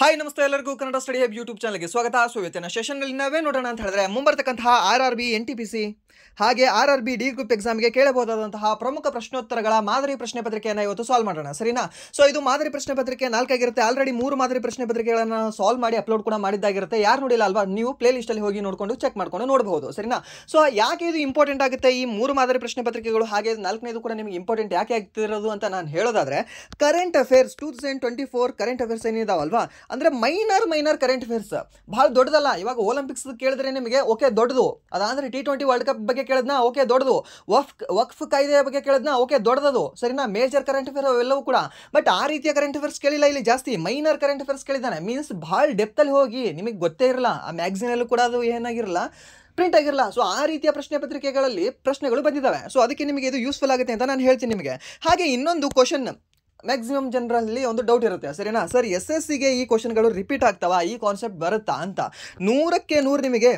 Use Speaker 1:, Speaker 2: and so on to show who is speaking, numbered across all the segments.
Speaker 1: Hi ನಮಸ್ತೆ ಎಲ್ಲರಿಗೂ Kannada study hub YouTube ಚಾನಲ್ಗೆ ಸ್ವಾಗತ. ಸೊ ಇವತ್ತಿನ ಸೆಷನ್ನಲ್ಲಿ ನಾವೇ ನೋಡೋಣ ಅಂತ ಹೇಳಿದ್ರೆ ಮುಂಬರ್ತಕ್ಕಂತಹ RRB NTPC ಹಾಗೆ RRB ಡಿ ಗ್ರೂಪ್ ಎಕ್ಸಾಮ್ಗೆ ಕೇಳಬಹುದಾದಂತಹ ಪ್ರಮುಖ ಪ್ರಶ್ನೋತ್ತರಗಳ ಮಾದರಿ ಪ್ರಶ್ನೆ ಪತ್ರಿಕೆಯನ್ನು ಇವತ್ತು ಸಾಲ್ವ್ ಮಾಡೋಣ, ಸರಿನಾ? ಸೊ ಇದು ಮಾದರಿ ಪ್ರಶ್ನೆ ಪತ್ರಿಕೆ 4 ಆಗಿರುತ್ತೆ. ಆಲ್ರೆಡಿ 3 ಮಾದರಿ ಪ್ರಶ್ನೆ ಪತ್ರಿಕೆಗಳನ್ನು ಸಾಲ್ವ್ ಮಾಡಿ ಅಪ್ಲೋಡ್ ಕೂಡ ಮಾಡಿದ್ದಾಗಿರುತ್ತೆ. ಯಾರು ನೋಡಿಲ್ಲ ಅಲ್ವಾ, ನೀವು ಪ್ಲೇ ಲಿಸ್ಟಲ್ಲಿ ಹೋಗಿ ನೋಡಿಕೊಂಡು ಚೆಕ್ ಮಾಡ್ಕೊಂಡು ನೋಡಬಹುದು, ಸರಿನಾ? ಸೊ ಯಾಕೆ ಇದು ಇಂಪಾರ್ಟೆಂಟ್ ಆಗುತ್ತೆ ಈ 3 ಮಾದರಿ ಪ್ರಶ್ನೆ ಪತ್ರಿಕೆಗಳು, ಹಾಗೆ 4ನೇದು ಕೂಡ ನಿಮಗೆ ಇಂಪಾರ್ಟೆಂಟ್ ಯಾಕೆ ಆಗ್ತಿರೋದು ಅಂತ ನಾನು ಹೇಳೋದಾದ್ರೆ, ಕರೆಂಟ್ ಅಫೇರ್ಸ್ 2024 ಕರೆಂಟ್ ಅಫೇರ್ಸ್ ಏನಿದಾವಲ್ವಾ, ಅಂದ್ರೆ ಮೈನರ್ ಕರೆಂಟ್ ಅಫೇರ್ಸ್, ಬಹಳ ದೊಡ್ಡದಲ್ಲ. ಇವಾಗ ಒಲಿಂಪಿಕ್ಸ್ ಕೇಳಿದ್ರೆ ನಿಮಗೆ ಓಕೆ ದೊಡ್ಡದು, ಅದಾದ್ರೆ T20 ವರ್ಲ್ಡ್ ಕಪ್ ಬಗ್ಗೆ ಕೇಳಿದ್ನಾ ಓಕೆ ದೊಡ್ಡದು, ವಕ್ಫ್ ಕಾಯ್ದೆ ಬಗ್ಗೆ ಕೇಳಿದ್ನಾ ಓಕೆ ದೊಡ್ಡದು, ಸರಿನಾ? ಮೇಜರ್ ಕರೆಂಟ್ ಅಫೇರ್ ಅವೆಲ್ಲವೂ ಕೂಡ. ಬಟ್ ಆ ರೀತಿಯ ಕರೆಂಟ್ ಅಫೇರ್ಸ್ ಕೇಳಿಲ್ಲ ಇಲ್ಲಿ, ಜಾಸ್ತಿ ಮೈನರ್ ಕರೆಂಟ್ ಅಫೇರ್ಸ್ ಕೇಳಿದ್ದಾನೆ. ಮೀನ್ಸ್ ಬಹಳ ಡೆಪ್ತಲ್ಲಿ ಹೋಗಿ ನಿಮಗೆ ಗೊತ್ತೇ ಇರಲ್ಲ, ಆ ಮ್ಯಾಗ್ಝಿನಲ್ಲೂ ಕೂಡ ಅದು ಏನಾಗಿರಲ್ಲ, ಪ್ರಿಂಟ್ ಆಗಿರಲ್ಲ. ಸೊ ಆ ರೀತಿಯ ಪ್ರಶ್ನೆ ಪತ್ರಿಕೆಗಳಲ್ಲಿ ಪ್ರಶ್ನೆಗಳು ಬಂದಿದ್ದಾವೆ. ಸೊ ಅದಕ್ಕೆ ನಿಮಗೆ ಇದು ಯೂಸ್ಫುಲ್ ಆಗುತ್ತೆ ಅಂತ ನಾನು ಹೇಳ್ತೀನಿ ನಿಮಗೆ. ಹಾಗೆ ಇನ್ನೊಂದು ಕ್ವಶನ್ ಮ್ಯಾಕ್ಸಿಮಮ್ ಜನರಲ್ಲಿ ಒಂದು ಡೌಟ್ ಇರುತ್ತೆ, ಸರಿನಾ? ಸರ್ SSCಗೆ ಈ ಕ್ವಶನ್ಗಳು ರಿಪೀಟ್ ಆಗ್ತಾವ, ಈ ಕಾನ್ಸೆಪ್ಟ್ ಬರುತ್ತಾ ಅಂತ. 100ಕ್ಕೆ 100 ನಿಮಗೆ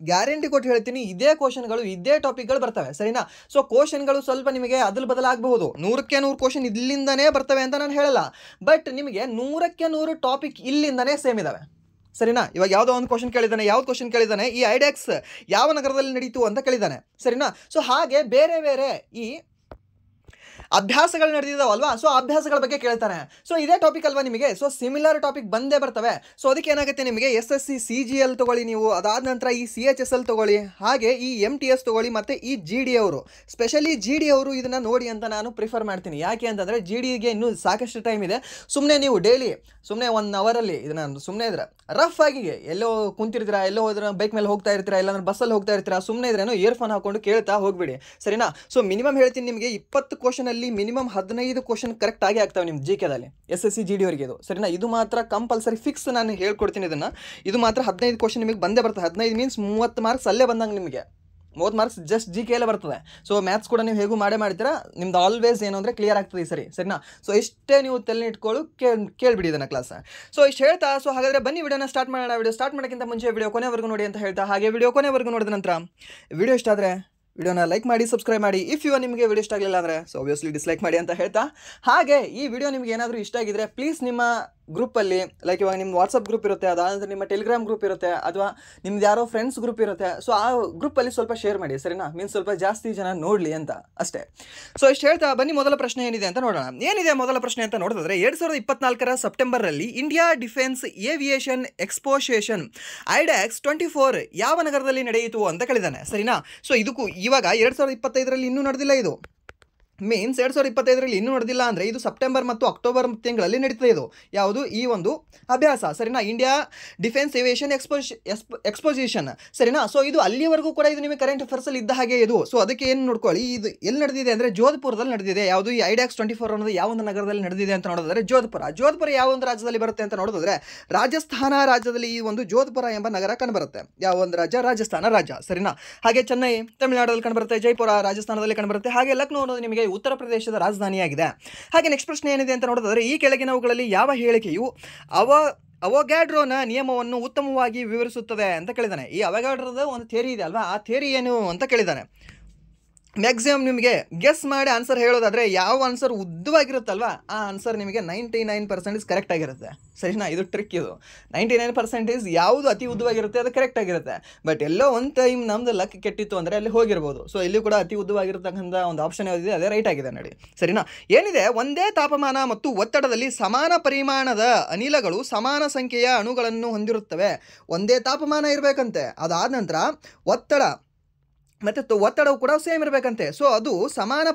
Speaker 1: ಗ್ಯಾರಂಟಿ ಕೊಟ್ಟು ಹೇಳ್ತೀನಿ, ಇದೇ ಕ್ವಶನ್ಗಳು ಇದೇ ಟಾಪಿಕ್ಗಳು ಬರ್ತವೆ, ಸರಿನಾ? ಸೊ ಕ್ವಶನ್ಗಳು ಸ್ವಲ್ಪ ನಿಮಗೆ ಅದಲು ಬದಲಾಗಬಹುದು. 100ಕ್ಕೆ 100 ಕ್ವಶನ್ ಇಲ್ಲಿಂದನೇ ಬರ್ತವೆ ಅಂತ ನಾನು ಹೇಳಲ್ಲ, ಬಟ್ ನಿಮಗೆ 100ಕ್ಕೆ 100 ಟಾಪಿಕ್ ಇಲ್ಲಿಂದನೇ ಸೇಮ್ ಇದಾವೆ, ಸರಿನಾ? ಇವಾಗ ಯಾವುದೋ ಒಂದು ಕ್ವಶನ್ ಕೇಳಿದ್ದಾನೆ, ಯಾವ್ದು ಕ್ವಶನ್ ಕೇಳಿದ್ದಾನೆ, ಈ ಐಡೆಕ್ಸ್ ಯಾವ ನಗರದಲ್ಲಿ ನಡೀತು ಅಂತ ಕೇಳಿದ್ದಾನೆ, ಸರಿನಾ? ಸೊ ಹಾಗೆ ಬೇರೆ ಬೇರೆ ಈ ಅಭ್ಯಾಸಗಳು ನಡೆದಿದ್ದಾವಲ್ವಾ, ಸೊ ಅಭ್ಯಾಸಗಳ ಬಗ್ಗೆ ಕೇಳ್ತಾನೆ. ಸೊ ಇದೇ ಟಾಪಿಕ್ ಅಲ್ವಾ ನಿಮಗೆ, ಸೊ ಸಿಮಿಲರ್ ಟಾಪಿಕ್ ಬಂದೇ ಬರ್ತವೆ. ಸೊ ಅದಕ್ಕೆ ಏನಾಗುತ್ತೆ ನಿಮಗೆ, SSC CGL ತಗೊಳ್ಳಿ ನೀವು, ಅದಾದ ನಂತರ ಈ CHSL ತಗೊಳ್ಳಿ, ಹಾಗೆ ಈ MTS ತಗೊಳ್ಳಿ, ಮತ್ತು ಈ GD ಅವರು, ಸ್ಪೆಷಲಿ GD ಅವರು ಇದನ್ನು ನೋಡಿ ಅಂತ ನಾನು ಪ್ರಿಫರ್ ಮಾಡ್ತೀನಿ. ಯಾಕೆ ಅಂತಂದರೆ GDಗೆ ಇನ್ನೂ ಸಾಕಷ್ಟು ಟೈಮ್ ಇದೆ. ಸುಮ್ಮನೆ ನೀವು ಡೈಲಿ ಸುಮ್ಮನೆ 1 ಅವರಲ್ಲಿ ಇದನ್ನು ಸುಮ್ಮನೆ ಇದ್ರೆ ರಫ್ ಆಗಿ ಎಲ್ಲೋ ಕುಂತಿರ್ತೀರಾ, ಎಲ್ಲೋ ಹೋದ್ರೆ ಬೈಕ್ ಮೇಲೆ ಹೋಗ್ತಾ ಇರ್ತೀರಾ, ಇಲ್ಲಾಂದ್ರೆ ಬಸ್ಸಲ್ಲಿ ಹೋಗ್ತಾ ಇರ್ತೀರಾ, ಸುಮ್ಮನೆ ಇದ್ರೇನೋ ಇಯರ್ಫೋನ್ ಹಾಕೊಂಡು ಕೇಳ್ತಾ ಹೋಗ್ಬಿಡಿ, ಸರಿನಾ? ಸೊ ಮಿನಿಮಮ್ ಹೇಳ್ತೀನಿ ನಿಮಗೆ, 20 ಕ್ವಶನಲ್ಲಿ ಮಿನಿಮಮ್ 15 ಕ್ವಶನ್ ಕರೆಕ್ಟ್ ಆಗಿ ಆಗ್ತವೆ ನಿಮ್ಮ GKದಲ್ಲಿ, SSC GD ಅವರಿಗೆ ಇದು, ಸರಿನಾ? ಇದು ಮಾತ್ರ ಕಂಪಲ್ಸರಿ ಫಿಕ್ಸ್, ನಾನು ಹೇಳ್ಕೊಡ್ತೀನಿ ಇದನ್ನು. ಇದು ಮಾತ್ರ 15 ಕ್ವಶನ್ ನಿಮಗೆ ಬಂದೇ ಬರ್ತದೆ. 15 ಮೀನ್ಸ್ 30 ಮಾರ್ಕ್ಸ್ ಅಲ್ಲೇ ಬಂದಂಗೆ ನಿಮಗೆ. 30 ಮಾರ್ಕ್ಸ್ ಜಸ್ಟ್ GKಯಲ್ಲೇ ಬರ್ತದೆ. ಸೊ ಮ್ಯಾಥ್ಸ್ ಕೂಡ ನೀವು ಹೇಗೂ ಮಾಡ್ತೀರಾ, ನಿಮ್ದು ಆಲ್ವೇಸ್ ಏನು ಅಂದರೆ ಕ್ಲಿಯರ್ ಆಗ್ತದೆ ಈ ಸರಿ, ಸರಿನಾ? ಸೊ ಇಷ್ಟೇ ನೀವು ತಲೆ ಇಟ್ಕೊಳ್ಳು, ಕೇಳಿಬಿಡಿ ಇದನ್ನು ಕ್ಲಾಸ್. ಸೊ ಇಷ್ಟು ಹೇಳ್ತಾ, ಸೊ ಹಾಗಾದರೆ ಬನ್ನಿ ವಿಡಿಯೋನ ಸ್ಟಾರ್ಟ್ ಮಾಡೋಣ. ವಿಡಿಯೋ ಸ್ಟಾರ್ಟ್ ಮಾಡೋಕ್ಕಿಂತ ಮುಂಚೆ ವಿಡಿಯೋ ಕೊನೆವರೆಗೂ ನೋಡಿ ಅಂತ ಹೇಳ್ತಾ, ಹಾಗೆ ವಿಡಿಯೋ ಕೊನೆವರೆಗೂ ನೋಡಿದ ನಂತರ ವಿಡಿಯೋ ಇಷ್ಟ ಆದರೆ ವಿಡಿಯೋನ ಲೈಕ್ ಮಾಡಿ, ಸಬ್ಸ್ಕ್ರೈಬ್ ಮಾಡಿ. ಇಫ್ ನಿಮಗೆ ವಿಡಿಯೋ ಇಷ್ಟ ಆಗಲಿಲ್ಲ ಅಂದರೆ ಸೊ ಆಬ್ವಿಯಸ್ಲಿ ಡಿಸ್ಲೈಕ್ ಮಾಡಿ ಅಂತ ಹೇಳ್ತಾ, ಹಾಗೆ ಈ ವಿಡಿಯೋ ನಿಮಗೆ ಏನಾದರೂ ಇಷ್ಟ ಆಗಿದ್ರೆ ಪ್ಲೀಸ್ ನಿಮ್ಮ ಗ್ರೂಪಲ್ಲಿ, ಲೈಕ್ ಇವಾಗ ನಿಮ್ಮ ವಾಟ್ಸಪ್ ಗ್ರೂಪ್ ಇರುತ್ತೆ, ಅದಾದರೆ ನಿಮ್ಮ ಟೆಲಿಗ್ರಾಮ್ ಗ್ರೂಪ್ ಇರುತ್ತೆ, ಅಥವಾ ನಿಮ್ದು ಯಾರೋ ಫ್ರೆಂಡ್ಸ್ ಗ್ರೂಪ್ ಇರುತ್ತೆ, ಸೊ ಆ ಗ್ರೂಪಲ್ಲಿ ಸ್ವಲ್ಪ ಶೇರ್ ಮಾಡಿ, ಸರಿನಾ? ಮೀನ್ಸ್ ಸ್ವಲ್ಪ ಜಾಸ್ತಿ ಜನ ನೋಡಲಿ ಅಂತ ಅಷ್ಟೇ. ಸೊ ಇಷ್ಟು ಹೇಳ್ತಾ ಬನ್ನಿ ಮೊದಲ ಪ್ರಶ್ನೆ ಏನಿದೆ ಅಂತ ನೋಡೋಣ. ಏನಿದೆ ಮೊದಲ ಪ್ರಶ್ನೆ ಅಂತ ನೋಡಿದ್ರೆ, 2024 ಸೆಪ್ಟೆಂಬರಲ್ಲಿ ಇಂಡಿಯಾ ಡಿಫೆನ್ಸ್ ಏವಿಯೇಷನ್ ಎಕ್ಸ್ಪೋಷನ್ ಐಡೆಕ್ಸ್ 24 ಯಾವ ನಗರದಲ್ಲಿ ನಡೆಯಿತು ಅಂತ ಕೇಳಿದ್ದಾನೆ, ಸರಿನಾ? ಸೊ ಇದಕ್ಕೂ ಇವಾಗ 2025ರಲ್ಲಿ ಇನ್ನೂ ನಡೆದಿಲ್ಲ ಇದು. ಮೀನ್ಸ್ 2025ರಲ್ಲಿ ಇನ್ನೂ ನಡೆದಿಲ್ಲ ಅಂದರೆ ಇದು ಸೆಪ್ಟೆಂಬರ್ ಮತ್ತು ಅಕ್ಟೋಬರ್ ತಿಂಗಳಲ್ಲಿ ನಡೀತದೆ ಇದು. ಯಾವುದು ಈ ಒಂದು ಅಭ್ಯಾಸ, ಸರಿನಾ? ಇಂಡಿಯಾ ಡಿಫೆನ್ಸ್ ಏವಿಯೇಷನ್ ಎಕ್ಸ್ಪೋಸಿಷನ್, ಸರಿನಾ? ಸೊ ಇದು ಅಲ್ಲಿವರೆಗೂ ಕೂಡ ಇದು ನಿಮಗೆ ಕರೆಂಟ್ ಅಫೇರ್ಸಲ್ಲಿ ಇದ್ದ ಹಾಗೆ ಇದು. ಸೊ ಅದಕ್ಕೆ ಏನು ನೋಡ್ಕೊಳ್ಳಿ, ಇದು ಎಲ್ಲಿ ನಡೆದಿದೆ ಅಂದರೆ ಜೋಧ್ಪುರದಲ್ಲಿ ನಡೆದಿದೆ. ಯಾವುದು ಈ ಐಡೆಕ್ಸ್ 24 ಅನ್ನೋದು ಯಾವ ಒಂದು ನಗರದಲ್ಲಿ ನಡೆದಿದೆ ಅಂತ ನೋಡಿದ್ರೆ ಜೋಧ್ಪುರ ಯಾವ ಒಂದು ರಾಜ್ಯದಲ್ಲಿ ಬರುತ್ತೆ ಅಂತ ನೋಡಿದ್ರೆ ರಾಜಸ್ಥಾನ ರಾಜ್ಯದಲ್ಲಿ ಈ ಒಂದು ಜೋಧ್ಪುರ ಎಂಬ ನಗರ ಕಂಡುಬರುತ್ತೆ. ಯಾವ ಒಂದು ರಾಜ್ಯ? ರಾಜಸ್ಥಾನ ರಾಜ್ಯ, ಸರಿನಾ? ಹಾಗೆ ಚೆನ್ನೈ ತಮಿಳುನಾಡಲ್ಲಿ ಕಂಡುಬರುತ್ತೆ, ಜೈಪುರ ರಾಜಸ್ಥಾನದಲ್ಲಿ ಕಂಡುಬರುತ್ತೆ, ಹಾಗೆ ಲಕ್ನೋ ಅನ್ನೋದು ನಿಮಗೆ ಉತ್ತರ ಪ್ರದೇಶದ ರಾಜಧಾನಿಯಾಗಿದೆ. ಹಾಗೆ ನೆಕ್ಸ್ಟ್ ಪ್ರಶ್ನೆ ಏನಿದೆ ಅಂತ ನೋಡಿದ್ರೆ, ಈ ಕೆಳಗಿನವುಗಳಲ್ಲಿ ಯಾವ ಹೇಳಿಕೆಯು ಅವೊಗ್ಯಾಡ್ರೋನ ನಿಯಮವನ್ನು ಉತ್ತಮವಾಗಿ ವಿವರಿಸುತ್ತದೆ ಅಂತ ಕೇಳಿದ್ದಾನೆ. ಈ ಅವೊಗ್ಯಾಡ್ರೋದ ಒಂದು ಥಿಯರಿ ಇದೆ ಅಲ್ವಾ, ಆ ಥಿಯರಿ ಏನು ಅಂತ ಕೇಳಿದ್ದಾನೆ. ಮ್ಯಾಕ್ಸಿಮಮ್ ನಿಮಗೆ ಗೆಸ್ ಮಾಡಿ ಆನ್ಸರ್ ಹೇಳೋದಾದರೆ, ಯಾವ ಆನ್ಸರ್ ಉದ್ದವಾಗಿರುತ್ತಲ್ವ ಆ ಆನ್ಸರ್ ನಿಮಗೆ 99% ಕರೆಕ್ಟ್ ಆಗಿರುತ್ತೆ, ಸರಿನಾ? ಇದು ಟ್ರಿಕ್ ಇದು. 99% ಯಾವುದು ಅತಿ ಉದ್ದವಾಗಿರುತ್ತೆ ಅದು ಕರೆಕ್ಟ್ ಆಗಿರುತ್ತೆ. ಬಟ್ ಎಲ್ಲೋ ಒಂದು ಟೈಮ್ ನಮ್ದು ಲಕ್ ಕೆಟ್ಟಿತ್ತು ಅಂದರೆ ಅಲ್ಲಿ ಹೋಗಿರ್ಬೋದು. ಸೊ ಇಲ್ಲಿ ಕೂಡ ಅತಿ ಉದ್ದವಾಗಿರ್ತಕ್ಕಂಥ ಒಂದು ಆಪ್ಷನ್ ಯಾವುದಿದೆ ಅದೇ ರೈಟ್ ಆಗಿದೆ ನೋಡಿ, ಸರಿನಾ? ಏನಿದೆ, ಒಂದೇ ತಾಪಮಾನ ಮತ್ತು ಒತ್ತಡದಲ್ಲಿ ಸಮಾನ ಪರಿಮಾಣದ ಅನಿಲಗಳು ಸಮಾನ ಸಂಖ್ಯೆಯ ಅಣುಗಳನ್ನು ಹೊಂದಿರುತ್ತವೆ. ಒಂದೇ ತಾಪಮಾನ ಇರಬೇಕಂತೆ, ಅದಾದ ನಂತರ ಒತ್ತಡವು ಕೂಡ ಸೇಮ್ ಇರಬೇಕಂತೆ. ಸೊ ಅದು ಸಮಾನ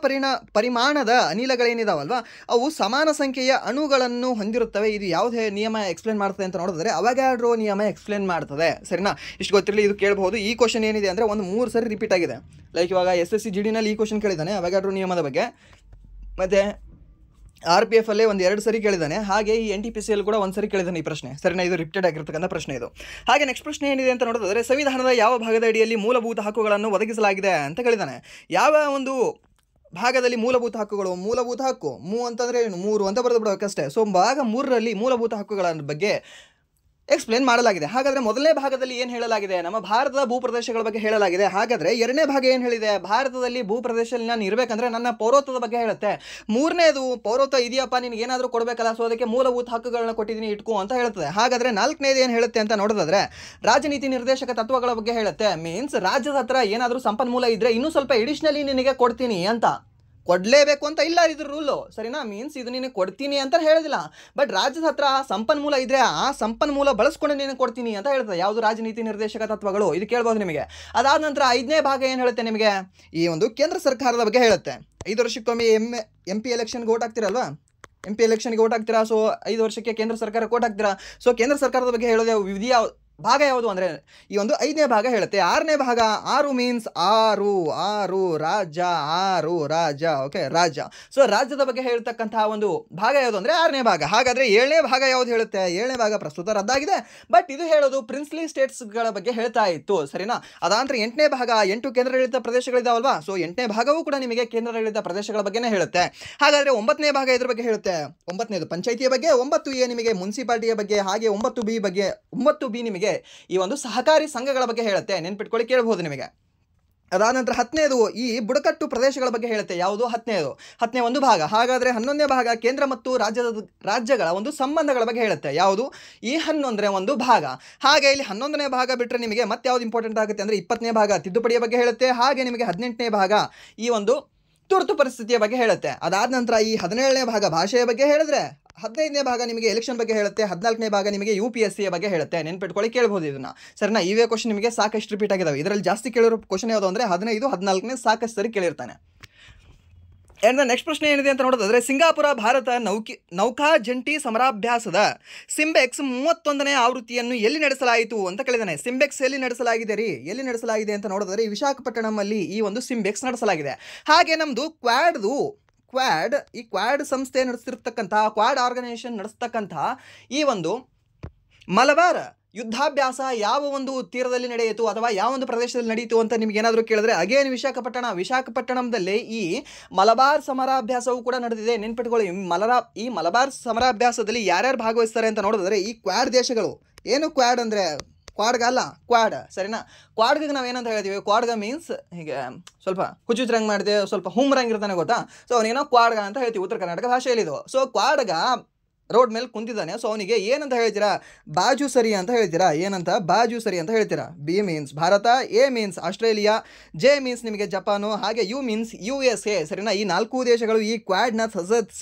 Speaker 1: ಪರಿಮಾಣದ ಅನಿಲಗಳೇನಿದಾವಲ್ವ ಅವು ಸಮಾನ ಸಂಖ್ಯೆಯ ಅಣುಗಳನ್ನು ಹೊಂದಿರುತ್ತವೆ. ಇದು ಯಾವುದೇ ನಿಯಮ ಎಕ್ಸ್ಪ್ಲೇನ್ ಮಾಡ್ತದೆ ಅಂತ ನೋಡಿದ್ರೆ ಅವೊಗ್ಯಾಡ್ರೋ ನಿಯಮ ಎಕ್ಸ್ಪ್ಲೇನ್ ಮಾಡ್ತದೆ, ಸರಿನಾ? ಇಷ್ಟು ಗೊತ್ತಿರಲಿ, ಇದು ಕೇಳಬಹುದು. ಈ ಕ್ವಶನ್ ಏನಿದೆ ಅಂದರೆ ಒಂದು 3 ಸರಿ ರಿಪೀಟ್ ಆಗಿದೆ. ಲೈಕ್ ಇವಾಗ SSC GDನಲ್ಲಿ ಈ ಕ್ವಶನ್ ಕೇಳಿದ್ದಾನೆ ಅವೊಗ್ಯಾಡ್ರೋ ನಿಯಮದ ಬಗ್ಗೆ, ಮತ್ತು RPF ಅಲ್ಲೇ ಒಂದು 2 ಸರಿ ಕೇಳಿದ್ದಾನೆ, ಹಾಗೆ ಈ NTPCಯಲ್ಲಿ ಕೂಡ 1 ಸರಿ ಕೇಳಿದ್ದಾನೆ ಈ ಪ್ರಶ್ನೆ, ಸರಿನಾ? ಇದು ರಿಪೀಟೆಡ್ ಆಗಿರ್ತಕ್ಕಂಥ ಪ್ರಶ್ನೆ ಇದು. ಹಾಗೆ ನೆಕ್ಸ್ಟ್ ಪ್ರಶ್ನೆ ಏನಿದೆ ಅಂತ ನೋಡಿದ್ರೆ, ಸಂವಿಧಾನದ ಯಾವ ಭಾಗದ ಅಡಿಯಲ್ಲಿ ಮೂಲಭೂತ ಹಕ್ಕುಗಳನ್ನು ಒದಗಿಸಲಾಗಿದೆ ಅಂತ ಕೇಳಿದ್ದಾನೆ. ಯಾವ ಒಂದು ಭಾಗದಲ್ಲಿ ಮೂಲಭೂತ ಹಕ್ಕುಗಳು, ಮೂಲಭೂತ ಹಕ್ಕು ಅಂತಂದರೆ ಏನು 3 ಅಂತ ಬರೆದು ಬಿಡಬೇಕಷ್ಟೇ. ಸೊ ಭಾಗ 3ರಲ್ಲಿ ಮೂಲಭೂತ ಹಕ್ಕುಗಳ ಬಗ್ಗೆ ಎಕ್ಸ್ಪ್ಲೇನ್ ಮಾಡಲಾಗಿದೆ. ಹಾಗಾದರೆ ಮೊದಲನೇ ಭಾಗದಲ್ಲಿ ಏನು ಹೇಳಲಾಗಿದೆ? ನಮ್ಮ ಭಾರತದ ಭೂಪ್ರದೇಶಗಳ ಬಗ್ಗೆ ಹೇಳಲಾಗಿದೆ. ಹಾಗಾದರೆ ಎರಡನೇ ಭಾಗ ಏನು ಹೇಳಿದೆ? ಭಾರತದಲ್ಲಿ ಭೂಪ್ರದೇಶದಲ್ಲಿ ನಾನು ಇರಬೇಕಂದ್ರೆ ನನ್ನ ಪೌರತ್ವದ ಬಗ್ಗೆ ಹೇಳುತ್ತೆ. ಮೂರನೇದು ಪೌರತ್ವ ಇದೆಯಪ್ಪ, ನಿನಗೆ ಏನಾದರೂ ಕೊಡಬೇಕಲ್ಲ, ಸೊ ಅದಕ್ಕೆ ಮೂಲಭೂತ ಹಕ್ಕುಗಳನ್ನ ಕೊಟ್ಟಿದ್ದೀನಿ, ಇಟ್ಕೋ ಅಂತ ಹೇಳ್ತದೆ. ಹಾಗಾದರೆ ನಾಲ್ಕನೇದು ಏನು ಹೇಳುತ್ತೆ ಅಂತ ನೋಡೋದಾದ್ರೆ ರಾಜನೀತಿ ನಿರ್ದೇಶಕ ತತ್ವಗಳ ಬಗ್ಗೆ ಹೇಳುತ್ತೆ. ಮೀನ್ಸ್ ರಾಜ್ಯದ ಹತ್ರ ಏನಾದರೂ ಸಂಪನ್ಮೂಲ ಇದ್ದರೆ ಇನ್ನೂ ಸ್ವಲ್ಪ ಎಡಿಷನಲಿ ನಿನಗೆ ಕೊಡ್ತೀನಿ ಅಂತ. ಕೊಡಲೇಬೇಕು ಅಂತ ಇಲ್ಲ ಇದ್ರ ರೂಲು, ಸರಿನಾ? ಮೀನ್ಸ್ ಇದು ನಿನಗೆ ಕೊಡ್ತೀನಿ ಅಂತ ಹೇಳೋದಿಲ್ಲ, ಬಟ್ ರಾಜ್ಯದ ಹತ್ರ ಸಂಪನ್ಮೂಲ ಇದ್ದರೆ ಆ ಸಂಪನ್ಮೂಲ ಬಳಸ್ಕೊಂಡು ನಿನಗೆ ಕೊಡ್ತೀನಿ ಅಂತ ಹೇಳ್ತದೆ. ಯಾವುದು? ರಾಜನೀತಿ ನಿರ್ದೇಶಕ ತತ್ವಗಳು. ಇದು ಕೇಳ್ಬೋದು ನಿಮಗೆ. ಅದಾದ ನಂತರ ಐದನೇ ಭಾಗ ಏನು ಹೇಳುತ್ತೆ ನಿಮಗೆ? ಈ ಒಂದು ಕೇಂದ್ರ ಸರ್ಕಾರದ ಬಗ್ಗೆ ಹೇಳುತ್ತೆ. 5 ವರ್ಷಕ್ಕೊಮ್ಮೆ MP ಎಲೆಕ್ಷನ್ಗೆ ಓಟ್ ಹಾಕ್ತಿರಲ್ವಾ? MP ಎಲೆಕ್ಷನ್ಗೆ ಓಟ್ ಹಾಕ್ತೀರಾ, ಸೊ 5 ವರ್ಷಕ್ಕೆ ಕೇಂದ್ರ ಸರ್ಕಾರಕ್ಕೆ ಓಟ್ ಹಾಕ್ತೀರಾ. ಸೊ ಕೇಂದ್ರ ಸರ್ಕಾರದ ಬಗ್ಗೆ ಹೇಳೋದು ವಿಧಿಯ ಭಾಗ ಯಾವುದು ಅಂದರೆ ಈ ಒಂದು 5ನೇ ಭಾಗ ಹೇಳುತ್ತೆ. 6ನೇ ಭಾಗ, 6 ಮೀನ್ಸ್ 6 ರಾಜ್ಯ, ಓಕೆ, ರಾಜ್ಯ. ಸೊ ರಾಜ್ಯದ ಬಗ್ಗೆ ಹೇಳ್ತಕ್ಕಂತಹ ಒಂದು ಭಾಗ ಯಾವುದು ಅಂದರೆ 6ನೇ ಭಾಗ. ಹಾಗಾದರೆ 7ನೇ ಭಾಗ ಯಾವುದು ಹೇಳುತ್ತೆ? 7ನೇ ಭಾಗ ಪ್ರಸ್ತುತ ರದ್ದಾಗಿದೆ, ಬಟ್ ಇದು ಹೇಳೋದು ಪ್ರಿನ್ಸ್ಲಿ ಸ್ಟೇಟ್ಸ್ಗಳ ಬಗ್ಗೆ ಹೇಳ್ತಾ ಇತ್ತು, ಸರಿನಾ? ಅದಾಂತರ 8ನೇ ಭಾಗ, 8 ಕೇಂದ್ರಾಡಳಿತ ಪ್ರದೇಶಗಳಿದಾವಲ್ವಾ? ಸೊ 8ನೇ ಭಾಗವೂ ಕೂಡ ನಿಮಗೆ ಕೇಂದ್ರಾಡಳಿತ ಪ್ರದೇಶಗಳ ಬಗ್ಗೆನೇ ಹೇಳುತ್ತೆ. ಹಾಗಾದರೆ 9ನೇ ಭಾಗ ಇದ್ರ ಬಗ್ಗೆ ಹೇಳುತ್ತೆ. 9ನೇದು ಪಂಚಾಯಿತಿಯ ಬಗ್ಗೆ, 9A ನಿಮಗೆ ಮುನ್ಸಿಪಾಲಿಟಿಯ ಬಗ್ಗೆ, ಹಾಗೆ 9B ಬಗ್ಗೆ, 9B ನಿಮಗೆ ಈ ಒಂದು ಸಹಕಾರಿ ಸಂಘಗಳ ಬಗ್ಗೆ ಹೇಳುತ್ತೆ. ನೆನ್ಪಿಟ್ಕೊಳ್ಳಿ, ಕೇಳಬಹುದು ನಿಮಗೆ. ಅದಾದ ನಂತರ 10ನೇದು ಈ ಬುಡಕಟ್ಟು ಪ್ರದೇಶಗಳ ಬಗ್ಗೆ ಹೇಳುತ್ತೆ. ಯಾವುದು? 10ನೇ ಒಂದು ಭಾಗ. ಹಾಗಾದರೆ 11ನೇ ಭಾಗ ಕೇಂದ್ರ ಮತ್ತು ರಾಜ್ಯಗಳ ಒಂದು ಸಂಬಂಧಗಳ ಬಗ್ಗೆ ಹೇಳುತ್ತೆ. ಯಾವುದು? ಈ 11ನೇ ಒಂದು ಭಾಗ. ಹಾಗೆ ಇಲ್ಲಿ 11ನೇ ಭಾಗ ಬಿಟ್ಟರೆ ನಿಮಗೆ ಮತ್ತೆ ಯಾವುದು ಇಂಪಾರ್ಟೆಂಟ್ ಆಗುತ್ತೆ ಅಂದರೆ 20ನೇ ಭಾಗ ತಿದ್ದುಪಡಿಯ ಬಗ್ಗೆ ಹೇಳುತ್ತೆ. ಹಾಗೆ ನಿಮಗೆ 18ನೇ ಭಾಗ ಈ ಒಂದು ತುರ್ತು ಪರಿಸ್ಥಿತಿಯ ಬಗ್ಗೆ ಹೇಳುತ್ತೆ. ಅದಾದ ನಂತರ ಈ 17ನೇ ಭಾಗ ಭಾಷೆಯ ಬಗ್ಗೆ ಹೇಳಿದ್ರೆ, 15ನೇ ಭಾಗ ನಿಮಗೆ ಎಲೆಕ್ಷನ್ ಬಗ್ಗೆ ಹೇಳುತ್ತೆ. 14ನೇ ಭಾಗ ನಿಮಗೆ UPSC ಬಗ್ಗೆ ಹೇಳುತ್ತೆ. ನೆನ್ಪಿಟ್ಕೊಳ್ಳಿ, ಕೇಳ್ಬೋದು ಇದನ್ನ, ಸರಿನಾ? ಇವೇ ಕ್ವಶನ್ ನಿಮಗೆ ಸಾಕಷ್ಟು ರಿಪೀಟ್ ಆಗಿದಾವೆ. ಇದರಲ್ಲಿ ಜಾಸ್ತಿ ಕೇಳಿರೋ ಕ್ವಶನ್ ಯಾವುದು ಅಂದರೆ 15, 14ನೇ ಸಾಕಷ್ಟು ಸರಿ ಕೇಳಿರ್ತಾನೆ. ಆ್ಯಂಡ್ ನೆಕ್ಸ್ಟ್ ಪ್ರಶ್ನೆ ಏನಿದೆ ಅಂತ ನೋಡೋದಾದರೆ ಸಿಂಗಾಪುರ ಭಾರತ ನೌಕಾ ಜಂಟಿ ಸಮರಾಭ್ಯಾಸದ ಸಿಂಬೆಕ್ಸ್ 31ನೇ ಆವೃತ್ತಿಯನ್ನು ಎಲ್ಲಿ ನಡೆಸಲಾಯಿತು ಅಂತ ಕೇಳಿದಾನೆ. ಸಿಂಬೆಕ್ಸ್ ಎಲ್ಲಿ ನಡೆಸಲಾಗಿದೆ ರೀ? ಎಲ್ಲಿ ನಡೆಸಲಾಗಿದೆ ಅಂತ ನೋಡೋದಾದರೆ ವಿಶಾಖಪಟ್ಟಣಂನಲ್ಲಿ ಈ ಒಂದು ಸಿಂಬೆಕ್ಸ್ ನಡೆಸಲಾಗಿದೆ. ಹಾಗೆ ನಮ್ಮದು ಕ್ವಾಡ್ ಸಂಸ್ಥೆ ನಡೆಸ್ತಿರ್ತಕ್ಕಂತಹ, ಕ್ವಾಡ್ ಆರ್ಗನೈಸೇಷನ್ ನಡೆಸ್ತಕ್ಕಂತಹ ಈ ಒಂದು ಮಲಬಾರ್ ಯುದ್ಧಾಭ್ಯಾಸ ಯಾವ ಒಂದು ತೀರದಲ್ಲಿ ನಡೆಯಿತು ಅಥವಾ ಯಾವ ಒಂದು ಪ್ರದೇಶದಲ್ಲಿ ನಡೆಯಿತು ಅಂತ ನಿಮ್ಗೆ ಏನಾದರೂ ಕೇಳಿದ್ರೆ ಅಗೇನ್ ವಿಶಾಖಪಟ್ಟಣಂದಲ್ಲಿ ಈ ಮಲಬಾರ್ ಸಮರಾಭ್ಯಾಸವು ಕೂಡ ನಡೆದಿದೆ. ನೆನ್ಪಿಟ್ಕೊಳ್ಳಿ, ಈ ಮಲಬಾರ್ ಸಮರಾಭ್ಯಾಸದಲ್ಲಿ ಯಾರ್ಯಾರು ಭಾಗವಹಿಸ್ತಾರೆ ಅಂತ ನೋಡಿದ್ರೆ ಈ ಕ್ವಾಡ್ ದೇಶಗಳು. ಏನು ಕ್ವಾಡ್ ಅಂದರೆ ಕ್ವಾಡ್, ಸರಿನಾ? ಕ್ವಾಡ್ಗೆ ನಾವು ಏನಂತ ಹೇಳ್ತೀವಿ? ಕ್ವಾಡ್ಗ ಮೀನ್ಸ್ ಹೀಗೆ ಸ್ವಲ್ಪ ಹುಚ್ಚುಚ್ರಂಗ್ ಮಾಡಿದೆ, ಸ್ವಲ್ಪ ಹುಮ್ರಂಗ್ ಇರ್ತಾನೆ, ಗೊತ್ತಾ? ಸೊ ಅವನಿಗೇನೋ ಕ್ವಾಡ್ಗ ಅಂತ ಹೇಳ್ತೀವಿ ಉತ್ತರ ಕರ್ನಾಟಕ ಭಾಷೆಯಲ್ಲಿ ಇದು. ಸೊ ಕ್ವಾಡ್ಗ ರೋಡ್ ಮೇಲೆ ಕುಂತಿದ್ದಾನೆ, ಸೊ ಅವನಿಗೆ ಏನಂತ ಹೇಳ್ತೀರಾ? ಬಾಜು ಸರಿ ಅಂತ ಹೇಳ್ತೀರಾ. ಏನಂತ? ಬಾಜು ಸರಿ ಅಂತ ಹೇಳ್ತೀರಾ. B means Bharat, A means Australia, J means ನಿಮಗೆ ಜಪಾನು, ಹಾಗೆ U ಮೀನ್ಸ್ USA, ಸರಿನಾ? ಈ 4 ದೇಶಗಳು ಈ ಕ್ವಾಡ್ನ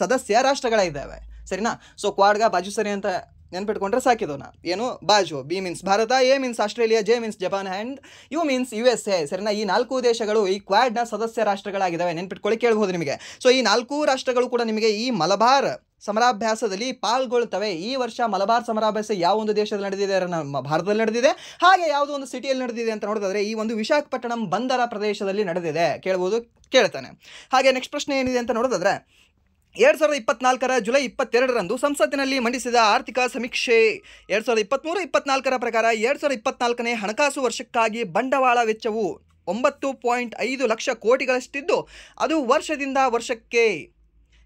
Speaker 1: ಸದಸ್ಯ ರಾಷ್ಟ್ರಗಳಿದ್ದಾವೆ, ಸರಿನಾ? ಸೊ ಕ್ವಾಡ್ಗ ಬಾಜು ಸರಿ ಅಂತ ನೆನ್ಪಿಟ್ಕೊಂಡ್ರೆ ಸಾಕಿದೋನ. ಏನು? ಬಾಜು. B means Bharat, A means Australia, J means Japan and U means USA, ಸರಿನಾ? ಈ 4 ದೇಶಗಳು ಈ ಕ್ವಾಡ್ನ ಸದಸ್ಯ ರಾಷ್ಟ್ರಗಳಾಗಿದ್ದಾವೆ. ನೆನ್ಪಿಟ್ಕೊಳ್ಳಿ, ಕೇಳ್ಬೋದು ನಿಮಗೆ. ಸೊ ಈ 4 ರಾಷ್ಟ್ರಗಳು ಕೂಡ ನಿಮಗೆ ಈ ಮಲಬಾರ್ ಸಮರಾಭ್ಯಾಸದಲ್ಲಿ ಪಾಲ್ಗೊಳ್ತವೆ. ಈ ವರ್ಷ ಮಲಬಾರ್ ಸಮರಾಭ್ಯಾಸ ಯಾವ ಒಂದು ದೇಶದಲ್ಲಿ ನಡೆದಿದೆ? ನಮ್ಮ ಭಾರತದಲ್ಲಿ ನಡೆದಿದೆ. ಹಾಗೆ ಯಾವುದೋ ಒಂದು ಸಿಟಿಯಲ್ಲಿ ನಡೆದಿದೆ ಅಂತ ನೋಡೋದಾದ್ರೆ ಈ ಒಂದು ವಿಶಾಖಪಟ್ಟಣಂ ಬಂದರ ಪ್ರದೇಶದಲ್ಲಿ ನಡೆದಿದೆ. ಕೇಳ್ಬೋದು, ಕೇಳ್ತಾನೆ. ಹಾಗೆ ನೆಕ್ಸ್ಟ್ ಪ್ರಶ್ನೆ ಏನಿದೆ ಅಂತ ನೋಡೋದಾದ್ರೆ 2024 ಜುಲೈ 22ರಂದು ಸಂಸತ್ತಿನಲ್ಲಿ ಮಂಡಿಸಿದ ಆರ್ಥಿಕ ಸಮೀಕ್ಷೆ 2023-24 ಪ್ರಕಾರ 2024ನೇ ಹಣಕಾಸು ವರ್ಷಕ್ಕಾಗಿ ಬಂಡವಾಳ ವೆಚ್ಚವು 9.5 ಲಕ್ಷ ಕೋಟಿಗಳಷ್ಟಿದ್ದು ಅದು ವರ್ಷದಿಂದ ವರ್ಷಕ್ಕೆ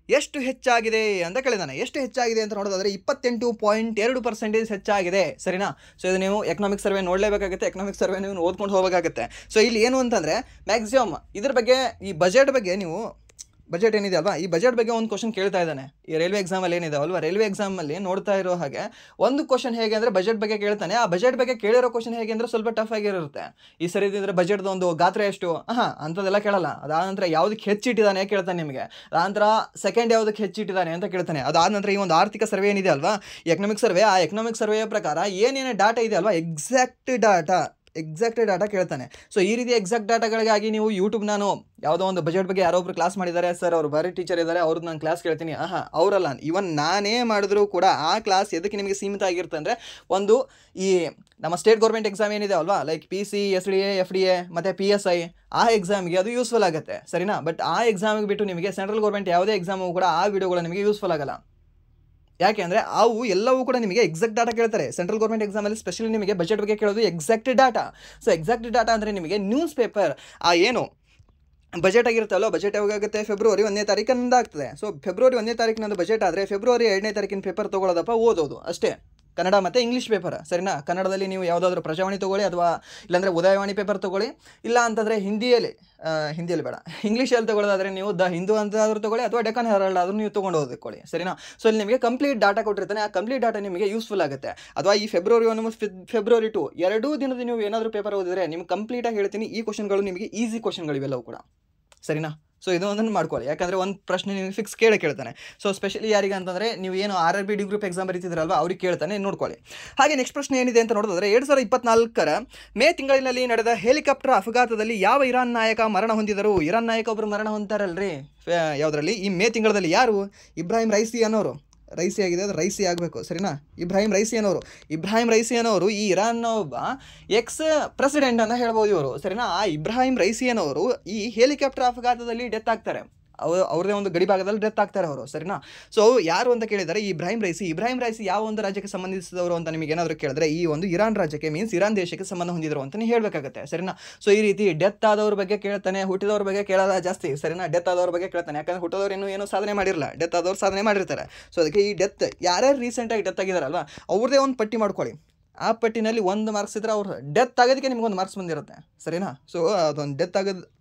Speaker 1: ಎಷ್ಟು ಹೆಚ್ಚಾಗಿದೆ ಅಂತ ಕೇಳಿದಾನೆ. ಎಷ್ಟು ಹೆಚ್ಚಾಗಿದೆ ಅಂತ ನೋಡೋದಾದ್ರೆ 28.2% ಹೆಚ್ಚಾಗಿದೆ, ಸರಿನಾ? ಸೊ ಇದು ನೀವು ಎಕನಾಮಿಕ್ ಸರ್ವೆ ನೋಡಲೇಬೇಕಾಗುತ್ತೆ. ಎಕನಾಮಿಕ್ ಸರ್ವೆ ನೀವು ಓದ್ಕೊಂಡು ಹೋಗಬೇಕಾಗುತ್ತೆ. ಸೊ ಇಲ್ಲಿ ಏನು ಅಂತಂದರೆ ಮ್ಯಾಕ್ಸಿಮಮ್ ಇದ್ರ ಬಗ್ಗೆ, ಈ ಬಜೆಟ್ ಬಗ್ಗೆ, ನೀವು ಬಜೆಟ್ ಏನಿದೆ ಅಲ್ವಾ, ಈ ಬಜೆಟ್ ಬಗ್ಗೆ ಒಂದು ಕ್ವಶನ್ ಕೇಳ್ತಾ ಇದ್ದಾನೆ. ಈ ರೈಲ್ವೆ ಎಕ್ಸಾಮಲ್ಲಿ ಏನಿದೆ ಅಲ್ವಾ, ರೈಲ್ವೆ ಎಕ್ಸಾಮಲ್ಲಿ ನೋಡ್ತಾ ಇರೋ ಹಾಗೆ ಒಂದು ಕ್ವಶನ್ ಹೇಗೆ ಅಂದರೆ ಬಜೆಟ್ ಬಗ್ಗೆ ಕೇಳ್ತಾನೆ. ಆ ಬಜೆಟ್ ಬಗ್ಗೆ ಕೇಳಿರೋ ಕ್ವಶನ್ ಹೇಗೆ ಅಂದರೆ ಸ್ವಲ್ಪ ಟಫ್ ಆಗಿರುತ್ತೆ. ಈ ಸರಿ ಇದ್ರೆ ಬಜೆಟ್ದು ಒಂದು ಗಾತ್ರ ಎಷ್ಟು ಅಂಥದ್ದೆಲ್ಲ ಕೇಳಲ್ಲ. ಅದಾದ ನಂತರ ಯಾವುದಕ್ಕೆ ಹೆಚ್ಚಿಟ್ಟಿದ್ದಾನೆ ಕೇಳ್ತಾನೆ ನಿಮಗೆ. ಅದಾನಂತರ ಸೆಕೆಂಡ್ ಯಾವುದಕ್ಕೆ ಹೆಚ್ಚಿಟ್ಟಿದ್ದಾನೆ ಅಂತ ಕೇಳ್ತಾನೆ. ಅದಾದ ನಂತರ ಈ ಒಂದು ಆರ್ಥಿಕ ಸರ್ವೆ ಏನಿದೆ ಅಲ್ವಾ, ಎಕನಾಮಿಕ್ ಸರ್ವೆ, ಆ ಎಕನಾಮಿಕ್ ಸರ್ವೆಯ ಪ್ರಕಾರ ಏನೇನು ಡಾಟಾ ಇದೆ ಅಲ್ವಾ, ಎಕ್ಸಾಕ್ಟ್ ಡಾಟಾ ಕೇಳ್ತಾನೆ. ಸೊ ಈ ರೀತಿ ಎಕ್ಸಾಕ್ಟ್ ಡಾಟಾಗಳಿಗಾಗಿ ನೀವು ಯೂಟ್ಯೂಬ್, ನಾನು ಯಾವುದೋ ಒಂದು ಬಜೆಟ್ ಬಗ್ಗೆ ಯಾರೋ ಒಬ್ರು ಕ್ಲಾಸ್ ಮಾಡಿದ್ದಾರೆ ಸರ್, ಅವರು ಭಾರಿ ಟೀಚರ್ ಇದ್ದಾರೆ, ಅವ್ರದ್ದು ನಾನು ಕ್ಲಾಸ್ ಕೇಳ್ತೀನಿ. ಅವರಲ್ಲ, ಇವನ್ ನಾನೇ ಮಾಡಿದ್ರು ಕೂಡ ಆ ಕ್ಲಾಸ್ ಎದಕ್ಕೆ ನಿಮಗೆ ಸೀಮಿತ ಆಗಿರುತ್ತೆ ಅಂದರೆ, ಒಂದು ಈ ನಮ್ಮ ಸ್ಟೇಟ್ ಗೌರ್ಮೆಂಟ್ ಎಕ್ಸಾಮ್ ಏನಿದೆ ಅಲ್ವಾ, ಲೈಕ್ PC, SDA, FDA ಮತ್ತು PSI, ಆ ಎಕ್ಸಾಮ್ಗೆ ಅದು ಯೂಸ್ಫುಲ್ ಆಗುತ್ತೆ, ಸರಿನಾ? ಬಟ್ ಆ ಎಕ್ಸಾಮಿಗೆ ಬಿಟ್ಟು ನಿಮಗೆ ಸೆಂಟ್ರಲ್ ಗೌರ್ಮೆಂಟ್ ಯಾವುದೇ ಎಕ್ಸಾಮು ಕೂಡ ಆ ವಿಡಿಯೋಗಳು ನಿಮಗೆ ಯೂಸ್ಫುಲ್ ಆಗಲ್ಲ. ಯಾಕೆ ಅಂದರೆ ಅವು ಎಲ್ಲವೂ ಕೂಡ ನಿಮಗೆ ಎಕ್ಸಾಕ್ಟ್ ಡಾಟಾ ಕೇಳ್ತಾರೆ. ಸೆಂಟ್ರಲ್ ಗೌರ್ಮೆಂಟ್ ಎಕ್ಸಾಮಲ್ಲಿ ಸ್ಪೆಷಲಿ ನಿಮಗೆ ಬಜೆಟ್ ಬಗ್ಗೆ ಕೇಳೋದು exact data. So exact data ಅಂದರೆ ನಿಮಗೆ ನ್ಯೂಸ್ ಪೇಪರ್, ಆ ಏನು ಬಜೆಟ್ ಆಗಿರುತ್ತಲ್ಲೋ, ಬಜೆಟ್ ಯಾವಾಗುತ್ತೆ? ಫೆಬ್ರವರಿ 1ನೇ ತಾರೀಕಿನಿಂದ ಆಗ್ತದೆ. ಸೊ ಫೆಬ್ರವರಿ 1ನೇ ತಾರೀಕಿನಂದು ಬಜೆಟ್ ಆದರೆ ಫೆಬ್ರವರಿ 2ನೇ ತಾರೀಕಿನ ಪೇಪರ್ ತೊಗೊಳ್ಳೋದಪ್ಪ, ಓದೋದು ಅಷ್ಟೇ. ಕನ್ನಡ ಮತ್ತು ಇಂಗ್ಲೀಷ್ ಪೇಪರ್, ಸರಿನಾ. ಕನ್ನಡದಲ್ಲಿ ನೀವು ಯಾವುದಾದ್ರೂ ಪ್ರಜಾವಾಣಿ ತೊಗೊಳ್ಳಿ, ಅಥವಾ ಇಲ್ಲಾಂದರೆ ಉದಯವಾಣಿ ಪೇಪರ್ ತೊಗೊಳ್ಳಿ, ಇಲ್ಲ ಅಂತಂದರೆ ಹಿಂದಿಯಲ್ಲಿ ಬೇಡ, ಇಂಗ್ಲೀಷಲ್ಲಿ ತೊಗೊಳ್ಳೋದಾದರೆ ನೀವು ದ ಹಿಂದೂ ಅಂತಾದರೂ ತೊಗೊಳ್ಳಿ, ಅಥವಾ ಡೆಕ್ಕನ್ ಹೆರಾಲ್ಡ್ ಆದರೂ ನೀವು ತೊಗೊಂಡು ಓದಿಕೊಳ್ಳಿ, ಸರಿನಾ. ಸೊ ಇಲ್ಲಿ ನಿಮಗೆ ಕಂಪ್ಲೀಟ್ ಡಾಟಾ ಕೊಟ್ಟಿರ್ತಾನೆ, ಆ ಕಂಪ್ಲೀಟ್ ಡಾಟಾ ನಿಮಗೆ ಯೂಸ್ಫುಲ್ ಆಗುತ್ತೆ. ಅಥವಾ ಈ ಫೆಬ್ರವರಿ 1 ಮತ್ತು ಫೆಬ್ರವರಿ 2 ಎರಡೂ ದಿನದ ನೀವು ಏನಾದರೂ ಪೇಪರ್ ಓದಿದ್ರೆ ನಿಮ್ಗೆ ಕಂಪ್ಲೀಟಾಗಿ ಹೇಳ್ತೀನಿ, ಈ ಕ್ವಶನ್ಗಳು ನಿಮಗೆ ಈಸಿ ಕ್ವಶನ್ಗಳಿವೆಲ್ಲವೂ ಕೂಡ, ಸರಿನಾ. ಸೊ ಇದು ಒಂದನ್ನು ಮಾಡ್ಕೊಳ್ಳಿ, ಯಾಕಂದರೆ ಒಂದು ಪ್ರಶ್ನೆ ನಿಮಗೆ ಫಿಕ್ಸ್ ಕೇಳ್ತಾನೆ. ಸೊ ಸ್ಪೆಷಲಿ ಯಾರಿಗೆ ಅಂತಂದರೆ ನೀವು ಏನು RRB ಡಿ ಗ್ರೂಪ್ ಎಕ್ಸಾಮ್ ಬರೀತಿದ್ರಲ್ವ, ಅವ್ರಿಗೆ ಕೇಳ್ತಾನೆ, ನೋಡ್ಕೊಳ್ಳಿ. ಹಾಗೆ ನೆಕ್ಸ್ಟ್ ಪ್ರಶ್ನೆ ಏನಿದೆ ಅಂತ ನೋಡಿದ್ರೆ 2024 ಮೇ ತಿಂಗಳಿನಲ್ಲಿ ನಡೆದ ಹೆಲಿಕಾಪ್ಟರ್ ಅಪಘಾತದಲ್ಲಿ ಯಾವ ಇರಾನ್ ನಾಯಕ ಮರಣ ಹೊಂದಿದರು? ಇರಾನ್ ನಾಯಕ ಒಬ್ಬರು ಮರಣ ಹೊಂದ್ತಾರಲ್ರಿ, ಯಾವುದರಲ್ಲಿ? ಈ ಮೇ ತಿಂಗಳಲ್ಲಿ. ಯಾರು? ಇಬ್ರಾಹಿಂ ರೈಸಿ ಅನ್ನೋರು. ರೈಸಿ ಆಗಿದೆ, ಅದು ರೈಸಿ ಆಗಬೇಕು, ಸರಿನಾ. ಇಬ್ರಾಹಿಂ ರೈಸಿ ಅನ್ನೋರು ಈ ಇರಾನ್ನ ಒಬ್ಬ ಎಕ್ಸ್ ಪ್ರೆಸಿಡೆಂಟ್ ಅಂತ ಹೇಳ್ಬೋದು ಇವರು, ಸರಿನಾ. ಆ ಇಬ್ರಾಹಿಂ ರೈಸಿ ಅನ್ನೋರು ಈ ಹೆಲಿಕಾಪ್ಟರ್ ಅಪಘಾತದಲ್ಲಿ ಡೆತ್ ಆಗ್ತಾರೆ. ಅವ್ರದೇ ಒಂದು ಗಡಿ ಭಾಗದಲ್ಲಿ ಡೆತ್ ಆಗ್ತಾರೆ ಅವರು, ಸರಿನಾ. ಸೊ ಯಾರು ಅಂತ ಕೇಳಿದರೆ ಈ ಇಬ್ರಾಹಿಂ ರೈಸಿ ಯಾವ ಒಂದು ರಾಜ್ಯಕ್ಕೆ ಸಂಬಂಧಿಸಿದವರು ಅಂತ ನಿಮಗೆ ಏನಾದರೂ ಕೇಳಿದ್ರೆ ಈ ಒಂದು ಇರಾನ್ ರಾಜ್ಯಕ್ಕೆ, ಮೀನ್ಸ್ ಇರಾನ್ ದೇಶಕ್ಕೆ ಸಂಬಂಧ ಹೊಂದಿದ್ರು ಅಂತ ನೀವು ಹೇಳಬೇಕಾಗುತ್ತೆ, ಸರಿನಾ. ಸೊ ಈ ರೀತಿ ಡೆತ್ ಆದವ್ರ ಬಗ್ಗೆ ಕೇಳ್ತಾನೆ, ಹುಟ್ಟಿದವ್ರ ಬಗ್ಗೆ ಕೇಳೋದ ಜಾಸ್ತಿ, ಸರಿನಾ. ಡೆತ್ ಆದವ್ರ ಬಗ್ಗೆ ಕೇಳ್ತಾನೆ, ಯಾಕಂದ್ರೆ ಹುಟ್ಟಿದವ್ರು ಏನೋ ಸಾಧನೆ ಮಾಡಿರಲ್ಲ, ಡೆತ್ ಆದವ್ರು ಸಾಧನೆ ಮಾಡಿರ್ತಾರೆ. ಸೊ ಅದಕ್ಕೆ ಈ ಡೆತ್ ಯಾರ್ಯಾರು ರೀಸೆಂಟಾಗಿ ಡೆತ್ ಆಗಿದಾರಲ್ವ ಅವ್ರದೇ ಒಂದು ಪಟ್ಟಿ ಮಾಡ್ಕೊಳ್ಳಿ. ಆ ಪಟ್ಟಿನಲ್ಲಿ 1 ಮಾರ್ಕ್ಸ್ ಇದ್ದರೆ ಅವ್ರು ಡೆತ್ ಆಗೋದಕ್ಕೆ ನಿಮ್ಗೊಂದು ಮಾರ್ಕ್ಸ್ ಬಂದಿರುತ್ತೆ, ಸರಿನಾ. ಸೊ ಅದೊಂದು ಡೆತ್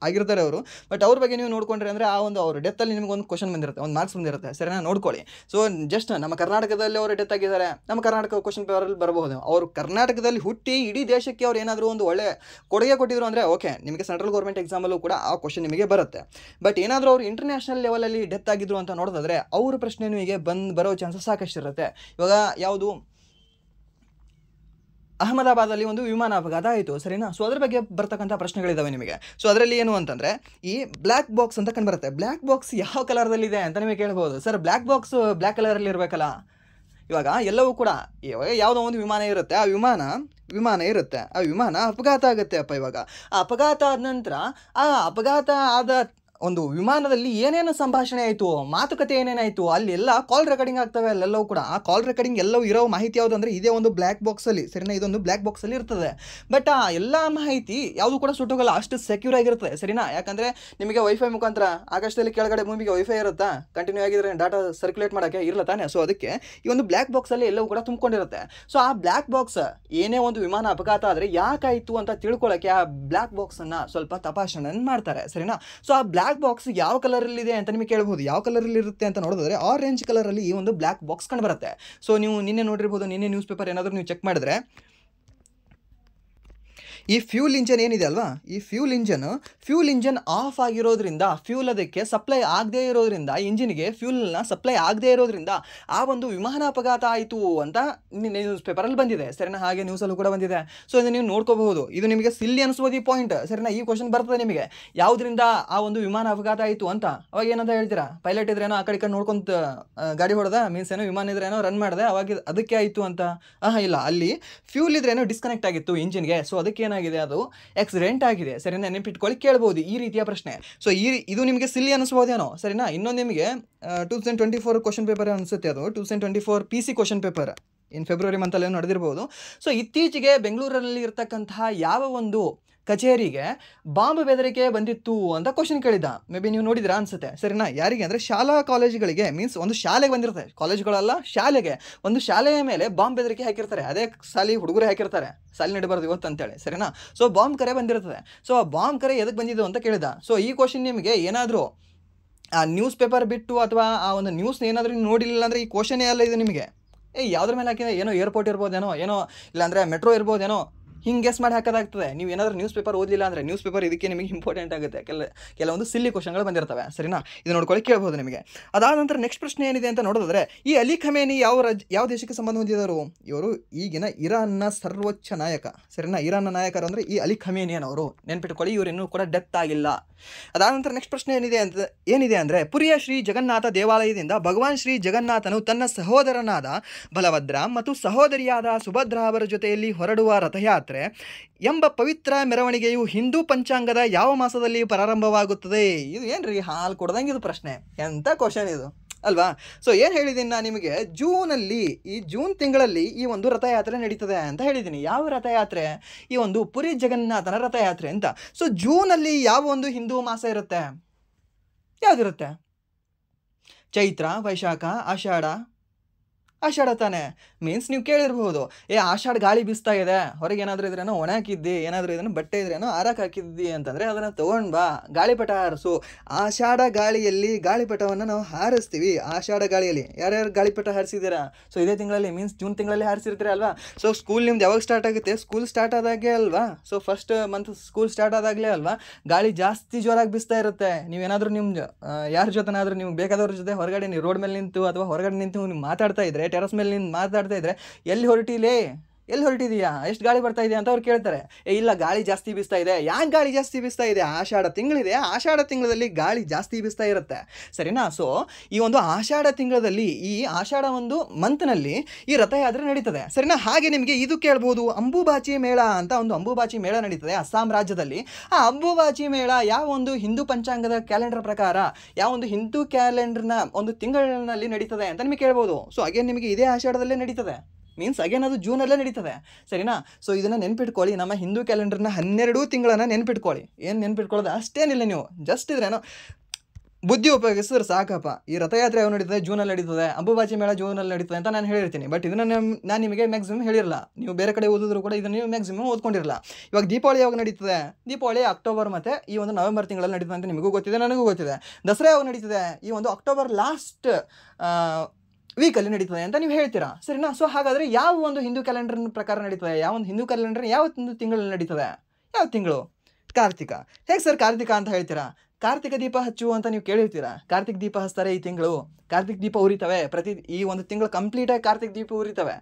Speaker 1: ಆಗಿರ್ತಾರೆ ಅವರು, ಬಟ್ ಅವ್ರ ಬಗ್ಗೆ ನೀವು ನೋಡ್ಕೊಂಡ್ರೆ ಅಂದರೆ ಆ ಒಂದು ಅವ್ರ ಡೆತ್ತಲ್ಲಿ ನಿಮ್ಗೊಂದು ಕ್ವಶನ್ ಬಂದಿರುತ್ತೆ, ಒಂದು ಮಾರ್ಕ್ಸ್ ಬಂದಿರುತ್ತೆ, ಸರಿನಾ. ನೋಡ್ಕೊಳ್ಳಿ. ಸೊ ಜಸ್ಟ್ ನಮ್ಮ ಕರ್ನಾಟಕದಲ್ಲಿ ಅವರು ಡೆತ್ ಆಗಿದ್ದಾರೆ, ನಮ್ಮ ಕರ್ನಾಟಕ ಕ್ವಶನ್ ಪೇಪರಲ್ಲಿ ಬರಬಹುದು. ಅವರು ಕರ್ನಾಟಕದಲ್ಲಿ ಹುಟ್ಟಿ ಇಡೀ ದೇಶಕ್ಕೆ ಅವ್ರು ಏನಾದರೂ ಒಂದು ಒಳ್ಳೆ ಕೊಡುಗೆ ಕೊಟ್ಟಿದ್ರು ಅಂದರೆ ಓಕೆ, ನಿಮಗೆ ಸೆಂಟ್ರಲ್ ಗೌರ್ಮೆಂಟ್ ಎಕ್ಸಾಮಲ್ಲೂ ಕೂಡ ಆ ಕ್ವಶನ್ ನಿಮಗೆ ಬರುತ್ತೆ. ಬಟ್ ಏನಾದರೂ ಅವರು ಇಂಟರ್ನ್ಯಾಷನಲ್ ಲೆವೆಲಲ್ಲಿ ಡೆತ್ ಆಗಿದ್ರು ಅಂತ ನೋಡೋದಾದರೆ ಅವ್ರ ಪ್ರಶ್ನೆ ನಿಮಗೆ ಬರೋ ಚಾನ್ಸಸ್ ಸಾಕಷ್ಟಿರುತ್ತೆ. ಇವಾಗ ಯಾವುದು ಅಹಮದಾಬಾದಲ್ಲಿ ಒಂದು ವಿಮಾನ ಅಪಘಾತ ಆಯಿತು, ಸರಿನಾ. ಸೊ ಅದ್ರ ಬಗ್ಗೆ ಬರ್ತಕ್ಕಂಥ ಪ್ರಶ್ನೆಗಳಿದ್ದಾವೆ ನಿಮಗೆ. ಸೊ ಅದರಲ್ಲಿ ಏನು ಅಂತಂದರೆ ಈ ಬ್ಲ್ಯಾಕ್ ಬಾಕ್ಸ್ ಅಂತ ಕಂಡುಬರುತ್ತೆ. ಬ್ಲ್ಯಾಕ್ ಬಾಕ್ಸ್ ಯಾವ ಕಲರ್ದಲ್ಲಿದೆ ಅಂತ ನಿಮಗೆ ಕೇಳ್ಬೋದು. ಸರ್ ಬ್ಲ್ಯಾಕ್ ಬಾಕ್ಸ್ ಬ್ಲ್ಯಾಕ್ ಕಲರಲ್ಲಿ ಇರಬೇಕಲ್ಲ. ಇವಾಗ ಎಲ್ಲವೂ ಕೂಡ ಇವಾಗ ಯಾವುದೋ ಒಂದು ವಿಮಾನ ಇರುತ್ತೆ, ಆ ವಿಮಾನ ಅಪಘಾತ ಆಗುತ್ತೆ ಅಪ್ಪ. ಇವಾಗ ಆ ಅಪಘಾತ ಆದ ನಂತರ ಆ ಅಪಘಾತ ಆದ ಒಂದು ವಿಮಾನದಲ್ಲಿ ಏನೇನು ಸಂಭಾಷಣೆ ಆಯಿತು, ಮಾತುಕತೆ ಏನೇನಾಯಿತು, ಅಲ್ಲಿ ಎಲ್ಲ ಕಾಲ್ ರೆಕಾರ್ಡಿಂಗ್ ಆಗ್ತವೆ. ಅಲ್ಲೆಲ್ಲವೂ ಕೂಡ ಆ ಕಾಲ್ ರೆಕಾರ್ಡಿಂಗ್ ಎಲ್ಲವೂ ಇರೋ ಮಾಹಿತಿ ಯಾವುದು ಅಂದರೆ ಇದೇ ಒಂದು ಬ್ಲ್ಯಾಕ್ ಬಾಕ್ಸಲ್ಲಿ, ಸರಿನಾ. ಇದೊಂದು ಬ್ಲ್ಯಾಕ್ ಬಾಕ್ಸಲ್ಲಿ ಇರ್ತದೆ. ಬಟ್ ಆ ಎಲ್ಲ ಮಾಹಿತಿ ಯಾವುದು ಕೂಡ ಸುಟ್ಟೋಗಲ್ಲ, ಅಷ್ಟು ಸೆಕ್ಯೂರ್ ಆಗಿರ್ತದೆ, ಸರಿನಾ. ಯಾಕಂದರೆ ನಿಮಗೆ ವೈಫೈ ಮುಖಾಂತರ ಆಕಾಶದಲ್ಲಿ ಕೆಳಗಡೆ ಭೂಮಿಗೆ ವೈಫೈ ಇರುತ್ತಾ, ಕಂಟಿನ್ಯೂ ಆಗಿದ್ರೆ ಡಾಟಾ ಸರ್ಕ್ಯುಲೇಟ್ ಮಾಡೋಕ್ಕೆ ಇರಲ್ಲ ತಾನೆ. ಸೊ ಅದಕ್ಕೆ ಈ ಒಂದು ಬ್ಲ್ಯಾಕ್ ಬಾಕ್ಸಲ್ಲಿ ಎಲ್ಲವೂ ಕೂಡ ತುಂಬಿಕೊಂಡಿರುತ್ತೆ. ಸೊ ಆ ಬ್ಲ್ಯಾಕ್ ಬಾಕ್ಸ್ ಏನೇ ಒಂದು ವಿಮಾನ ಅಪಘಾತ ಆದರೆ ಯಾಕಾಯಿತು ಅಂತ ತಿಳ್ಕೊಳ್ಳೋಕ್ಕೆ ಆ ಬ್ಲ್ಯಾಕ್ ಬಾಕ್ಸನ್ನು ಸ್ವಲ್ಪ ತಪಾಸಣೆ ಮಾಡ್ತಾರೆ, ಸರಿನಾ. ಸೊ ಆ ಬ್ಲ್ಯಾಕ್ ಬಾಕ್ಸ್ ಯಾವ ಕಲರಲ್ಲಿದೆ ಅಂತ ನಿಮಗೆ ಕೇಳಬಹುದು. ಯಾವ ಕಲರಲ್ಲಿ ಇರುತ್ತೆ ಅಂತ ನೋಡಿದ್ರೆ ಆರೆಂಜ್ ಕಲರಲ್ಲಿ ಈ ಒಂದು ಬ್ಲ್ಯಾಕ್ ಬಾಕ್ಸ್ ಕಂಡು ಬರುತ್ತೆ. ಸೊ ನೀವು ನಿನ್ನೆ ನೋಡಿರ್ಬೋದು, ನಿನ್ನೆ ನ್ಯೂಸ್ ಪೇಪರ್ ಏನಾದರೂ ನೀವು ಚೆಕ್ ಮಾಡಿದ್ರೆ ಈ ಫ್ಯೂಲ್ ಇಂಜನ್ ಏನಿದೆ ಅಲ್ವಾ, ಈ ಫ್ಯೂಲ್ ಇಂಜನ್ ಆಫ್ ಆಗಿರೋದ್ರಿಂದ, ಫ್ಯೂಲ್ ಅದಕ್ಕೆ ಸಪ್ಲೈ ಆಗದೇ ಇರೋದ್ರಿಂದ, ಇಂಜಿನ್ಗೆ ಫ್ಯೂಲ್ನ ಸಪ್ಲೈ ಆಗದೇ ಇರೋದ್ರಿಂದ ಆ ಒಂದು ವಿಮಾನ ಅಪಘಾತ ಆಯಿತು ಅಂತ ನ್ಯೂಸ್ ಪೇಪರಲ್ಲಿ ಬಂದಿದೆ, ಸರಿನಾ. ಹಾಗೆ ನ್ಯೂಸಲ್ಲೂ ಕೂಡ ಬಂದಿದೆ. ಸೊ ಇದನ್ನು ನೀವು ನೋಡ್ಕೋಬಹುದು. ಇದು ನಿಮಗೆ ಸಿಲ್ಲಿ ಅನಿಸ್ಬೋದು ಈ ಪಾಯಿಂಟ್, ಸರಿನಾ. ಈ ಕ್ವಶನ್ ಬರ್ತದೆ ನಿಮಗೆ, ಯಾವುದರಿಂದ ಆ ಒಂದು ವಿಮಾನ ಅಪಘಾತ ಆಯಿತು ಅಂತ. ಅವಾಗ ಏನಂತ ಹೇಳ್ತೀರಾ, ಪೈಲಟ್ ಇದ್ರೇನೋ ಆ ಕಡೆ ನೋಡ್ಕೊಂತ ಗಾಡಿ ಹೊಡೆದ, ಮೀನ್ಸ್ ಏನೋ ವಿಮಾನ ಇದ್ರೇನೋ ರನ್ ಮಾಡಿದೆ, ಅವಾಗ ಅದಕ್ಕೆ ಆಯಿತು ಅಂತ. ಇಲ್ಲ, ಅಲ್ಲಿ ಫ್ಯೂಲ್ ಇದ್ರೇನೋ ಡಿಸ್ಕನೆಕ್ಟ್ ಆಗಿತ್ತು ಇಂಜಿನ್ಗೆ. ಸೊ ಅದಕ್ಕೆ ಏನಾಗಿದೆ, ಅದು ಆಕ್ಸಿಡೆಂಟ್ ಆಗಿದೆ, ಸರಿನಾ. ನೆನಪಿಟ್ಕೊಳ್ಳಿ, ಕೇಳ್ಬೋದು ಈ ರೀತಿಯ ಪ್ರಶ್ನೆ. ಸೊ ಇದು ನಿಮಗೆ ಸಿಲ್ಲಿ ಅನಿಸ್ಬೋದೇನೋ, ಸರಿನಾ. ಇನ್ನೊಂದು ನಿಮಗೆ 2024 ಕ್ವಶನ್ ಪೇಪರ್ ಅನಿಸುತ್ತೆ, ಅದು 2024 PC question paper in February ಮಂತಲ್ಲಿ ನಡೆದಿರ್ಬೋದು. ಸೊ ಇತ್ತೀಚೆಗೆ ಬೆಂಗಳೂರಲ್ಲಿ ಇರ್ತಕ್ಕಂತಹ ಯಾವ ಒಂದು ಕಚೇರಿಗೆ ಬಾಂಬ್ ಬೆದರಿಕೆ ಬಂದಿತ್ತು ಅಂತ ಕ್ವಶನ್ ಕೇಳಿದ್ದ. ಮೇ ಬಿ ನೀವು ನೋಡಿದ್ರಾ ಅನ್ಸುತ್ತೆ, ಸರಿನಾ. ಯಾರಿಗೆ ಅಂದರೆ ಶಾಲಾ ಕಾಲೇಜುಗಳಿಗೆ, ಮೀನ್ಸ್ ಒಂದು ಶಾಲೆಗೆ ಬಂದಿರ್ತಾರೆ, ಕಾಲೇಜುಗಳಲ್ಲ ಶಾಲೆಗೆ, ಒಂದು ಶಾಲೆಯ ಮೇಲೆ ಬಾಂಬ್ ಬೆದರಿಕೆ ಹಾಕಿರ್ತಾರೆ. ಅದೇ ಸಾಲಿ ಹುಡುಗರು ಹಾಕಿರ್ತಾರೆ, ಸಾಲಿ ನಡಿಬಾರ್ದು ಇವತ್ತು ಅಂತೇಳಿ, ಸರಿನಾ. ಸೊ ಬಾಂಬ್ ಕರೆ ಬಂದಿರ್ತದೆ. ಸೊ ಆ ಬಾಂಬ್ ಕರೆ ಎದಕ್ಕೆ ಬಂದಿದ್ದು ಅಂತ ಕೇಳಿದ. ಸೊ ಈ ಕ್ವಶನ್ ನಿಮಗೆ ಏನಾದರೂ ಆ ನ್ಯೂಸ್ ಪೇಪರ್ ಬಿಟ್ಟು ಅಥವಾ ಆ ಒಂದು ನ್ಯೂಸ್ನ ಏನಾದರೂ ನೋಡಿಲ್ಲ ಅಂದರೆ ಈ ಕ್ವಶನೇ ಅಲ್ಲ ಇದು ನಿಮಗೆ. ಯಾವುದ್ರ ಮೇಲೆ ಹಾಕಿದ್ರೆ ಏನೋ ಏರ್ಪೋರ್ಟ್ ಇರ್ಬೋದೇನೋ, ಏನೋ ಇಲ್ಲಾಂದರೆ ಮೆಟ್ರೋ ಇರ್ಬೋದೇನೋ, ಹಿಂಗೆ ಗೆಸ್ ಮಾಡಿ ಹಾಕೋದಾಗ್ತದೆ. ನೀವು ಏನಾದರೂ ನ್ಯೂಸ್ ಪೇಪರ್ ಓದಲಿಲ್ಲ ಅಂದರೆ ನ್ಯೂಸ್ ಪೇಪರ್ ಇದಕ್ಕೆ ನಿಮಗೆ ಇಂಪಾರ್ಟೆಂಟ್ ಆಗುತ್ತೆ. ಕೆಲವೊಂದು ಸಿಲ್ಲಿ ಕ್ವಶನ್ಗಳು ಬಂದಿರ್ತವೆ, ಸರಿನಾ. ಇದು ನೋಡ್ಕೊಳ್ಳಿ, ಕೇಳ್ಬೋದು ನಿಮಗೆ. ಅದಾದ ನಂತರ ನೆಕ್ಸ್ಟ್ ಪ್ರಶ್ನೆ ಏನಿದೆ ಅಂತ ನೋಡಿದ್ರೆ ಈ ಅಲಿ ಖಮೇನಿ ಯಾವ ದೇಶಕ್ಕೆ ಸಂಬಂಧ ಹೊಂದಿದರು? ಇವರು ಈಗಿನ ಇರಾನ್ನ ಸರ್ವೋಚ್ಚ ನಾಯಕ, ಸರಿನಾ. ಇರಾನ್ನ ನಾಯಕರು ಅಂದರೆ ಈ ಅಲಿ ಖಮೇನಿ ಅವರು, ನೆನ್ಪಿಟ್ಕೊಳ್ಳಿ. ಇವರು ಇನ್ನೂ ಕೂಡ ಡೆತ್ ಆಗಿಲ್ಲ. ಅದಾದ ನಂತರ ನೆಕ್ಸ್ಟ್ ಪ್ರಶ್ನೆ ಏನಿದೆ ಅಂದರೆ ಪುರಿಯ ಶ್ರೀ ಜಗನ್ನಾಥ ದೇವಾಲಯದಿಂದ ಭಗವಾನ್ ಶ್ರೀ ಜಗನ್ನಾಥನು ತನ್ನ ಸಹೋದರನಾದ ಬಲಭದ್ರ ಮತ್ತು ಸಹೋದರಿಯಾದ ಸುಭದ್ರಾ ಅವರ ಜೊತೆಯಲ್ಲಿ ಹೊರಡುವ ರಥಯಾತ್ರೆ ಎಂಬ ಪವಿತ್ರ ಮೆರವಣಿಗೆಯು ಹಿಂದೂ ಪಂಚಾಂಗದ ಯಾವ ಮಾಸದಲ್ಲಿ ಪ್ರಾರಂಭವಾಗುತ್ತದೆ? ಇದು ಏನ್ರಿ ಹಾಲು ಕೊಡ್ದಂಗೆ ಇದು ಪ್ರಶ್ನೆ, ಎಂಥ ಕ್ವಶನ್ ಇದು ಅಲ್ವಾ. ಸೊ ಏನು ಹೇಳಿದ್ದೀನಿ ನಾನು ನಿಮಗೆ, ಈ ಜೂನ್ ತಿಂಗಳಲ್ಲಿ ಈ ಒಂದು ರಥಯಾತ್ರೆ ನಡೀತದೆ ಅಂತ ಹೇಳಿದ್ದೀನಿ. ಯಾವ ರಥಯಾತ್ರೆ? ಈ ಒಂದು ಪುರಿ ಜಗನ್ನಾಥನ ರಥಯಾತ್ರೆ ಅಂತ. ಸೊ ಜೂನಲ್ಲಿ ಯಾವ ಒಂದು ಹಿಂದೂ ಮಾಸ ಇರುತ್ತೆ? ಯಾವುದಿರುತ್ತೆ? ಚೈತ್ರ, ವೈಶಾಖ, ಆಷಾಢ, ಆಷಾಢ ತಾನೆ. ಮೀನ್ಸ್ ನೀವು ಕೇಳಿರ್ಬೋದು, ಆಷಾಢ ಗಾಳಿ ಬೀಸ್ತಾ ಇದೆ, ಹೊರಗೆ ಏನಾದರೂ ಇದ್ರೇನೋ ಒಣ ಹಾಕಿದ್ದಿ, ಏನಾದರೂ ಇದನ್ನು ಬಟ್ಟೆ ಇದ್ರೇನೋ ಆರಕ್ಕೆ ಹಾಕಿದ್ದಿ ಅಂತಂದರೆ ಅದನ್ನು ತೊಗೊಂಡು ಬಾ, ಗಾಳಿಪಟ ಹಾರಿಸು. ಆಷಾಢ ಗಾಳಿಯಲ್ಲಿ ಗಾಳಿಪಟವನ್ನು ನಾವು ಹಾರಿಸ್ತೀವಿ. ಆಷಾಢ ಗಾಳಿಯಲ್ಲಿ ಯಾರ್ಯಾರು ಗಾಳಿಪಟ ಹಾರಿಸಿದ್ದೀರಾ? ಸೊ ಇದೇ ತಿಂಗಳಲ್ಲಿ ಮೀನ್ಸ್ ಜೂನ್ ತಿಂಗಳಲ್ಲಿ ಹಾರಿಸಿರ್ತೀರ ಅಲ್ವಾ? ಸೊ ಸ್ಕೂಲ್ ನಿಮ್ದು ಯಾವಾಗ ಸ್ಟಾರ್ಟ್ ಆಗುತ್ತೆ? ಸ್ಕೂಲ್ ಸ್ಟಾರ್ಟ್ ಆದಾಗೆ ಅಲ್ವಾ? So first month school start ಆದಾಗಲೇ ಅಲ್ವಾ ಗಾಳಿ ಜಾಸ್ತಿ ಜೋರಾಗಿ ಬೀಸ್ತಾ ಇರುತ್ತೆ. ನೀವೇನಾದರೂ ನಿಮ್ಮ ಯಾರ ಜೊತೆನಾದರೂ ನಿಮ್ಗೆ ಬೇಕಾದವ್ರ ಜೊತೆ ಹೊರಗಡೆ ನೀವು ರೋಡ್ ಮೇಲೆ ನಿಂತು ಅಥವಾ ಹೊರಗಡೆ ನಿಂತು ನೀವು ಮಾತಾಡ್ತಾ ಇದ್ರೆ, ಟೆರಸ್ ಮೇಲೆ ನಿಂತು ಮಾತಾಡ್ತಾ ಇದ್ರೆ, ಎಲ್ಲಿ ಹೊರಟಿದೀಯಾ, ಎಷ್ಟು ಗಾಳಿ ಬರ್ತಾ ಇದೆ ಅಂತ ಅವ್ರು ಕೇಳ್ತಾರೆ. ಇಲ್ಲ ಗಾಳಿ ಜಾಸ್ತಿ ಬೀಸ್ತಾ ಇದೆ. ಯಾಕೆ ಗಾಳಿ ಜಾಸ್ತಿ ಬೀಸ್ತಾ ಇದೆ? ಆಷಾಢ ತಿಂಗಳಿದೆ, ಆಷಾಢ ತಿಂಗಳಲ್ಲಿ ಗಾಳಿ ಜಾಸ್ತಿ ಬೀಸ್ತಾ ಇರುತ್ತೆ, ಸರಿನಾ? ಸೊ ಈ ಒಂದು ಆಷಾಢ ತಿಂಗಳಲ್ಲಿ, ಈ ಆಷಾಢ ಒಂದು ಮಂತ್ನಲ್ಲಿ ಈ ರಥಯಾತ್ರೆ ನಡೀತದೆ, ಸರಿನಾ? ಹಾಗೆ ನಿಮಗೆ ಇದು ಕೇಳ್ಬೋದು, ಅಂಬುಬಾಚಿ ಮೇಳ ಅಂತ ಒಂದು ಅಂಬುಬಾಚಿ ಮೇಳ ನಡೀತದೆ ಅಸ್ಸಾಂ ರಾಜ್ಯದಲ್ಲಿ. ಆ ಅಂಬುಬಾಚಿ ಮೇಳ ಯಾವ ಒಂದು ಹಿಂದೂ ಪಂಚಾಂಗದ ಕ್ಯಾಲೆಂಡರ್ ಪ್ರಕಾರ, ಯಾವ ಒಂದು ಹಿಂದೂ ಕ್ಯಾಲೆಂಡರ್ನ ಒಂದು ತಿಂಗಳಿನಲ್ಲಿ ನಡೀತದೆ ಅಂತ ನಿಮಗೆ ಕೇಳ್ಬೋದು. ಸೊ ಅಗೇನ್ ನಿಮಗೆ ಇದೇ ಆಷಾಢದಲ್ಲೇ ನಡೀತದೆ, ಮೀನ್ಸ್ ಅಗೇನ್ ಅದು ಜೂನಲ್ಲೇ ನಡೀತದೆ, ಸರಿನಾ? ಸೊ ಇದನ್ನು ನೆನ್ಪಿಟ್ಕೊಳ್ಳಿ, ನಮ್ಮ ಹಿಂದೂ ಕ್ಯಾಲೆಂಡರ್ನ 12 ತಿಂಗಳನ್ನು ನೆನ್ಪಿಟ್ಕೊಳ್ಳಿ. ಏನು ನೆನ್ಪಿಟ್ಕೊಳ್ಳೋದು ಅಷ್ಟೇನಿಲ್ಲ, ನೀವು ಜಸ್ಟ್ ಇದ್ರೇನೋ ಬುದ್ಧಿ ಉಪಯೋಗಿಸಿದ್ರೆ ಸಾಕಪ್ಪ. ಈ ರಥಯಾತ್ರೆ ಯಾವ ನಡೀತದೆ? ಜೂನಲ್ಲಿ ನಡೀತದೆ, ಅಂಬುಬಾಚಿ ಮೇಳ ಜೂನಲ್ಲಿ ನಡೀತದೆ ಅಂತ ನಾನು ಹೇಳಿರ್ತೀನಿ. ಬಟ್ ಇದನ್ನು ನಾನು ನಿಮಗೆ ಮ್ಯಾಕ್ಸಿಮಮ್ ಹೇಳಿರಲ್ಲ. ನೀವು ಬೇರೆ ಕಡೆ ಓದಿದ್ರು ಕೂಡ ಇದನ್ನು ನೀವು ಮ್ಯಾಕ್ಸಿಮಮ್ ಓದ್ಕೊಂಡಿರಲ್ಲ. ಇವಾಗ ದೀಪಾವಳಿ ಯಾವಾಗ ನಡೀತದೆ? ದೀಪಾವಳಿ ಅಕ್ಟೋಬರ್ ಮತ್ತು ಈ ಒಂದು ನವೆಂಬರ್ ತಿಂಗಳಲ್ಲಿ ನಡೀತದೆ ಅಂತ ನಿಮಗೂ ಗೊತ್ತಿದೆ, ನನಗೂ ಗೊತ್ತಿದೆ. ದಸರಾ ಯಾವಾಗ ನಡೀತದೆ? ಈ ಒಂದು ಅಕ್ಟೋಬರ್ ಲಾಸ್ಟ್ ವೀಕಲ್ಲಿ ನಡೀತದೆ ಅಂತ ನೀವು ಹೇಳ್ತೀರಾ, ಸರಿನಾ? ಸೊ ಹಾಗಾದರೆ ಯಾವ ಒಂದು ಹಿಂದೂ ಕ್ಯಾಲೆಂಡರ್ ಪ್ರಕಾರ ನಡೀತದೆ? ಯಾವ ಒಂದು ಹಿಂದೂ ಕ್ಯಾಲೆಂಡರ್ ಯಾವತ್ತೊಂದು ತಿಂಗಳಲ್ಲಿ ನಡೀತದೆ? ಯಾವ ತಿಂಗಳು? ಕಾರ್ತಿಕ. ಹೇಗೆ ಸರ್ ಕಾರ್ತಿಕ ಅಂತ ಹೇಳ್ತೀರಾ? ಕಾರ್ತಿಕ ದೀಪ ಹಚ್ಚು ಅಂತ ನೀವು ಕೇಳಿರ್ತೀರಾ. ಕಾರ್ತಿಕ ದೀಪ ಹಚ್ತಾರೆ ಈ ತಿಂಗಳು, ಕಾರ್ತಿಕ ದೀಪ ಉರಿತವೆ ಈ ಒಂದು ತಿಂಗಳು ಕಂಪ್ಲೀಟಾಗಿ ಕಾರ್ತಿಕ ದೀಪ ಉರಿತವೆ.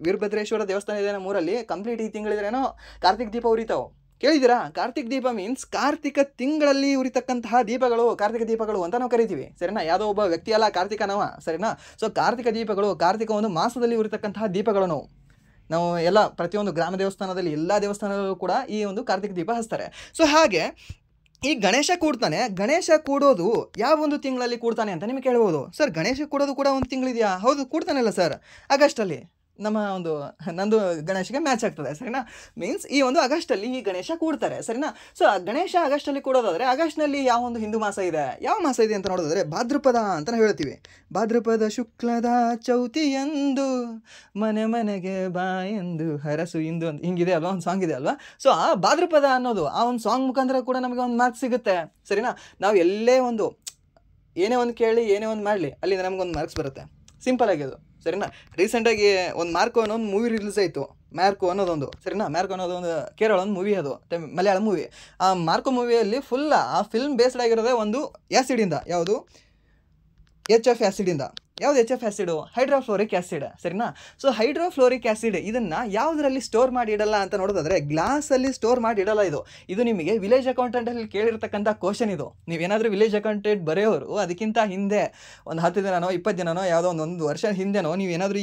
Speaker 1: ವೀರಭದ್ರೇಶ್ವರ ದೇವಸ್ಥಾನ ಇದೆ ನಮ್ಮೂರಲ್ಲಿ, ಕಂಪ್ಲೀಟ್ ಈ ತಿಂಗಳಿದ್ರೇನೋ ಕಾರ್ತಿಕ ದೀಪ ಉರಿತಾವೆ. ಕೇಳಿದ್ದೀರಾ? ಕಾರ್ತಿಕ ದೀಪ ಮೀನ್ಸ್ ಕಾರ್ತಿಕ ತಿಂಗಳಲ್ಲಿ ಉರಿತಕ್ಕಂತಹ ದೀಪಗಳು ಕಾರ್ತಿಕ ದೀಪಗಳು ಅಂತ ನಾವು ಕರಿತೀವಿ, ಸರಿನಾ? ಯಾವುದೋ ಒಬ್ಬ ವ್ಯಕ್ತಿ ಅಲ್ಲ ಕಾರ್ತಿಕನವ, ಸರಿನಾ? ಸೊ ಕಾರ್ತಿಕ ದೀಪಗಳು, ಕಾರ್ತಿಕ ಒಂದು ಮಾಸದಲ್ಲಿ ಉರಿತಕ್ಕಂತಹ ದೀಪಗಳು ನಾವು ಎಲ್ಲ ಪ್ರತಿಯೊಂದು ಗ್ರಾಮ ದೇವಸ್ಥಾನದಲ್ಲಿ, ಎಲ್ಲ ದೇವಸ್ಥಾನದಲ್ಲೂ ಕೂಡ ಈ ಒಂದು ಕಾರ್ತಿಕ ದೀಪ ಹಚ್ತಾರೆ. ಸೊ ಹಾಗೆ ಈ ಗಣೇಶ ಕೂಡ್ತಾನೆ. ಗಣೇಶ ಕೂಡೋದು ಯಾವ ಒಂದು ತಿಂಗಳಲ್ಲಿ ಕೂಡ್ತಾನೆ ಅಂತ ನಿಮಗೆ ಕೇಳ್ಬೋದು. ಸರ್ ಗಣೇಶ ಕೂಡೋದು ಕೂಡ ಒಂದು ತಿಂಗಳಿದೆಯಾ? ಹೌದು, ಕೂಡ್ತಾನಲ್ಲ ಸರ್, ಆಗಸ್ಟಲ್ಲಿ. ನಂದು ಗಣೇಶಗೆ ಮ್ಯಾಚ್ ಆಗ್ತದೆ, ಸರಿನಾ? ಮೀನ್ಸ್ ಈ ಒಂದು ಆಗಸ್ಟಲ್ಲಿ ಈ ಗಣೇಶ ಕೂಡ್ತಾರೆ, ಸರಿನಾ? ಸೊ ಗಣೇಶ ಆಗಸ್ಟಲ್ಲಿ ಕೂಡೋದಾದರೆ ಆಗಸ್ಟ್ನಲ್ಲಿ ಯಾವ ಒಂದು ಹಿಂದೂ ಮಾಸ ಇದೆ, ಯಾವ ಮಾಸ ಇದೆ ಅಂತ ನೋಡೋದಾದರೆ ಭಾದ್ರಪದ ಅಂತ ಹೇಳ್ತೀವಿ. ಭಾದ್ರಪದ ಶುಕ್ಲದ ಚೌತಿಯಂದು ಮನೆ ಮನೆಗೆ ಬಾ ಎಂದು ಹರಸು ಇಂದು ಅಂತ ಹಿಂಗಿದೆ ಅಲ್ವಾ, ಒಂದು ಸಾಂಗ್ ಇದೆ ಅಲ್ವಾ? ಸೊ ಆ ಭಾದ್ರಪದ ಅನ್ನೋದು ಆ ಒಂದು ಸಾಂಗ್ ಮುಖಾಂತರ ಕೂಡ ನಮಗೆ ಒಂದು ಮಾರ್ಕ್ಸ್ ಸಿಗುತ್ತೆ, ಸರಿನಾ? ನಾವು ಎಲ್ಲೇ ಒಂದು ಏನೇ ಒಂದು ಕೇಳಿ ಏನೇ ಒಂದು ಮಾಡಲಿ ಅಲ್ಲಿಂದ ನಮಗೊಂದು ಮಾರ್ಕ್ಸ್ ಬರುತ್ತೆ, ಸಿಂಪಲ್ ಆಗಿದು, ಸರಿನಾ? ರೀಸೆಂಟಾಗಿ ಒಂದು ಮಾರ್ಕೋ ಅನ್ನೋ ಒಂದು ಮೂವಿ ರಿಲೀಸ್ ಆಯಿತು, ಮ್ಯಾರ್ಕೋ ಅನ್ನೋದೊಂದು, ಸರಿನಾ? ಮ್ಯಾರ್ಕೋ ಅನ್ನೋದೊಂದು ಕೇರಳ ಒಂದು ಮೂವಿ, ಅದು ಮಲಯಾಳ ಮೂವಿ. ಆ ಮಾರ್ಕೋ ಮೂವಿಯಲ್ಲಿ ಫುಲ್ ಆ ಫಿಲ್ಮ್ ಬೇಸ್ಡ್ ಆಗಿರೋದೇ ಒಂದು ಆ್ಯಸಿಡಿಂದ, ಯಾವುದು HF ಆ್ಯಸಿಡಿಂದ. ಯಾವುದು HF ಆ್ಯಸಿಡು? ಹೈಡ್ರೋಫ್ಲೋರಿಕ್ ಆ್ಯಸಿಡ್, ಸರಿನಾ? ಸೊ ಹೈಡ್ರೋಫ್ಲೋರಿಕ್ ಆ್ಯಸಿಡ್ ಇದನ್ನು ಯಾವುದರಲ್ಲಿ ಸ್ಟೋರ್ ಮಾಡಿ ಇಡಲ್ಲ ಅಂತ ನೋಡೋದಾದರೆ ಗ್ಲಾಸಲ್ಲಿ ಸ್ಟೋರ್ ಮಾಡಿ ಇಡಲ್ಲ. ಇದು ನಿಮಗೆ ವಿಲೇಜ್ ಅಕೌಂಟೆಂಟಲ್ಲಿ ಕೇಳಿರ್ತಕ್ಕಂಥ ಕ್ವಶನ್. ಇದು ನೀವೇನಾದರೂ ವಿಲೇಜ್ ಅಕೌಂಟೆಂಟ್ ಬರೆಯೋರು ಅದಕ್ಕಿಂತ ಹಿಂದೆ ಒಂದು 10 ದಿನನೋ 20 ದಿನನೋ ಯಾವುದೋ ಒಂದು ವರ್ಷ ಹಿಂದೆನೋ ನೀವೇನಾದರೂ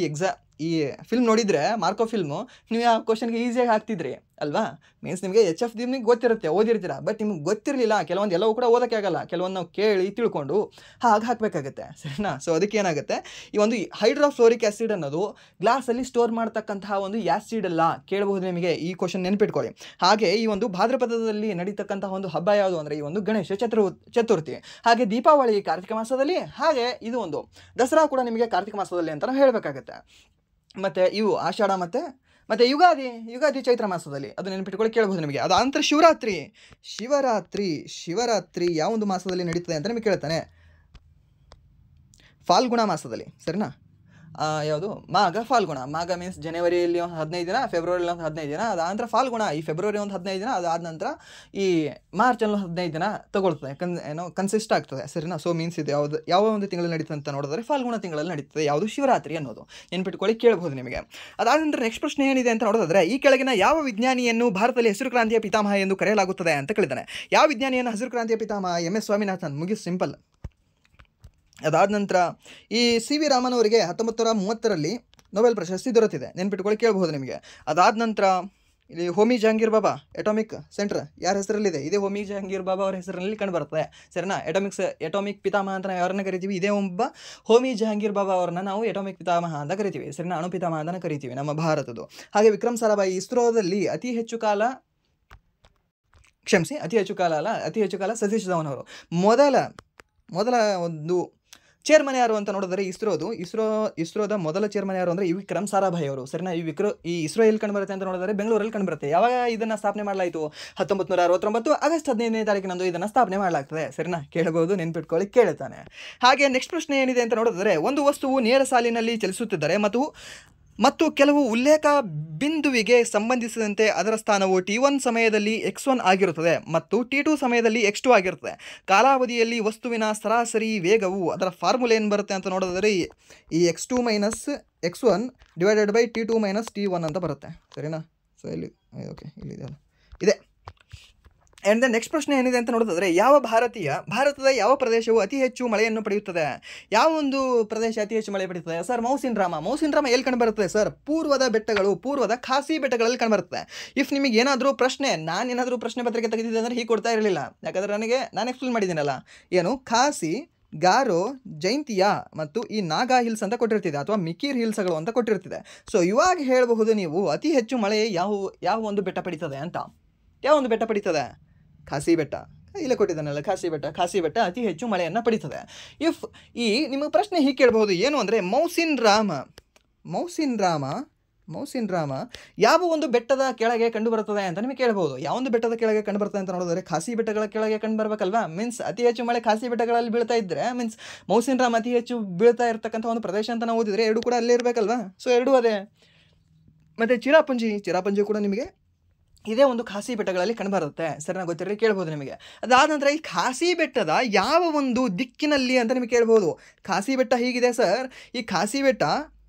Speaker 1: ಈ ಫಿಲ್ಮ್ ನೋಡಿದರೆ, ಮಾರ್ಕೋ ಫಿಲ್ಮು, ನೀವು ಆ ಕ್ವಶನ್ಗೆ ಈಸಿಯಾಗಿ ಹಾಕ್ತಿದ್ರಿ ಅಲ್ವಾ? ಮೀನ್ಸ್ ನಿಮಗೆ HF ನಿಮಗೆ ಗೊತ್ತಿರುತ್ತೆ, ಓದಿರ್ತೀರ. ಬಟ್ ನಿಮ್ಗೆ ಗೊತ್ತಿರಲಿಲ್ಲ, ಕೆಲವೊಂದು ಎಲ್ಲವೂ ಕೂಡ ಓದೋಕ್ಕೆ ಆಗಲ್ಲ, ಕೆಲವೊಂದು ನಾವು ಕೇಳಿ ತಿಳ್ಕೊಂಡು ಹಾಗೆ ಹಾಕಬೇಕಾಗತ್ತೆ, ಸರಿನಾ? ಸೊ ಅದಕ್ಕೆ ಏನಾಗುತ್ತೆ, ಈ ಒಂದು ಹೈಡ್ರೋಫ್ಲೋರಿಕ್ ಆ್ಯಸಿಡ್ ಅನ್ನೋದು ಗ್ಲಾಸಲ್ಲಿ ಸ್ಟೋರ್ ಮಾಡ್ತಕ್ಕಂತಹ ಒಂದು ಆ್ಯಸಿಡ್ ಅಲ್ಲ. ಕೇಳಬಹುದು ನಿಮಗೆ, ಈ ಕ್ವಶನ್ ನೆನ್ಪಿಟ್ಕೊಳ್ಳಿ. ಹಾಗೆ ಈ ಒಂದು ಭಾದ್ರಪದದಲ್ಲಿ ನಡೀತಕ್ಕಂತಹ ಒಂದು ಹಬ್ಬ ಯಾವುದು ಅಂದರೆ ಈ ಒಂದು ಗಣೇಶ ಚತುರ್ಥಿ. ಹಾಗೆ ದೀಪಾವಳಿ ಕಾರ್ತಿಕ ಮಾಸದಲ್ಲಿ, ಹಾಗೆ ಇದು ಒಂದು ದಸರಾ ಕೂಡ ನಿಮಗೆ ಕಾರ್ತಿಕ ಮಾಸದಲ್ಲಿ ಅಂತ ನಾವು ಹೇಳಬೇಕಾಗತ್ತೆ. ಮತ್ತು ಇವು ಆಷಾಢ ಮತ್ತು ಯುಗಾದಿ ಚೈತ್ರ ಮಾಸದಲ್ಲಿ, ಅದು ನೆನಪಿಟ್ಕೊಳ್ಳಿ, ಕೇಳ್ಬೋದು ನಿಮಗೆ. ಅದು ನಂತರ ಶಿವರಾತ್ರಿ ಯಾವ ಒಂದು ಮಾಸದಲ್ಲಿ ನಡೀತದೆ ಅಂತ ನಿಮಗೆ ಕೇಳ್ತಾನೆ? ಫಾಲ್ಗುಣ ಮಾಸದಲ್ಲಿ, ಸರಿನಾ? ಯಾವುದು ಫಾಲ್ಗುಣ ಮೀನ್ಸ್ ಜನವರಿಯಲ್ಲಿ ಒಂದು 15 ದಿನ, ಫೆಬ್ರವರಿಯಲ್ಲಿ ಒಂದು 15 ದಿನ, ಅದಾದ ನಂತರ ಫಾಲ್ಗುಣ ಈ ಫೆಬ್ರವರಿ ಒಂದು 15 ದಿನ, ಅದಾದ ನಂತರ ಈ ಮಾರ್ಚಲ್ಲಿ 15 ದಿನ ತಗೊಳ್ತದೆ, ಕನ್ಸಿಸ್ಟ್ ಆಗ್ತದೆ, ಸರಿನಾ? ಸೊ ಮೀನ್ಸ್ ಇದು ಯಾವ ಒಂದು ತಿಂಗಳಲ್ಲಿ ನಡೀತದೆ ಅಂತ ನೋಡಿದ್ರೆ ಫಾಲ್ಗುಣ ತಿಂಗಳಲ್ಲಿ ನಡೀತದೆ ಯಾವುದು? ಶಿವರಾತ್ರಿ ಅನ್ನೋದು. ನೆನ್ಪಿಟ್ಕೊಳ್ಳಿ, ಕೇಳ್ಬೋದು ನಿಮಗೆ. ಅದಾದ ನಂತರ ನೆಕ್ಸ್ಟ್ ಪ್ರಶ್ನೆ ಏನಿದೆ ಅಂತ ನೋಡೋದಾದ್ರೆ, ಈ ಕೆಳಗಿನ ಯಾವ ವಿಜ್ಞಾನಿಯನ್ನು ಭಾರತದಲ್ಲಿ ಹಸಿರು ಕ್ರಾಂತಿಯ ಪಿತಾಮಹ ಎಂದು ಕರೆಯಲಾಗುತ್ತದೆ ಅಂತ ಕೇಳಿದ್ದಾನೆ. ಯಾವ ವಿಜ್ಞಾನಿಯನ್ನು ಹಸಿರು ಕ್ರಾಂತಿಯ ಪಿತಾಮಹ? MS ಸ್ವಾಮಿನಾಥನ್. ಮುಗಿಸ್, ಸಿಂಪಲ್. ಅದಾದ ನಂತರ ಈ CV ರಾಮನ್ ಅವರಿಗೆ 1930ರಲ್ಲಿ ನೊಬೆಲ್ ಪ್ರಶಸ್ತಿ ದೊರೆತಿದೆ, ನೆನ್ಪಿಟ್ಕೊಳ್ಳಿ, ಕೇಳಬಹುದು ನಿಮಗೆ. ಅದಾದ ನಂತರ ಇಲ್ಲಿ ಹೋಮಿ ಜಹಾಂಗೀರ್ ಬಾಬಾ ಎಟೋಮಿಕ್ ಸೆಂಟರ್ ಯಾರ ಹೆಸರಲ್ಲಿದೆ? ಇದೇ ಹೋಮಿ ಜಹಾಂಗೀರ್ ಬಾಬಾ ಅವರ ಹೆಸರಿನಲ್ಲಿ ಕಂಡುಬರ್ತದೆ, ಸರಿನಾ? ಎಟೋಮಿಕ್ ಪಿತಾಮಹ ಅಂತ ನಾವು ಯಾರನ್ನ ಕರಿತೀವಿ? ಇದೇ ಒಬ್ಬ ಹೋಮಿ ಜಹಾಂಗೀರ್ ಬಾಬಾ ಅವ್ರನ್ನ ನಾವು ಎಟೋಮಿಕ್ ಪಿತಾಮಹ ಅಂತ ಕರಿತೀವಿ, ಸರಿನಾ? ಅಣು ಪಿತಾಮಹ ಅಂತ ಕರಿತೀವಿ ನಮ್ಮ ಭಾರತದ್ದು. ಹಾಗೆ ವಿಕ್ರಮ್ ಸಾರಾಭಾಯಿ ಇಸ್ರೋದಲ್ಲಿ ಅತಿ ಹೆಚ್ಚು ಕಾಲ ಸತೀಶ್ ಧವನ್ ಅವರು ಮೊದಲ ಒಂದು ಚೇರ್ಮನ್ ಯಾರು ಅಂತ ನೋಡಿದ್ರೆ ಇಸ್ರೋದ ಮೊದಲ ಚೇರ್ಮನ್ ಯಾರು ಅಂದರೆ ವಿಕ್ರಮ್ ಸಾರಾಭಾಯ್ ಅವರು. ಸರಿನಾ, ಈ ಇಸ್ರೋ ಎಲ್ಲಿ ಕಂಡುಬರುತ್ತೆ ಅಂತ ನೋಡಿದ್ರೆ ಬೆಂಗಳೂರಲ್ಲಿ ಕಂಡುಬರುತ್ತೆ. ಯಾವಾಗ ಇದನ್ನು ಸ್ಥಾಪನೆ ಮಾಡಲಾಯಿತು? 1969 ಆಗಸ್ಟ್ 15ನೇ ತಾರೀಕಿನಂದು ಇದನ್ನು ಸ್ಥಾಪನೆ ಮಾಡಲಾಗ್ತದೆ. ಸರಿನಾ, ಕೇಳಬಹುದು, ನೆನ್ಪಿಟ್ಕೊಳ್ಳಿ, ಕೇಳುತ್ತಾನೆ. ಹಾಗೆ ನೆಕ್ಸ್ಟ್ ಪ್ರಶ್ನೆ ಏನಿದೆ ಅಂತ ನೋಡಿದ್ರೆ, ಒಂದು ವಸ್ತುವು ನೇರ ಸಾಲಿನಲ್ಲಿ ಚಲಿಸುತ್ತಿದ್ದರೆ ಮತ್ತು ಕೆಲವು ಉಲ್ಲೇಖ ಬಿಂದುವಿಗೆ ಸಂಬಂಧಿಸಿದಂತೆ ಅದರ ಸ್ಥಾನವು T1 ಸಮಯದಲ್ಲಿ x1 ಆಗಿರುತ್ತದೆ ಮತ್ತು T2 ಸಮಯದಲ್ಲಿ x2 ಆಗಿರುತ್ತದೆ. ಕಾಲಾವಧಿಯಲ್ಲಿ ವಸ್ತುವಿನ ಸರಾಸರಿ ವೇಗವು, ಅದರ ಫಾರ್ಮುಲಾ ಏನು ಬರುತ್ತೆ ಅಂತ ನೋಡಿದ್ರೆ ಈ x2 minus x1 divided by T2 minus T1 ಅಂತ ಬರುತ್ತೆ. ಸರಿನಾ, ಸೊ ಇಲ್ಲಿ ಓಕೆ, ಇಲ್ಲಿದೆ ಇದೆ. ಆ್ಯಂಡ್ ದೆನ್ ನೆಕ್ಸ್ಟ್ ಪ್ರಶ್ನೆ ಏನಿದೆ ಅಂತ ನೋಡಿದ್ರೆ, ಭಾರತದ ಯಾವ ಪ್ರದೇಶವು ಅತಿ ಹೆಚ್ಚು ಮಳೆಯನ್ನು ಪಡೆಯುತ್ತದೆ? ಯಾವ ಒಂದು ಪ್ರದೇಶ ಅತಿ ಹೆಚ್ಚು ಮಳೆ ಪಡೆಯುತ್ತದೆ ಸರ್? ಮೌಸಿನ್ ರಾಮ ಎಲ್ಲಿ ಕಂಡುಬರುತ್ತದೆ ಸರ್? ಪೂರ್ವದ ಖಾಸಿ ಬೆಟ್ಟಗಳಲ್ಲಿ ಕಂಡುಬರುತ್ತದೆ. ಇಫ್ ನಿಮಗೆ ಏನಾದರೂ ಪ್ರಶ್ನೆ, ನಾನೇನಾದರೂ ಪ್ರಶ್ನೆ ಪತ್ರಿಕೆ ತೆಗೆದಿದ್ದೆ ಅಂದರೆ ಹೀಗೆ ಕೊಡ್ತಾ ಇರಲಿಲ್ಲ. ಯಾಕಂದರೆ ನಾನು ಎಕ್ಸ್ಪ್ಲೇನ್ ಮಾಡಿದ್ದೀನಲ್ಲ, ಏನು ಖಾಸಿ, ಗಾರೋ, ಜೈಂತಿಯಾ ಮತ್ತು ಈ ನಾಗಾ ಹಿಲ್ಸ್ ಅಂತ ಕೊಟ್ಟಿರ್ತಿದೆ, ಅಥವಾ ಮಿಕಿರ್ ಹಿಲ್ಸ್ಗಳು ಅಂತ ಕೊಟ್ಟಿರ್ತಿದೆ. ಸೊ ಇವಾಗ ಹೇಳಬಹುದು ನೀವು ಅತಿ ಹೆಚ್ಚು ಮಳೆ ಯಾವ ಒಂದು ಬೆಟ್ಟ ಪಡೀತದೆ ಅಂತ. ಯಾವ ಒಂದು ಬೆಟ್ಟ ಪಡೀತದೆ? ಖಾಸಿ ಬೆಟ್ಟ. ಇಲ್ಲೇ ಕೊಟ್ಟಿದ್ದಾನಲ್ಲ, ಖಾಸಿ ಬೆಟ್ಟ ಅತಿ ಹೆಚ್ಚು ಮಳೆಯನ್ನು ಪಡೀತದೆ. ನಿಮಗೆ ಪ್ರಶ್ನೆ ಹೀಗೆ ಕೇಳಬಹುದು, ಏನು ಅಂದರೆ ಮೌಸಿನ್ ರಾಮ ಯಾವ ಒಂದು ಬೆಟ್ಟದ ಕೆಳಗೆ ಕಂಡುಬರುತ್ತದೆ ಅಂತ ನಿಮಗೆ ಕೇಳಬಹುದು. ಯಾವ ಒಂದು ಬೆಟ್ಟದ ಕೆಳಗೆ ಕಂಡುಬರ್ತದೆ ಅಂತ ನೋಡಿದ್ರೆ ಖಾಸಿ ಬೆಟ್ಟಗಳ ಕೆಳಗೆ ಕಂಡುಬರಬೇಕಲ್ವಾ? ಮೀನ್ಸ್ ಅತಿ ಹೆಚ್ಚು ಮಳೆ ಖಾಸಿ ಬೆಟ್ಟಗಳಲ್ಲಿ ಬೀಳ್ತಾ ಇದ್ದರೆ ಮೀನ್ಸ್ ಮೌಸಿನ್ ರಾಮ ಅತಿ ಹೆಚ್ಚು ಬೀಳ್ತಾ ಇರ್ತಕ್ಕಂಥ ಒಂದು ಪ್ರದೇಶ ಅಂತ ನಾವು ಓದಿದರೆ ಎರಡು ಕೂಡ ಅಲ್ಲೇ ಇರಬೇಕಲ್ವಾ? ಸೊ ಎರಡೂ ಅದೇ. ಮತ್ತು ಚಿರಾಪುಂಜಿ ಕೂಡ ನಿಮಗೆ ಇದೇ ಒಂದು ಖಾಸಿ ಬೆಟ್ಟಗಳಲ್ಲಿ ಕಂಡುಬರುತ್ತೆ. ಸರಿನಾ, ಗೊತ್ತಿರಲಿ, ಕೇಳ್ಬೋದು ನಿಮಗೆ. ಅದಾದ ನಂತರ ಈ ಖಾಸಿ ಬೆಟ್ಟದ ಯಾವ ಒಂದು ದಿಕ್ಕಿನಲ್ಲಿ ಅಂತ ನಿಮಗೆ ಕೇಳ್ಬೋದು. ಖಾಸಿ ಬೆಟ್ಟ ಹೀಗಿದೆ ಸರ್, ಈ ಖಾಸಿ ಬೆಟ್ಟ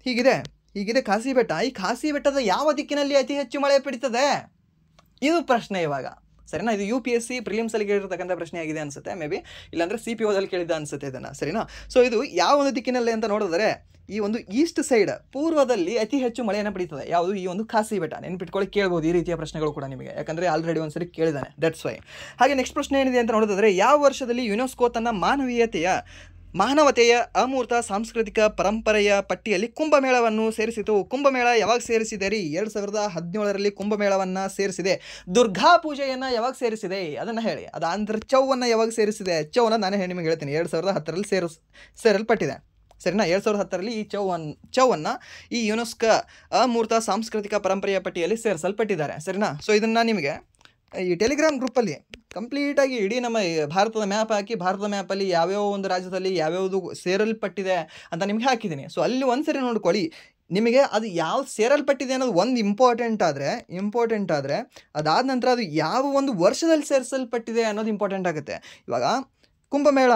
Speaker 1: ಹೀಗಿದೆ ಖಾಸಿ ಬೆಟ್ಟ. ಈ ಖಾಸಿ ಬೆಟ್ಟದ ಯಾವ ದಿಕ್ಕಿನಲ್ಲಿ ಅತಿ ಹೆಚ್ಚು ಮಳೆ ಪಡೀತದೆ? ಇದು ಪ್ರಶ್ನೆ ಇವಾಗ. ಸರಿನಾ, ಇದು UPSC ಪ್ರಿಲಿಮ್ಸಲ್ಲಿ ಕೇಳಿರ್ತಕ್ಕಂಥ ಪ್ರಶ್ನೆ ಆಗಿದೆ ಅನಿಸುತ್ತೆ, ಮೇ ಬಿ. ಇಲ್ಲಾಂದರೆ CPOದಲ್ಲಿ ಕೇಳಿದ್ದ ಅನಿಸುತ್ತೆ ಇದನ್ನು. ಸರಿನಾ, ಸೊ ಇದು ಯಾವ ಒಂದು ದಿಕ್ಕಿನಲ್ಲಿ ಅಂತ ನೋಡಿದ್ರೆ ಈ ಒಂದು ಈಸ್ಟ್ ಸೈಡ್, ಪೂರ್ವದಲ್ಲಿ ಅತಿ ಹೆಚ್ಚು ಮಳೆಯನ್ನು ಪಡೀತದೆ. ಯಾವುದು? ಈ ಒಂದು ಖಾಸಿ ಬೆಟ್ಟ. ನೆನ್ಪಿಟ್ಕೊಳ್ಳಿ, ಕೇಳ್ಬೋದು ಈ ರೀತಿಯ ಪ್ರಶ್ನೆಗಳು ಕೂಡ ನಿಮಗೆ, ಯಾಕಂದರೆ ಆಲ್ರೆಡಿ ಒಂದ್ಸರಿ ಕೇಳಿದ್ದಾನೆ, ದಟ್ಸ್ ವೈ. ಹಾಗೆ ನೆಕ್ಸ್ಟ್ ಪ್ರಶ್ನೆ ಏನಿದೆ ಅಂತ ನೋಡಿದ್ರೆ, ಯಾವ ವರ್ಷದಲ್ಲಿ ಯುನೆಸ್ಕೋ ತನ್ನ ಮಾನವತೆಯ ಅಮೂರ್ತ ಸಾಂಸ್ಕೃತಿಕ ಪರಂಪರೆಯ ಪಟ್ಟಿಯಲ್ಲಿ ಕುಂಭಮೇಳವನ್ನು ಸೇರಿಸಿತು? ಕುಂಭಮೇಳ ಯಾವಾಗ ಸೇರಿಸಿದೆ ರೀ? 2017ರಲ್ಲಿ ಕುಂಭಮೇಳವನ್ನು ಸೇರಿಸಿದೆ. ದುರ್ಗಾ ಪೂಜೆಯನ್ನು ಯಾವಾಗ ಸೇರಿಸಿದೆ ಅದನ್ನು ಹೇಳಿ. ಅದಾಂತರ ಚೌವನ್ನು ಯಾವಾಗ ಸೇರಿಸಿದೆ? ಚೌವನ್ನು ನಾನೇ ನಿಮಗೆ ಹೇಳ್ತೀನಿ, 2010ರಲ್ಲಿ ಸೇರಲ್ಪಟ್ಟಿದೆ. ಸರಿನಾ, 2010ರಲ್ಲಿ ಈ ಚೌವನ್ನು ಈ ಯುನೆಸ್ಕೋ ಅಮೂರ್ತ ಸಾಂಸ್ಕೃತಿಕ ಪರಂಪರೆಯ ಪಟ್ಟಿಯಲ್ಲಿ ಸೇರಿಸಲ್ಪಟ್ಟಿದ್ದಾರೆ. ಸರಿನಾ, ಸೊ ಇದನ್ನು ನಿಮಗೆ ಈ ಟೆಲಿಗ್ರಾಮ್ ಗ್ರೂಪಲ್ಲಿ ಕಂಪ್ಲೀಟಾಗಿ ಇಡೀ ನಮ್ಮ ಭಾರತದ ಮ್ಯಾಪ್ ಹಾಕಿ, ಭಾರತದ ಮ್ಯಾಪಲ್ಲಿ ಯಾವ್ಯಾವ ಒಂದು ರಾಜ್ಯದಲ್ಲಿ ಯಾವ್ಯಾವುದು ಸೇರಲ್ಪಟ್ಟಿದೆ ಅಂತ ನಿಮಗೆ ಹಾಕಿದ್ದೀನಿ. ಸೊ ಅಲ್ಲಿ ಒಂದ್ಸರಿ ನೋಡ್ಕೊಳ್ಳಿ, ನಿಮಗೆ ಅದು ಯಾವ ಸೇರಲ್ಪಟ್ಟಿದೆ ಅನ್ನೋದು ಒಂದು ಇಂಪಾರ್ಟೆಂಟ್ ಆದರೆ ಅದಾದ ನಂತರ ಅದು ಯಾವ ಒಂದು ವರ್ಷದಲ್ಲಿ ಸೇರಿಸಲ್ಪಟ್ಟಿದೆ ಅನ್ನೋದು ಇಂಪಾರ್ಟೆಂಟ್ ಆಗುತ್ತೆ. ಇವಾಗ ಕುಂಭಮೇಳ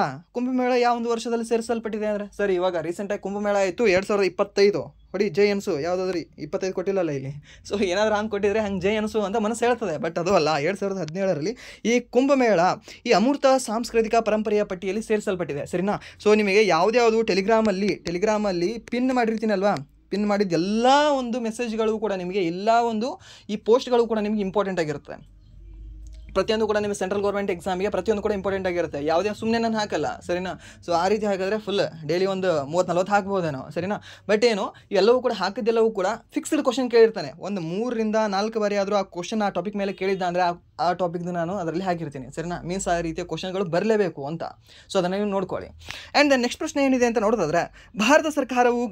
Speaker 1: ಯಾವ ಒಂದು ವರ್ಷದಲ್ಲಿ ಸೇರಿಸಲ್ಪಟ್ಟಿದೆ ಅಂದರೆ, ಸರಿ ಇವಾಗ ರೀಸೆಂಟಾಗಿ ಕುಂಭಮೇಳ ಆಯಿತು 2025. ಹೊಡಿ ಜೈ ಅನ್ಸು, ಯಾವುದಾದ್ರೂ 25 ಕೊಟ್ಟಿಲ್ಲಲ್ಲ ಇಲ್ಲಿ. ಸೊ ಏನಾದರೂ ಹಂಗೆ ಕೊಟ್ಟಿದ್ರೆ ಹಂಗೆ ಜೈ ಅನ್ಸು ಅಂತ ಮನಸ್ಸು ಹೇಳ್ತದೆ, ಬಟ್ ಅದು ಅಲ್ಲ. 2017ರಲ್ಲಿ ಈ ಕುಂಭಮೇಳ ಈ ಅಮೂರ್ತ ಸಾಂಸ್ಕೃತಿಕ ಪರಂಪರೆಯ ಪಟ್ಟಿಯಲ್ಲಿ ಸೇರಿಸಲ್ಪಟ್ಟಿದೆ. ಸರಿನಾ, ಸೊ ನಿಮಗೆ ಯಾವುದ್ಯಾವುದು ಟೆಲಿಗ್ರಾಮಲ್ಲಿ ಪಿನ್ ಮಾಡಿರ್ತೀನಲ್ವಾ, ಪಿನ್ ಮಾಡಿದ ಎಲ್ಲ ಒಂದು ಮೆಸೇಜ್ಗಳು ಕೂಡ ನಿಮಗೆ, ಎಲ್ಲ ಒಂದು ಈ ಪೋಸ್ಟ್ಗಳು ಕೂಡ ನಿಮಗೆ ಇಂಪಾರ್ಟೆಂಟ್ ಆಗಿರುತ್ತೆ. ಪ್ರತಿಯೊಂದು ಕೂಡ ನಿಮ್ಮ ಸೆಂಟ್ರಲ್ ಗೌರ್ಮೆಂಟ್ ಎಕ್ಸಾಮಿಗೆ ಪ್ರತಿಯೊಂದು ಕೂಡ ಇಂಪಾರ್ಟೆಂಟ್ ಆಗಿರುತ್ತೆ. ಯಾವುದೇ ಸುಮ್ಮನೆ ನಾನು ಹಾಕಲ್ಲ. ಸರಿನಾ, ಸೊ ಆ ರೀತಿ ಹಾಕಿದ್ರೆ ಫುಲ್ ಡೈಲಿ ಒಂದು 30-40 ಹಾಕ್ಬೋದೇನೋ. ಸರಿನಾ, ಬಟ್ ಏನು ಎಲ್ಲವೂ ಕೂಡ ಹಾಕಿದ್ದೆಲ್ಲವೂ ಕೂಡ ಫಿಕ್ಸ್ಡ್ ಕ್ವಶನ್ ಕೇಳಿರ್ತಾನೆ. ಒಂದು 3ರಿಂದ 4 ಬಾರಿ ಆದರೂ ಆ ಕ್ವಶನ್ ಆ ಟಾಪಿಕ್ ಮೇಲೆ ಕೇಳಿದ್ದ ಅಂದರೆ ಆ ಟಾಪಿಕ್ದು ನಾನು ಅದರಲ್ಲಿ ಹಾಕಿರ್ತೀನಿ. ಸರಿನಾ, ಮೀನ್ಸ್ ಆ ರೀತಿಯ ಕ್ವಶನ್ಗಳು ಬರಲೇಬೇಕು ಅಂತ. ಸೊ ಅದನ್ನು ನೀವು ನೋಡ್ಕೊಳ್ಳಿ. ಆ್ಯಂಡ್ ದೆನ್ ನೆಕ್ಸ್ಟ್ ಪ್ರಶ್ನೆ ಏನಿದೆ ಅಂತ ನೋಡೋದಾದ್ರೆ, ಭಾರತ ಸರ್ಕಾರವು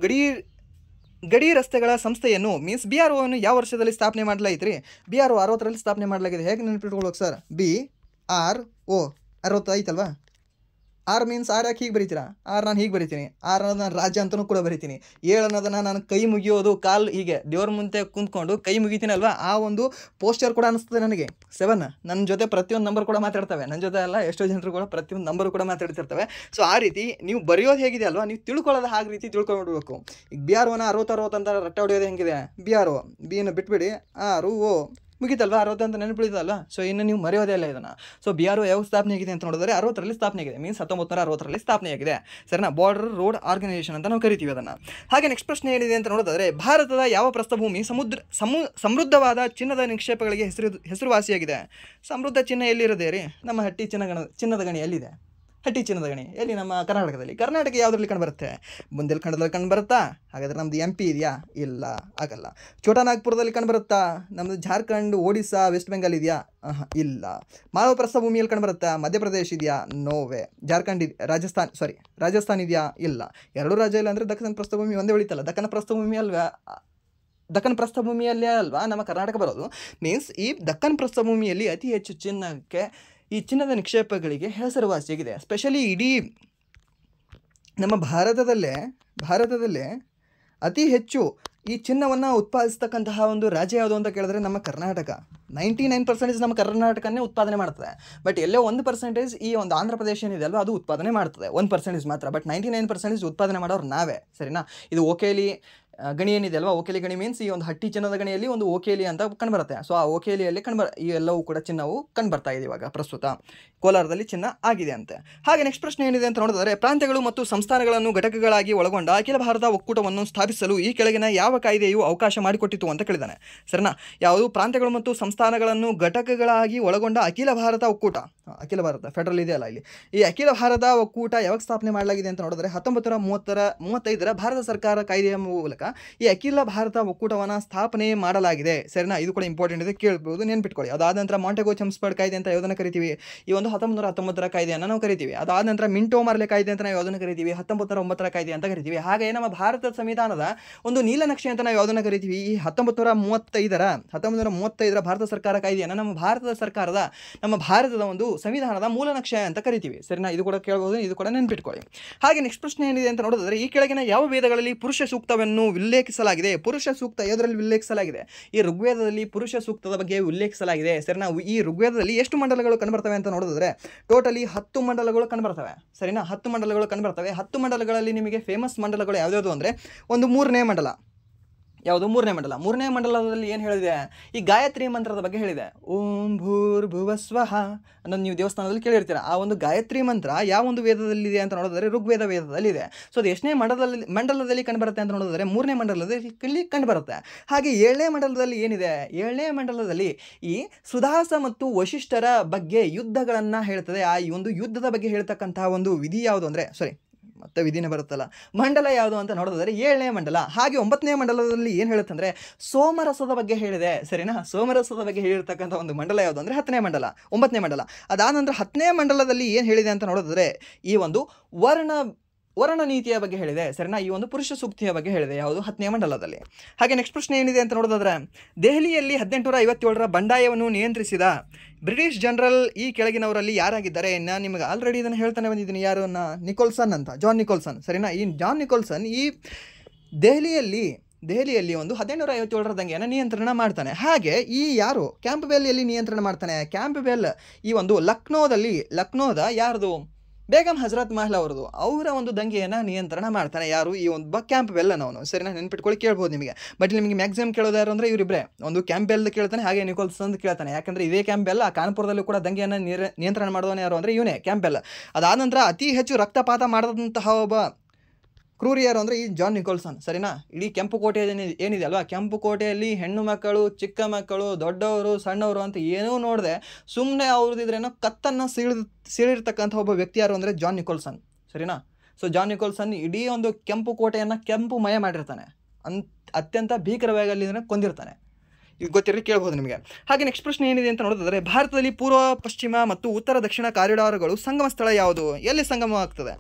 Speaker 1: ಗಡಿ ರಸ್ತೆಗಳ ಸಂಸ್ಥೆಯನ್ನು ಮೀನ್ಸ್ BRO ಅನ್ನು ಯಾವ ವರ್ಷದಲ್ಲಿ ಸ್ಥಾಪನೆ ಮಾಡಲಾಯಿತು ರೀ? BRO 60ರಲ್ಲಿ ಸ್ಥಾಪನೆ ಮಾಡಲಾಗಿದೆ. ಹೇಗೆ ನೆನಪಿಟ್ಕೊಳ್ಬೇಕು ಸರ್? BRO 60 ಐತಲ್ವಾ? ಆರ್ ಮೀನ್ಸ್ ಆರ್ ಯಾಕೆ ಹೀಗೆ ಬರಿತೀರಾ? ಆರ್ ನಾನು ಹೀಗೆ ಬರಿತೀನಿ, ಆರ್ ನಾನು ರಾಜ್ಯ ಅಂತಲೂ ಕೂಡ ಬರಿತೀನಿ. 7 ಅನ್ನೋದನ್ನು ನಾನು ಕೈ ಮುಗಿಯೋದು, ಕಾಲು ಹೀಗೆ ದೇವ್ರ ಮುಂದೆ ಕುಂತ್ಕೊಂಡು ಕೈ ಮುಗಿತೀನಲ್ವಾ, ಆ ಒಂದು ಪೋಸ್ಚರ್ ಕೂಡ ಅನಿಸ್ತದೆ ನನಗೆ. 7 ನನ್ನ ಜೊತೆ ಪ್ರತಿಯೊಂದು ನಂಬರ್ ಕೂಡ ಮಾತಾಡ್ತವೆ. ನನ್ನ ಜೊತೆ ಅಲ್ಲ, ಎಷ್ಟೋ ಜನರು ಕೂಡ ಪ್ರತಿಯೊಂದು ನಂಬರು ಕೂಡ ಮಾತಾಡ್ತಿರ್ತವೆ. ಸೊ ಆ ರೀತಿ ನೀವು ಬರೆಯೋದು ಹೇಗಿದೆ ಅಲ್ವಾ, ನೀವು ತಿಳ್ಕೊಳ್ಳೋದು ಹಾಗೆ ರೀತಿ ತಿಳ್ಕೊಂಡ್ಬಿಡ್ಬೇಕು. ಈಗ BROನ 60 ಅಂತ ರಟ್ಟ ಹೊಡೆಯೋದು ಹೆಂಗಿದೆ? BRO ಬಿನ ಬಿಟ್ಬಿಡಿ, RO ಮುಗಿತಲ್ವಾ, 60 ಅಂತ ನೆನಪಿಳಿದಲ್ವಾ. ಸೊ ಇನ್ನು ನೀವು ಮರೆಯೋದೇ ಇಲ್ಲ ಇದನ್ನು. ಸೊ BRO ಯಾವಾಗ ಸ್ಥಾಪನೆ ಆಗಿದೆ ಅಂತ ನೋಡಿದ್ರೆ 60ರಲ್ಲಿ ಸ್ಥಾಪನೆ ಆಗಿದೆ, ಮೀನ್ಸ್ 1960ರಲ್ಲಿ ಸ್ಥಾಪನೆ ಆಗಿದೆ. ಸರಿನಾ, ಬಾರ್ಡರ್ ರೋಡ್ ಆರ್ಗನೈಸೇಷನ್ ಅಂತ ನಾವು ಕರಿತೀವಿ ಅದನ್ನು. ಹಾಗೆ ನೆಕ್ಸ್ಟ್ ಪ್ರಶ್ನೆ ಏನಿದೆ ಅಂತ ನೋಡಿದ್ರೆ, ಭಾರತದ ಯಾವ ಪ್ರಸ್ಥಭೂಮಿ ಸಮೃದ್ಧವಾದ ಚಿನ್ನದ ನಿಕ್ಷೇಪಗಳಿಗೆ ಹೆಸರುವಾಸಿಯಾಗಿದೆ? ಸಮೃದ್ಧ ಚಿನ್ನ ಎಲ್ಲಿರೋದೇ ರೀ? ನಮ್ಮ ಹಟ್ಟಿ ಚಿನ್ನದ ಗಣಿ ಎಲ್ಲಿದೆ? ಹಟ್ಟಿ ಚಿನ್ನದ ಗಣಿ ಎಲ್ಲಿ? ನಮ್ಮ ಕರ್ನಾಟಕದಲ್ಲಿ. ಕರ್ನಾಟಕ ಯಾವುದ್ರಲ್ಲಿ ಕಂಡುಬರುತ್ತೆ? ಬುಂದೇಲ್ಖಂಡದಲ್ಲಿ ಕಂಡುಬರುತ್ತಾ? ಹಾಗಾದರೆ ನಮ್ಮದು MP ಇದೆಯಾ? ಇಲ್ಲ, ಆಗಲ್ಲ. ಛೋಟಾನಾಗ್ಪುರದಲ್ಲಿ ಕಂಡುಬರುತ್ತಾ? ನಮ್ಮದು ಜಾರ್ಖಂಡ್, ಒಡಿಸ್ಸಾ, ವೆಸ್ಟ್ ಬೆಂಗಾಲ್ ಇದೆಯಾ? ಇಲ್ಲ. ಮಾಳವ ಪ್ರಸ್ಥಭೂಮಿಯಲ್ಲಿ ಕಂಡುಬರುತ್ತಾ? ಮಧ್ಯಪ್ರದೇಶ ಇದೆಯಾ? ನೋವೇ. ಜಾರ್ಖಂಡ್ ರಾಜಸ್ಥಾನ್ ಇದೆಯಾ? ಇಲ್ಲ. ಎರಡು ರಾಜ್ಯ ಇಲ್ಲ ಅಂದರೆ ದಕ್ಕನ ಪ್ರಸ್ಥಭೂಮಿ ಒಂದೇ ಉಳಿತಲ್ಲ. ದಕ್ಕನ್ ಪ್ರಸ್ಥಭೂಮಿಯಲ್ಲೇ ಅಲ್ವಾ ನಮ್ಮ ಕರ್ನಾಟಕ ಬರೋದು. ಮೀನ್ಸ್ ಈ ದಕ್ಕನ್ ಪ್ರಸ್ಥಭೂಮಿಯಲ್ಲಿ ಅತಿ ಹೆಚ್ಚು ಈ ಚಿನ್ನದ ನಿಕ್ಷೇಪಗಳಿಗೆ ಹೆಸರುವಾಸಿಯಾಗಿದೆ. ಸ್ಪೆಷಲಿ ಇಡೀ ನಮ್ಮ ಭಾರತದಲ್ಲೇ ಅತಿ ಹೆಚ್ಚು ಈ ಚಿನ್ನವನ್ನು ಉತ್ಪಾದಿಸ್ತಕ್ಕಂತಹ ಒಂದು ರಾಜ್ಯ ಯಾವುದು ಅಂತ ಕೇಳಿದ್ರೆ ನಮ್ಮ ಕರ್ನಾಟಕ. 99% ನಮ್ಮ ಕರ್ನಾಟಕನೇ ಉತ್ಪಾದನೆ ಮಾಡ್ತದೆ. ಬಟ್ ಎಲ್ಲೋ 1% ಈ ಒಂದು ಆಂಧ್ರ ಪ್ರದೇಶ ಏನಿದೆ ಅಲ್ವಾ ಅದು ಉತ್ಪಾದನೆ ಮಾಡ್ತದೆ, 1% ಮಾತ್ರ. ಬಟ್ 99% ಉತ್ಪಾದನೆ ಮಾಡೋರು ನಾವೇ, ಸರಿನಾ? ಇದು ಓಕೇಲಿ ಗಣಿ ಏನಿದೆ ಅಲ್ವಾ, ಓಕೇಲಿ ಗಣಿ ಮೀನ್ಸ್ ಈ ಒಂದು ಹಟ್ಟಿ ಚಿನ್ನದ ಗಣಿಯಲ್ಲಿ ಒಂದು ಓಕೇಲಿ ಅಂತ ಕಂಡುಬರುತ್ತೆ. ಸೊ ಆ ಓಕೇಲಿಯಲ್ಲಿ ಈ ಎಲ್ಲವೂ ಕೂಡ ಚಿನ್ನವು ಕಂಡುಬರ್ತಾ ಇದೆ ಇವಾಗ ಪ್ರಸ್ತುತ ಕೋಲಾರದಲ್ಲಿ ಚಿನ್ನ ಆಗಿದೆ ಅಂತೆ. ಹಾಗೆ ನೆಕ್ಸ್ಟ್ ಪ್ರಶ್ನೆ ಏನಿದೆ ಅಂತ ನೋಡಿದರೆ, ಪ್ರಾಂತ್ಯಗಳು ಮತ್ತು ಸಂಸ್ಥಾನಗಳನ್ನು ಘಟಕಗಳಾಗಿ ಒಳಗೊಂಡ ಅಖಿಲ ಭಾರತ ಒಕ್ಕೂಟವನ್ನು ಸ್ಥಾಪಿಸಲು ಈ ಕೆಳಗಿನ ಯಾವ ಕಾಯ್ದೆಯು ಅವಕಾಶ ಮಾಡಿಕೊಟ್ಟಿತು ಅಂತ ಕೇಳಿದ್ದಾನೆ, ಸರಿನಾ? ಯಾವುದು? ಪ್ರಾಂತ್ಯಗಳು ಮತ್ತು ಸಂಸ್ಥಾನಗಳನ್ನು ಘಟಕಗಳಾಗಿ ಒಳಗೊಂಡ ಅಖಿಲ ಭಾರತ ಒಕ್ಕೂಟ, ಅಖಿಲ ಭಾರತ ಫೆಡರಲ್ ಇದೆಯಲ್ಲ ಇಲ್ಲಿ, ಈ ಅಖಿಲ ಭಾರತ ಒಕ್ಕೂಟ ಯಾವಾಗ ಸ್ಥಾಪನೆ ಮಾಡಲಾಗಿದೆ ಅಂತ ನೋಡಿದ್ರೆ 1935ರ ಭಾರತ ಸರ್ಕಾರ ಕಾಯ್ದೆಯ ಮೂಲಕ ಈ ಅಖಿಲ ಭಾರತ ಒಕ್ಕೂಟವನ್ನು ಸ್ಥಾಪನೆ ಮಾಡಲಾಗಿದೆ, ಸರಿನಾ? ಇದು ಕೂಡ ಇಂಪಾರ್ಟೆಂಟ್ ಇದೆ, ಕೇಳ್ಬೋದು, ನೆನ್ಪಿಟ್ಕೊಳ್ಳಿ. ಅದಾದ ನಂತರ ಮಾಂಟೆಗೋ ಚೆಮ್ಸ್ಫರ್ಡ್ ಕಾಯ್ದೆ ಅಂತ ಯಾವುದನ್ನು ಕರಿತೀವಿ? ಈ ಒಂದು 1919ರ ಕಾಯ್ದೆಯನ್ನು ನಾವು ಕರಿತೀವಿ. ಅದಾದ ನಂತರ ಮಿಂಟೋ ಮಾರ್ಲೆ ಕಾಯ್ದೆ ಅಂತ ನಾವು ಯಾವುದನ್ನು ಕರಿತೀವಿ? 1909ರ ಕಾಯ್ದೆ ಅಂತ ಕರಿತೀವಿ. ಹಾಗೆ ನಮ್ಮ ಭಾರತ ಸಂವಿಧಾನದ ಒಂದು ನೀಲನಕ್ಷೆ ಅಂತ ನಾವು ಯಾವುದನ್ನು ಕರಿತೀವಿ? ಈ 1935ರ ಭಾರತ ಸರ್ಕಾರ ಕಾಯ್ದೆಯನ್ನು ನಮ್ಮ ಭಾರತದ ಒಂದು ಸಂವಿಧಾನದ ಮೂಲನಕ್ಷೆ ಅಂತ ಕರಿತೀವಿ, ಸರಿನಾ? ಇದು ಕೂಡ ಕೇಳಬಹುದು, ಇದು ಕೂಡ ನೆನ್ಪಿಟ್ಕೊಳ್ಳಿ. ಹಾಗೆ ನೆಕ್ಸ್ಟ್ ಪ್ರಶ್ನೆ ಏನಿದೆ ಅಂತ ನೋಡಿದ್ರೆ, ಈ ಕೆಳಗಿನ ಯಾವ ವೇದಗಳಲ್ಲಿ ಪುರುಷ ಸೂಕ್ತವನ್ನು ಉಲ್ಲೇಖಿಸಲಾಗಿದೆ? ಪುರುಷ ಸೂಕ್ತ ಯಾವುದರಲ್ಲಿ ಉಲ್ಲೇಖಿಸಲಾಗಿದೆ? ಈ ಋಗ್ವೇದದಲ್ಲಿ ಪುರುಷ ಸೂಕ್ತದ ಬಗ್ಗೆ ಉಲ್ಲೇಖಿಸಲಾಗಿದೆ, ಸರಿನಾ? ಈ ಋಗ್ವೇದದಲ್ಲಿ ಎಷ್ಟು ಮಂಡಲಗಳು ಕಂಡುಬರ್ತವೆ ಅಂತ ನೋಡಿದ್ರೆ ಟೋಟಲಿ 10 ಮಂಡಲಗಳು ಕಂಡುಬರ್ತವೆ, ಸರಿನಾ? 10 ಮಂಡಲಗಳು ಕಂಡುಬರ್ತವೆ. 10 ಮಂಡಲಗಳಲ್ಲಿ ನಿಮಗೆ ಫೇಮಸ್ ಮಂಡಲಗಳು ಯಾವ್ಯಾವುದು ಅಂದರೆ, ಒಂದು 3ನೇ ಮಂಡಲ. ಯಾವುದು? 3ನೇ ಮಂಡಲ. 3ನೇ ಮಂಡಲದಲ್ಲಿ ಏನು ಹೇಳಿದೆ? ಈ ಗಾಯತ್ರಿ ಮಂತ್ರದ ಬಗ್ಗೆ ಹೇಳಿದೆ. ಓಂ ಭೂರ್ಭುವಸ್ವಃ ಅನ್ನೋದು ನೀವು ದೇವಸ್ಥಾನದಲ್ಲಿ ಕೇಳಿರ್ತೀರ. ಆ ಒಂದು ಗಾಯತ್ರಿ ಮಂತ್ರ ಯಾವ ಒಂದು ವೇದದಲ್ಲಿದೆ ಅಂತ ನೋಡಿದ್ರೆ ಋಗ್ವೇದ ವೇದದಲ್ಲಿದೆ. ಸೊ ಅದು ಎಷ್ಟನೇ ಮಂಡಲದಲ್ಲಿ ಕಂಡುಬರುತ್ತೆ ಅಂತ ನೋಡಿದ್ರೆ 3ನೇ ಮಂಡಲದಲ್ಲಿ ಕಂಡುಬರುತ್ತೆ. ಹಾಗೆ 7ನೇ ಮಂಡಲದಲ್ಲಿ ಏನಿದೆ? 7ನೇ ಮಂಡಲದಲ್ಲಿ ಈ ಸುದಾಸ ಮತ್ತು ವಶಿಷ್ಠರ ಬಗ್ಗೆ ಯುದ್ಧಗಳನ್ನು ಹೇಳ್ತದೆ. ಆ ಒಂದು ಯುದ್ಧದ ಬಗ್ಗೆ ಹೇಳ್ತಕ್ಕಂತಹ ಒಂದು ವಿಧಿ ಯಾವುದು ಅಂದರೆ ಮತ್ತೆ ವಿಧಿನೇ ಬರುತ್ತಲ್ಲ, ಮಂಡಲ ಯಾವುದು ಅಂತ ನೋಡಿದ್ರೆ 7ನೇ ಮಂಡಲ. ಹಾಗೆ 9ನೇ ಮಂಡಲದಲ್ಲಿ ಏನು ಹೇಳುತ್ತಂದರೆ ಸೋಮರಸದ ಬಗ್ಗೆ ಹೇಳಿದೆ, ಸರಿನಾ? ಸೋಮರಸದ ಬಗ್ಗೆ ಹೇಳಿರ್ತಕ್ಕಂಥ ಒಂದು ಮಂಡಲ ಯಾವುದು ಅಂದರೆ 10ನೇ ಮಂಡಲ, 9ನೇ ಮಂಡಲ. ಅದಾದ ನಂತರ 10ನೇ ಮಂಡಲದಲ್ಲಿ ಏನು ಹೇಳಿದೆ ಅಂತ ನೋಡಿದ್ರೆ ಈ ಒಂದು ವರ್ಣ ನೀತಿಯ ಬಗ್ಗೆ ಹೇಳಿದೆ, ಸರಿನಾ? ಈ ಒಂದು ಪುರುಷ ಸೂಕ್ತಿಯ ಬಗ್ಗೆ ಹೇಳಿದೆ, ಯಾವುದು? 10ನೇ ಮಂಡಲದಲ್ಲಿ. ಹಾಗೆ ನೆಕ್ಸ್ಟ್ ಪ್ರಶ್ನೆ ಏನಿದೆ ಅಂತ ನೋಡಿದ್ರೆ, ದೆಹಲಿಯಲ್ಲಿ 1857ರ ಬಂಡಾಯವನ್ನು ನಿಯಂತ್ರಿಸಿದ ಬ್ರಿಟಿಷ್ ಜನರಲ್ ಈ ಕೆಳಗಿನವರಲ್ಲಿ ಯಾರಾಗಿದ್ದಾರೆ? ನಾನು ನಿಮಗೆ ಆಲ್ರೆಡಿ ಇದನ್ನು ಹೇಳ್ತಾನೆ ಬಂದಿದ್ದೀನಿ. ಯಾರು? ನಿಕೋಲ್ಸನ್ ಅಂತ, ಜಾನ್ ನಿಕೋಲ್ಸನ್, ಸರಿನಾ? ಈ ಜಾನ್ ನಿಕೋಲ್ಸನ್ ಈ ದೆಹಲಿಯಲ್ಲಿ ಒಂದು 1857ರ ದಂಗೆಯನ್ನು ನಿಯಂತ್ರಣ ಮಾಡ್ತಾನೆ. ಹಾಗೆ ಈ ಯಾರು ಕ್ಯಾಂಪ್ಬೆಲ್ ನಿಯಂತ್ರಣ ಮಾಡ್ತಾನೆ? ಕ್ಯಾಂಪ್ಬೆಲ್ ಈ ಒಂದು ಲಕ್ನೋದ ಯಾರ್ದು? ಬೇಗಂ ಹಜರತ್ ಮಹಲ್ ಅವರದು, ಅವರ ಒಂದು ದಂಗೆಯನ್ನು ನಿಯಂತ್ರಣ ಮಾಡ್ತಾನೆ. ಯಾರು? ಈ ಒಂದು ಕ್ಯಾಂಪ್ಬೆಲ್ ಅನ್ನೋನು, ಸರಿನಾ? ನೆನ್ಪಿಟ್ಕೊಳ್ಳಿ, ಕೇಳ್ಬೋದು ನಿಮಗೆ. ಬಟ್ ನಿಮಗೆ ಮ್ಯಾಕ್ಸಿಮಮ್ ಕೇಳೋದು ಯಾರು ಅಂದರೆ ಇವರಿಬ್ಬರೇ. ಒಂದು ಕ್ಯಾಂಪ್ಬೆಲ್ ಕೇಳ್ತಾನೆ, ಹಾಗೆ ನಿಕೋಲ್ಸನ್ ಕೇಳ್ತಾನೆ. ಯಾಕಂದರೆ ಇದೇ ಕ್ಯಾಂಪ್ಬೆಲ್ ಆ ಕಾನ್ಪುರದಲ್ಲೂ ಕೂಡ ದಂಗೆಯನ್ನು ನಿಯಂತ್ರಣ ಮಾಡೋನು ಯಾರು ಅಂದರೆ ಇವನೇ, ಕ್ಯಾಂಪ್ಬೆಲ್. ಅದಾದ ನಂತರ ಅತಿ ಹೆಚ್ಚು ರಕ್ತಪಾತ ಮಾಡಿದಂತಹ ಒಬ್ಬ ಕ್ರೂರಿ ಯಾರು ಅಂದರೆ ಈ ಜಾನ್ ನಿಕೋಲ್ಸನ್, ಸರಿನಾ? ಇಡೀ ಕೆಂಪು ಕೋಟೆ ಏನಿದೆ ಅಲ್ವಾ, ಕೆಂಪು ಕೋಟೆಯಲ್ಲಿ ಹೆಣ್ಣು ಮಕ್ಕಳು, ಚಿಕ್ಕ ಮಕ್ಕಳು, ದೊಡ್ಡವರು, ಸಣ್ಣವರು ಅಂತ ಏನೂ ನೋಡದೆ ಸುಮ್ಮನೆ ಅವ್ರದ್ದಿದ್ರೇನೋ ಕತ್ತನ್ನು ಸೀಳಿರ್ತಕ್ಕಂಥ ಒಬ್ಬ ವ್ಯಕ್ತಿ ಯಾರು ಅಂದರೆ ಜಾನ್ ನಿಕೋಲ್ಸನ್, ಸರಿನಾ? ಸೊ ಜಾನ್ ನಿಕೋಲ್ಸನ್ ಇಡೀ ಒಂದು ಕೆಂಪು ಕೋಟೆಯನ್ನು ಕೆಂಪುಮಯ ಮಾಡಿರ್ತಾನೆ, ಅತ್ಯಂತ ಭೀಕರವಾಗಿ ಅಲ್ಲಿ ಕೊಂದಿರ್ತಾನೆ. ಇದು ಗೊತ್ತಿರಲಿ, ಕೇಳ್ಬೋದು ನಿಮಗೆ. ಹಾಗೆ ನೆಕ್ಸ್ಟ್ ಪ್ರಶ್ನೆ ಏನಿದೆ ಅಂತ ನೋಡಿದ್ರೆ, ಭಾರತದಲ್ಲಿ ಪೂರ್ವ, ಪಶ್ಚಿಮ ಮತ್ತು ಉತ್ತರ ದಕ್ಷಿಣ ಕಾರಿಡಾರ್ಗಳು ಸಂಗಮ ಸ್ಥಳ ಯಾವುದು? ಎಲ್ಲಿ ಸಂಗಮ ಆಗ್ತದೆ?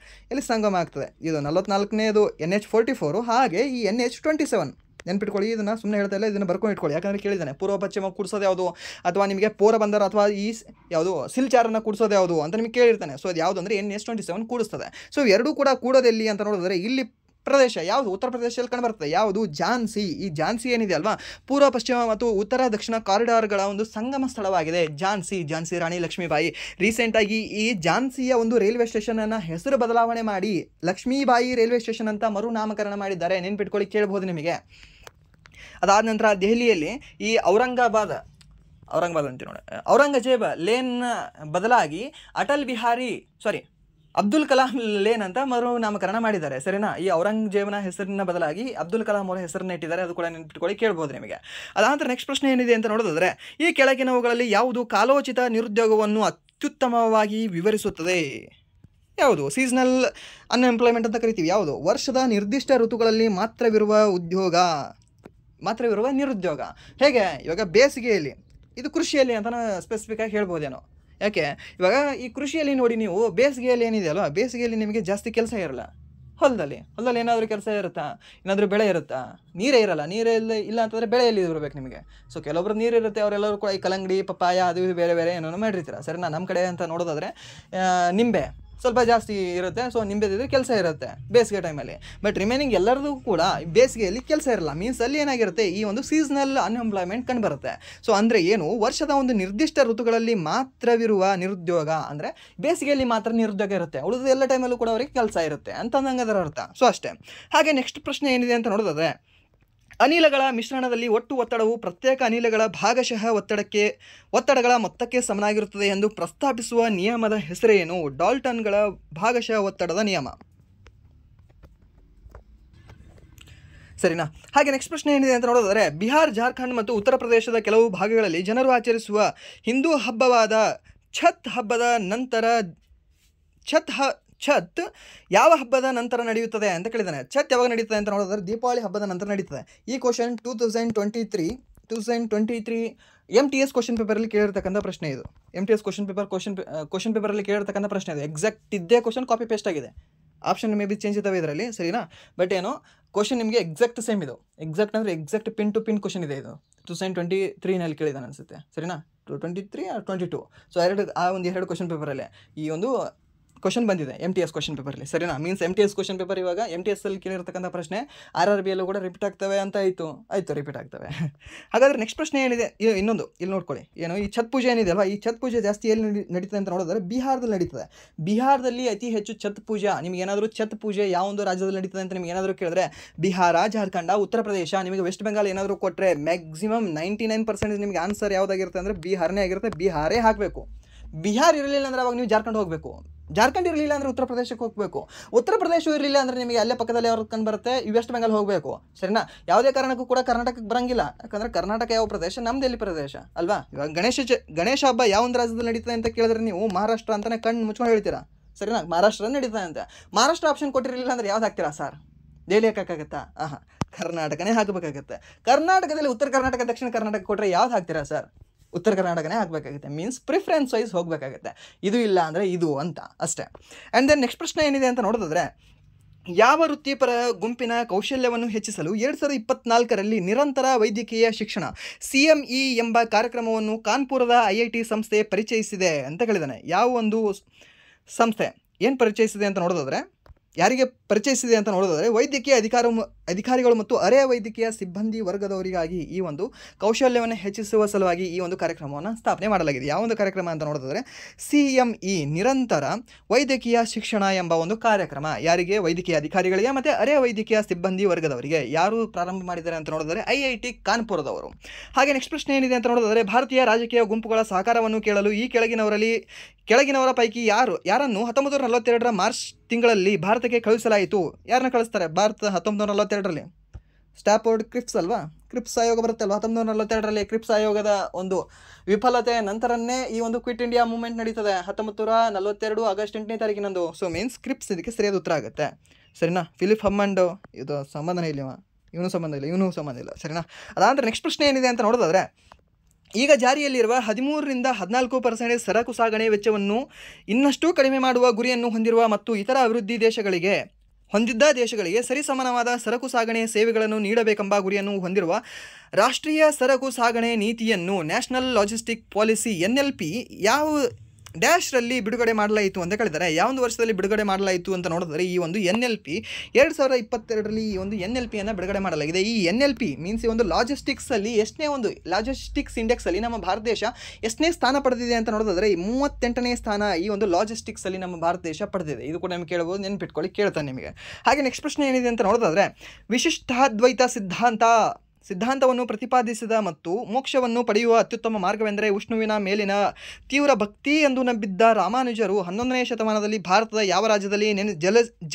Speaker 1: ಇದು 44ನೇದು NH44, ಹಾಗೆ ಈ NH27. ನೆನ್ಪಿಟ್ಕೊಳ್ಳಿ, ಇದನ್ನು ಸುಮ್ಮನೆ ಹೇಳ್ತಾ ಇಲ್ಲ, ಇದನ್ನು ಬರ್ಕೊಂಡು ಇಟ್ಕೊಳ್ಳಿ. ಯಾಕಂದರೆ ಕೇಳಿದ್ದಾನೆ ಪೂರ್ವ ಪಶ್ಚಿಮ ಕೂಡಿಸೋದು ಯಾವುದು, ಅಥವಾ ನಿಮಗೆ ಪೋರಬಂದರ್ ಅಥವಾ ಈ ಯಾವುದು ಸಿಲ್ಚಾರನ್ನು ಕೂಡಿಸೋದು ಯಾವುದು ಅಂತ ನಿಮಗೆ ಕೇಳಿರ್ತಾನೆ. ಸೊ ಅದು ಯಾವುದು ಅಂದರೆ NH27 ಕೂಡಿಸ್ತದೆ. ಸೊ ಎರಡೂ ಕೂಡ ಕೂಡೋದೆಲ್ಲಿ ಅಂತ ನೋಡಿದ್ರೆ ಇಲ್ಲಿ ಪ್ರದೇಶ ಯಾವುದು? ಉತ್ತರ ಪ್ರದೇಶದಲ್ಲಿ ಕಂಡುಬರ್ತದೆ. ಯಾವುದು? ಝಾನ್ಸಿ. ಈ ಝಾನ್ಸಿ ಏನಿದೆ ಅಲ್ವಾ, ಪೂರ್ವ ಪಶ್ಚಿಮ ಮತ್ತು ಉತ್ತರ ದಕ್ಷಿಣ ಕಾರಿಡಾರ್ಗಳ ಒಂದು ಸಂಗಮ ಸ್ಥಳವಾಗಿದೆ ಝಾನ್ಸಿ ರಾಣಿ ಲಕ್ಷ್ಮೀಬಾಯಿ. ರೀಸೆಂಟಾಗಿ ಈ ಝಾನ್ಸಿಯ ಒಂದು ರೈಲ್ವೆ ಸ್ಟೇಷನನ್ನು ಹೆಸರು ಬದಲಾವಣೆ ಮಾಡಿ ಲಕ್ಷ್ಮೀಬಾಯಿ ರೈಲ್ವೆ ಸ್ಟೇಷನ್ ಅಂತ ಮರುನಾಮಕರಣ ಮಾಡಿದ್ದಾರೆ. ನೆನ್ಪಿಟ್ಕೊಳ್ಳಿ, ಕೇಳ್ಬೋದು ನಿಮಗೆ. ಅದಾದ ನಂತರ ದೆಹಲಿಯಲ್ಲಿ ಈ ಔರಂಗಜೇಬ ಲೇನ್ ಬದಲಾಗಿ ಅಬ್ದುಲ್ ಕಲಾಂ ಲೇನ್ ಅಂತ ಮರುನಾಮಕರಣ ಮಾಡಿದ್ದಾರೆ, ಸರಿನಾ? ಈ ಔರಂಗಜೇಬನ ಹೆಸರಿನ ಬದಲಾಗಿ ಅಬ್ದುಲ್ ಕಲಾಂ ಅವರ ಹೆಸರನ್ನ ಇಟ್ಟಿದ್ದಾರೆ. ಅದು ಕೂಡ ನೆನ್ಪಿಟ್ಕೊಳ್ಳಿ, ಕೇಳ್ಬೋದು ನಿಮಗೆ. ಅದಾನಂತರ ನೆಕ್ಸ್ಟ್ ಪ್ರಶ್ನೆ ಏನಿದೆ ಅಂತ ನೋಡಿದ್ರೆ, ಈ ಕೆಳಗಿನವುಗಳಲ್ಲಿ ಯಾವುದು ಕಾಲೋಚಿತ ನಿರುದ್ಯೋಗವನ್ನು ಅತ್ಯುತ್ತಮವಾಗಿ ವಿವರಿಸುತ್ತದೆ? ಯಾವುದು? ಸೀಸನಲ್ ಅನ್ಎಂಪ್ಲಾಯ್ಮೆಂಟ್ ಅಂತ ಕರಿತೀವಿ. ಯಾವುದು? ವರ್ಷದ ನಿರ್ದಿಷ್ಟ ಋತುಗಳಲ್ಲಿ ಮಾತ್ರವಿರುವ ನಿರುದ್ಯೋಗ. ಹೇಗೆ? ಇವಾಗ ಬೇಸಿಗೆಯಲ್ಲಿ, ಇದು ಕೃಷಿಯಲ್ಲಿ ಅಂತ ಸ್ಪೆಸಿಫಿಕ್ ಆಗಿ ಹೇಳ್ಬೋದೇನೋ. ಯಾಕೆ? ಇವಾಗ ಈ ಕೃಷಿಯಲ್ಲಿ ನೋಡಿ ನೀವು, ಬೇಸಿಗೆಯಲ್ಲಿ ಏನಿದೆಯಲ್ವ, ಬೇಸಿಗೆಯಲ್ಲಿ ನಿಮಗೆ ಜಾಸ್ತಿ ಕೆಲಸ ಇರಲ್ಲ. ಹೊಲದಲ್ಲಿ ಏನಾದರೂ ಕೆಲಸ ಇರುತ್ತಾ? ಏನಾದರೂ ಬೆಳೆ ಇರುತ್ತಾ? ನೀರೇ ಇರಲ್ಲ. ಇಲ್ಲ ಅಂತಂದರೆ ಬೆಳೆ ಎಲ್ಲಿ ಇರಬೇಕು ನಿಮಗೆ? ಸೊ ಕೆಲವೊಬ್ರು ನೀರು ಇರುತ್ತೆ, ಅವರೆಲ್ಲರೂ ಕೂಡ ಈ ಕಲ್ಲಂಗಡಿ, ಪಪ್ಪಾಯ, ಅದು ಇದು ಬೇರೆ ಬೇರೆ ಏನೋ ಮಾಡಿರ್ತೀರ. ಸರಿನಾ? ನಮ್ಮ ಕಡೆ ಅಂತ ನೋಡೋದಾದರೆ ನಿಂಬೆ ಸ್ವಲ್ಪ ಜಾಸ್ತಿ ಇರುತ್ತೆ. ಸೊ ನಿಂಬೆದಿದ್ರೆ ಕೆಲಸ ಇರುತ್ತೆ ಬೇಸಿಗೆ ಟೈಮಲ್ಲಿ. ಬಟ್ ರಿಮೈನಿಂಗ್ ಎಲ್ಲರದು ಕೂಡ ಬೇಸಿಗೆಯಲ್ಲಿ ಕೆಲಸ ಇರಲ್ಲ. ಮೀನ್ಸ್ ಅಲ್ಲಿ ಏನಾಗಿರುತ್ತೆ, ಈ ಒಂದು ಸೀಸನಲ್ ಅನ್ಎಂಪ್ಲಾಯ್ಮೆಂಟ್ ಕಂಡುಬರುತ್ತೆ. ಸೊ ಅಂದರೆ ಏನು? ವರ್ಷದ ಒಂದು ನಿರ್ದಿಷ್ಟ ಋತುಗಳಲ್ಲಿ ಮಾತ್ರವಿರುವ ನಿರುದ್ಯೋಗ ಅಂದರೆ ಬೇಸಿಗೆಯಲ್ಲಿ ಮಾತ್ರ ನಿರುದ್ಯೋಗ ಇರುತ್ತೆ, ಉಳಿದ ಎಲ್ಲ ಟೈಮಲ್ಲೂ ಕೂಡ ಅವರಿಗೆ ಕೆಲಸ ಇರುತ್ತೆ ಅಂತಂದಂಗೆ ಅದರ ಅರ್ಥ. ಸೊ ಅಷ್ಟೇ. ಹಾಗೆ ನೆಕ್ಸ್ಟ್ ಪ್ರಶ್ನೆ ಏನಿದೆ ಅಂತ ನೋಡೋದಾದರೆ, ಅನಿಲಗಳ ಮಿಶ್ರಣದಲ್ಲಿ ಒಟ್ಟು ಒತ್ತಡವು ಪ್ರತ್ಯೇಕ ಅನಿಲಗಳ ಭಾಗಶಃ ಒತ್ತಡಗಳ ಮೊತ್ತಕ್ಕೆ ಸಮನಾಗಿರುತ್ತದೆ ಎಂದು ಪ್ರಸ್ತಾಪಿಸುವ ನಿಯಮದ ಹೆಸರೇನು? ಡಾಲ್ಟನ್ಗಳ ಭಾಗಶಃ ಒತ್ತಡದ ನಿಯಮ. ಸರಿನಾ? ಹಾಗೆ ನೆಕ್ಸ್ಟ್ ಪ್ರಶ್ನೆ ಏನಿದೆ ಅಂತ ನೋಡೋದಾದರೆ, ಬಿಹಾರ್, ಜಾರ್ಖಂಡ್ ಮತ್ತು ಉತ್ತರ ಪ್ರದೇಶದ ಕೆಲವು ಭಾಗಗಳಲ್ಲಿ ಜನರು ಆಚರಿಸುವ ಹಿಂದೂ ಹಬ್ಬವಾದ ಛತ್ ಹಬ್ಬದ ನಂತರ ಛತ್ ಯಾವ ಹಬ್ಬದ ನಂತರ ನಡೆಯುತ್ತದೆ ಅಂತ ಕೇಳಿದ್ದಾನೆ. ಛತ್ ಯಾವಾಗ ನಡೀತದೆ ಅಂತ ನೋಡಿದ್ರೆ ದೀಪಾವಳಿ ಹಬ್ಬದ ನಂತರ ನಡೀತದೆ. ಈ ಕ್ವಶನ್ 2023 MTS ಕ್ವಶನ್ ಪೇಪರಲ್ಲಿ ಕೇಳಿರ್ತಕ್ಕಂಥ ಪ್ರಶ್ನೆ ಇದು. MTS ಕ್ವಶನ್ ಪೇಪರಲ್ಲಿ ಕೇಳಿರ್ತಕ್ಕಂಥ ಪ್ರಶ್ನೆ ಇದು. ಎಕ್ಸಾಕ್ಟ್ ಇದ್ದೇ ಕ್ವಶನ್ ಕಾಪಿ ಪೇಸ್ಟ್ ಆಗಿದೆ. ಆಪ್ಷನ್ ಮೇ ಬಿ ಚೇಂಜ್ ಇದ್ದಾವೆ ಇದರಲ್ಲಿ. ಸರಿನಾ? ಬಟ್ ಏನೋ ಕ್ವಶನ್ ನಿಮಗೆ ಎಕ್ಸಾಕ್ಟ್ ಸೇಮ್ ಇದು. ಎಕ್ಸಾಕ್ಟ್ ಅಂದರೆ exact pin to pin question ಇದೆ ಇದು. 2023ನಲ್ಲಿ ಕೇಳಿದಾನೆ ಅನಿಸುತ್ತೆ. ಸರಿನಾ? 23 or 22. ಸೊ ಎರಡು ಕ್ವಶನ್ ಪೇಪರಲ್ಲೇ ಈ ಒಂದು ಕ್ವಶನ್ ಬಂದಿದೆ MTS ಕ್ವಶನ್ ಪೇಪರಲ್ಲಿ. ಸರಿನಾ? ಮೀನ್ಸ್ MTS ಕ್ವಶನ್ ಪೇಪರ್ ಇವಾಗ MTS ಅಲ್ಲಿ ಕೇಳಿರ್ತಕ್ಕಂಥ ಪ್ರಶ್ನೆ RRB ಯಲ್ಲೂ ಕೂಡ ರಿಪೀಟ್ ಆಗ್ತವೆ ಅಂತ ಆಯಿತು ರಿಪೀಟ್ ಆಗ್ತವೆ. ಹಾಗಾದರೆ ನೆಕ್ಸ್ಟ್ ಪ್ರಶ್ನೆ ಏನಿದೆ, ಇನ್ನೊಂದು ಇಲ್ಲಿ ನೋಡ್ಕೊಳ್ಳಿ. ಏನು ಈ ಛತ್ ಪೂಜೆ ಏನಿದೆ ಅಲ್ವಾ, ಈ ಛತ್ ಪೂಜೆ ಜಾಸ್ತಿ ಎಲ್ಲಿ ನಡೀತದೆ ಅಂತ ನೋಡಿದ್ರೆ ಬಿಹಾರದಲ್ಲಿ ನಡೀತದೆ. ಬಿಹಾರದಲ್ಲಿ ಅತಿ ಹೆಚ್ಚು ಛತ್ ಪೂಜಾ, ನಿಮ್ಗೆ ಏನಾದರೂ ಛತ್ ಪೂಜೆ ಯಾವ ಒಂದು ರಾಜ್ಯದಲ್ಲಿ ನಡೀತದೆ ಅಂತ ನಿಮ್ಗೆ ಏನಾದರೂ ಕೇಳಿದ್ರೆ ಬಿಹಾರ, ಜಾರ್ಖಂಡ, ಉತ್ತರ ಪ್ರದೇಶ, ನಿಮಗೆ ವೆಸ್ಟ್ ಬೆಂಗಾಲ್ ಏನಾದರೂ ಕೊಟ್ಟರೆ ಮ್ಯಾಕ್ಸಿಮಮ್ 99% ನಿಮಗೆ ಆನ್ಸರ್ ಯಾವುದಾಗಿರುತ್ತೆ ಅಂದರೆ ಬಿಹಾರನೇ ಆಗಿರುತ್ತೆ. ಬಿಹಾರೇ ಹಾಕಬೇಕು. ಬಿಹಾರ್ ಇರಲಿಲ್ಲ ಅಂದರೆ ಅವಾಗ ನೀವು ಜಾರ್ಖಂಡ್ ಹೋಗಬೇಕು. ಜಾರ್ಖಂಡ್ ಇರಲಿಲ್ಲ ಅಂದರೆ ಉತ್ತರ ಪ್ರದೇಶಕ್ಕೆ ಹೋಗಬೇಕು. ಉತ್ತರ ಪ್ರದೇಶ ಇರಲಿಲ್ಲ ಅಂದರೆ ನಿಮಗೆ ಅಲ್ಲೇ ಪಕ್ಕದಲ್ಲಿ ಯಾವ್ದು ಕಂಡು ಬರುತ್ತೆ, ವೆಸ್ಟ್ ಬೆಂಗಾಲ್ ಹೋಗಬೇಕು. ಸರಿನಾ? ಯಾವುದೇ ಕಾರಣಕ್ಕೂ ಕೂಡ ಕರ್ನಾಟಕಕ್ಕೆ ಬರಂಗಿಲ್ಲ. ಯಾಕಂದರೆ ಕರ್ನಾಟಕ ಯಾವ ಪ್ರದೇಶ? ನಮ್ದು ಎಲ್ಲಿ ಪ್ರದೇಶ ಅಲ್ವಾ? ಇವಾಗ ಗಣೇಶ ಹಬ್ಬ ಯಾವ ಒಂದು ರಾಜ್ಯದಲ್ಲಿ ನಡೀತದೆ ಅಂತ ಕೇಳಿದ್ರೆ ನೀವು ಮಹಾರಾಷ್ಟ್ರ ಅಂತಲೇ ಕಣ್ಣು ಮುಚ್ಕೊಂಡು ಹೇಳ್ತೀರಾ. ಸರಿನಾ? ಮಹಾರಾಷ್ಟ್ರ ನಡೀತದೆ ಅಂತ. ಮಹಾರಾಷ್ಟ್ರ ಆಪ್ಷನ್ ಕೊಟ್ಟಿರಲಿಲ್ಲ ಅಂದರೆ ಯಾವ್ದು ಹಾಕ್ತೀರಾ ಸರ್? ದೆಹಲಿ ಹಾಕೋಕ್ಕಾಗತ್ತಾ? ಕರ್ನಾಟಕನೇ ಹಾಕಬೇಕಾಗತ್ತೆ. ಕರ್ನಾಟಕದಲ್ಲಿ ಉತ್ತರ ಕರ್ನಾಟಕ, ದಕ್ಷಿಣ ಕರ್ನಾಟಕ ಕೊಟ್ಟರೆ ಯಾವ್ದು ಹಾಕ್ತೀರಾ ಸರ್? ಉತ್ತರ ಕರ್ನಾಟಕನೇ ಹಾಕಬೇಕಾಗುತ್ತೆ. ಮೀನ್ಸ್ ಪ್ರಿಫರೆನ್ಸ್ ವೈಸ್ ಹೋಗಬೇಕಾಗುತ್ತೆ. ಇದು ಇಲ್ಲ ಅಂದರೆ ಇದು ಅಂತ ಅಷ್ಟೇ. ಆ್ಯಂಡ್ ದೆನ್ ನೆಕ್ಸ್ಟ್ ಪ್ರಶ್ನೆ ಏನಿದೆ ಅಂತ ನೋಡೋದಾದರೆ, ಯಾವ ವೃತ್ತಿಪರ ಗುಂಪಿನ ಕೌಶಲ್ಯವನ್ನು ಹೆಚ್ಚಿಸಲು 2024ರಲ್ಲಿ ನಿರಂತರ ವೈದ್ಯಕೀಯ ಶಿಕ್ಷಣ CME ಎಂಬ ಕಾರ್ಯಕ್ರಮವನ್ನು ಕಾನ್ಪುರದ IIT ಸಂಸ್ಥೆ ಪರಿಚಯಿಸಿದೆ ಅಂತ ಕೇಳಿದ್ದಾನೆ. ಯಾವ ಒಂದು ಸಂಸ್ಥೆ ಏನು ಪರಿಚಯಿಸಿದೆ ಅಂತ ನೋಡೋದಾದರೆ, ಯಾರಿಗೆ ಪರಿಚಯಿಸಿದೆ ಅಂತ ನೋಡೋದಾದರೆ ವೈದ್ಯಕೀಯ ಅಧಿಕಾರಿಗಳು ಮತ್ತು ಅರೆ ವೈದ್ಯಕೀಯ ಸಿಬ್ಬಂದಿ ವರ್ಗದವರಿಗಾಗಿ ಈ ಒಂದು ಕೌಶಲ್ಯವನ್ನು ಹೆಚ್ಚಿಸುವ ಸಲುವಾಗಿ ಈ ಒಂದು ಕಾರ್ಯಕ್ರಮವನ್ನು ಸ್ಥಾಪನೆ ಮಾಡಲಾಗಿದೆ. ಯಾವ ಒಂದು ಕಾರ್ಯಕ್ರಮ ಅಂತ ನೋಡೋದಾದರೆ CME ನಿರಂತರ ವೈದ್ಯಕೀಯ ಶಿಕ್ಷಣ ಎಂಬ ಒಂದು ಕಾರ್ಯಕ್ರಮ. ಯಾರಿಗೆ? ವೈದ್ಯಕೀಯ ಅಧಿಕಾರಿಗಳಿಗೆ ಮತ್ತು ಅರೆ ವೈದ್ಯಕೀಯ ಸಿಬ್ಬಂದಿ ವರ್ಗದವರಿಗೆ. ಯಾರು ಪ್ರಾರಂಭ ಮಾಡಿದ್ದಾರೆ ಅಂತ ನೋಡಿದರೆ IIT ಕಾನ್ಪುರದವರು. ಹಾಗೆ ನೆಕ್ಸ್ಟ್ ಪ್ರಶ್ನೆ ಏನಿದೆ ಅಂತ ನೋಡೋದಾದರೆ, ಭಾರತೀಯ ರಾಜಕೀಯ ಗುಂಪುಗಳ ಸಹಕಾರವನ್ನು ಕೇಳಲು ಈ ಕೆಳಗಿನವರ ಪೈಕಿ ಯಾರನ್ನು 1942ರ ಮಾರ್ಚ್ ತಿಂಗಳಲ್ಲಿ ಭಾರತಕ್ಕೆ ಕಳುಹಿಸಲಾಯಿತು? ಯಾರನ್ನ ಕಳಿಸ್ತಾರೆ ಭಾರತ 1942ರಲ್ಲಿ? ಸ್ಟ್ಯಾಫೋರ್ಡ್ ಕ್ರಿಪ್ಸ್ ಅಲ್ವಾ? ಕ್ರಿಪ್ಸ್ ಆಯೋಗ ಬರುತ್ತಲ್ವ 1942ರಲ್ಲಿ. ಕ್ರಿಪ್ಸ್ ಆಯೋಗದ ಒಂದು ವಿಫಲತೆ ನಂತರನೇ ಈ ಒಂದು ಕ್ವಿಟ್ ಇಂಡಿಯಾ ಮೂವ್ಮೆಂಟ್ ನಡೀತದೆ 1942 ಆಗಸ್ಟ್ 8ನೇ ತಾರೀಕಿನಂದು. ಸೊ ಮೀನ್ಸ್ ಕ್ರಿಪ್ಸ್ ಇದಕ್ಕೆ ಸರಿಯಾದ ಉತ್ತರ ಆಗುತ್ತೆ. ಸರಿನಾ? ಫಿಲಿಪ್ ಹಮ್ಮಂಡ್ ಇದು ಸಂಬಂಧನೇ ಇಲ್ಲ, ಇವನು ಸಂಬಂಧ ಇಲ್ಲ. ಸರಿನಾ? ಅದಾದರೆ ನೆಕ್ಸ್ಟ್ ಪ್ರಶ್ನೆ ಏನಿದೆ ಅಂತ ನೋಡೋದಾದರೆ, ಈಗ ಜಾರಿಯಲ್ಲಿರುವ 13ರಿಂದ 14% ಸರಕು ಸಾಗಣೆ ವೆಚ್ಚವನ್ನು ಇನ್ನಷ್ಟು ಕಡಿಮೆ ಮಾಡುವ ಗುರಿಯನ್ನು ಹೊಂದಿರುವ ಮತ್ತು ಇತರ ಅಭಿವೃದ್ಧಿ ಹೊಂದಿದ್ದ ದೇಶಗಳಿಗೆ ಸರಿಸಮಾನವಾದ ಸರಕು ಸಾಗಣೆ ಸೇವೆಗಳನ್ನು ನೀಡಬೇಕೆಂಬ ಗುರಿಯನ್ನು ಹೊಂದಿರುವ ರಾಷ್ಟ್ರೀಯ ಸರಕು ಸಾಗಣೆ ನೀತಿಯನ್ನು ನ್ಯಾಷನಲ್ ಲಾಜಿಸ್ಟಿಕ್ ಪಾಲಿಸಿ NLP ಯಾವ ಡ್ಯಾಶ್ರಲ್ಲಿ ಬಿಡುಗಡೆ ಮಾಡಲಾಯಿತು ಅಂತ ಕೇಳಿದ್ದಾರೆ. ಯಾವ ಒಂದು ವರ್ಷದಲ್ಲಿ ಬಿಡುಗಡೆ ಮಾಡಲಾಯಿತು ಅಂತ ನೋಡಿದ್ರೆ ಈ ಒಂದು NLP 2022ರಲ್ಲಿ ಈ ಒಂದು NLPಯನ್ನು ಬಿಡುಗಡೆ ಮಾಡಲಾಗಿದೆ. ಈ NLP ಮೀನ್ಸ್ ಈ ಒಂದು ಲಾಜಿಸ್ಟಿಕ್ಸಲ್ಲಿ ಎಷ್ಟನೇ ಒಂದು ಲಾಜಿಸ್ಟಿಕ್ಸ್ ಇಂಡೆಕ್ಸಲ್ಲಿ ನಮ್ಮ ಭಾರತ ದೇಶ ಎಷ್ಟನೇ ಸ್ಥಾನ ಪಡೆದಿದೆ ಅಂತ ನೋಡೋದಾದರೆ 38ನೇ ಸ್ಥಾನ ಈ ಒಂದು ಲಾಜಿಸ್ಟಿಕ್ಸಲ್ಲಿ ನಮ್ಮ ಭಾರತ ದೇಶ ಪಡೆದಿದೆ. ಇದು ಕೂಡ ನಿಮ್ಗೆ ಕೇಳ್ಬೋದು, ನೆನ್ಪಿಟ್ಕೊಳ್ಳಿ, ಕೇಳ್ತಾನೆ ನಿಮಗೆ. ಹಾಗೆ ನೆಕ್ಸ್ಟ್ ಪ್ರಶ್ನೆ ಏನಿದೆ ಅಂತ ನೋಡೋದಾದರೆ, ವಿಶಿಷ್ಟಾದ್ವೈತ ಸಿದ್ಧಾಂತವನ್ನು ಪ್ರತಿಪಾದಿಸಿದ ಮತ್ತು ಮೋಕ್ಷವನ್ನು ಪಡೆಯುವ ಅತ್ಯುತ್ತಮ ಮಾರ್ಗವೆಂದರೆ ವಿಷ್ಣುವಿನ ಮೇಲಿನ ತೀವ್ರ ಭಕ್ತಿ ಎಂದು ನಂಬಿದ್ದ ರಾಮಾನುಜರು 11ನೇ ಶತಮಾನದಲ್ಲಿ ಭಾರತದ ಯಾವ ರಾಜ್ಯದಲ್ಲಿ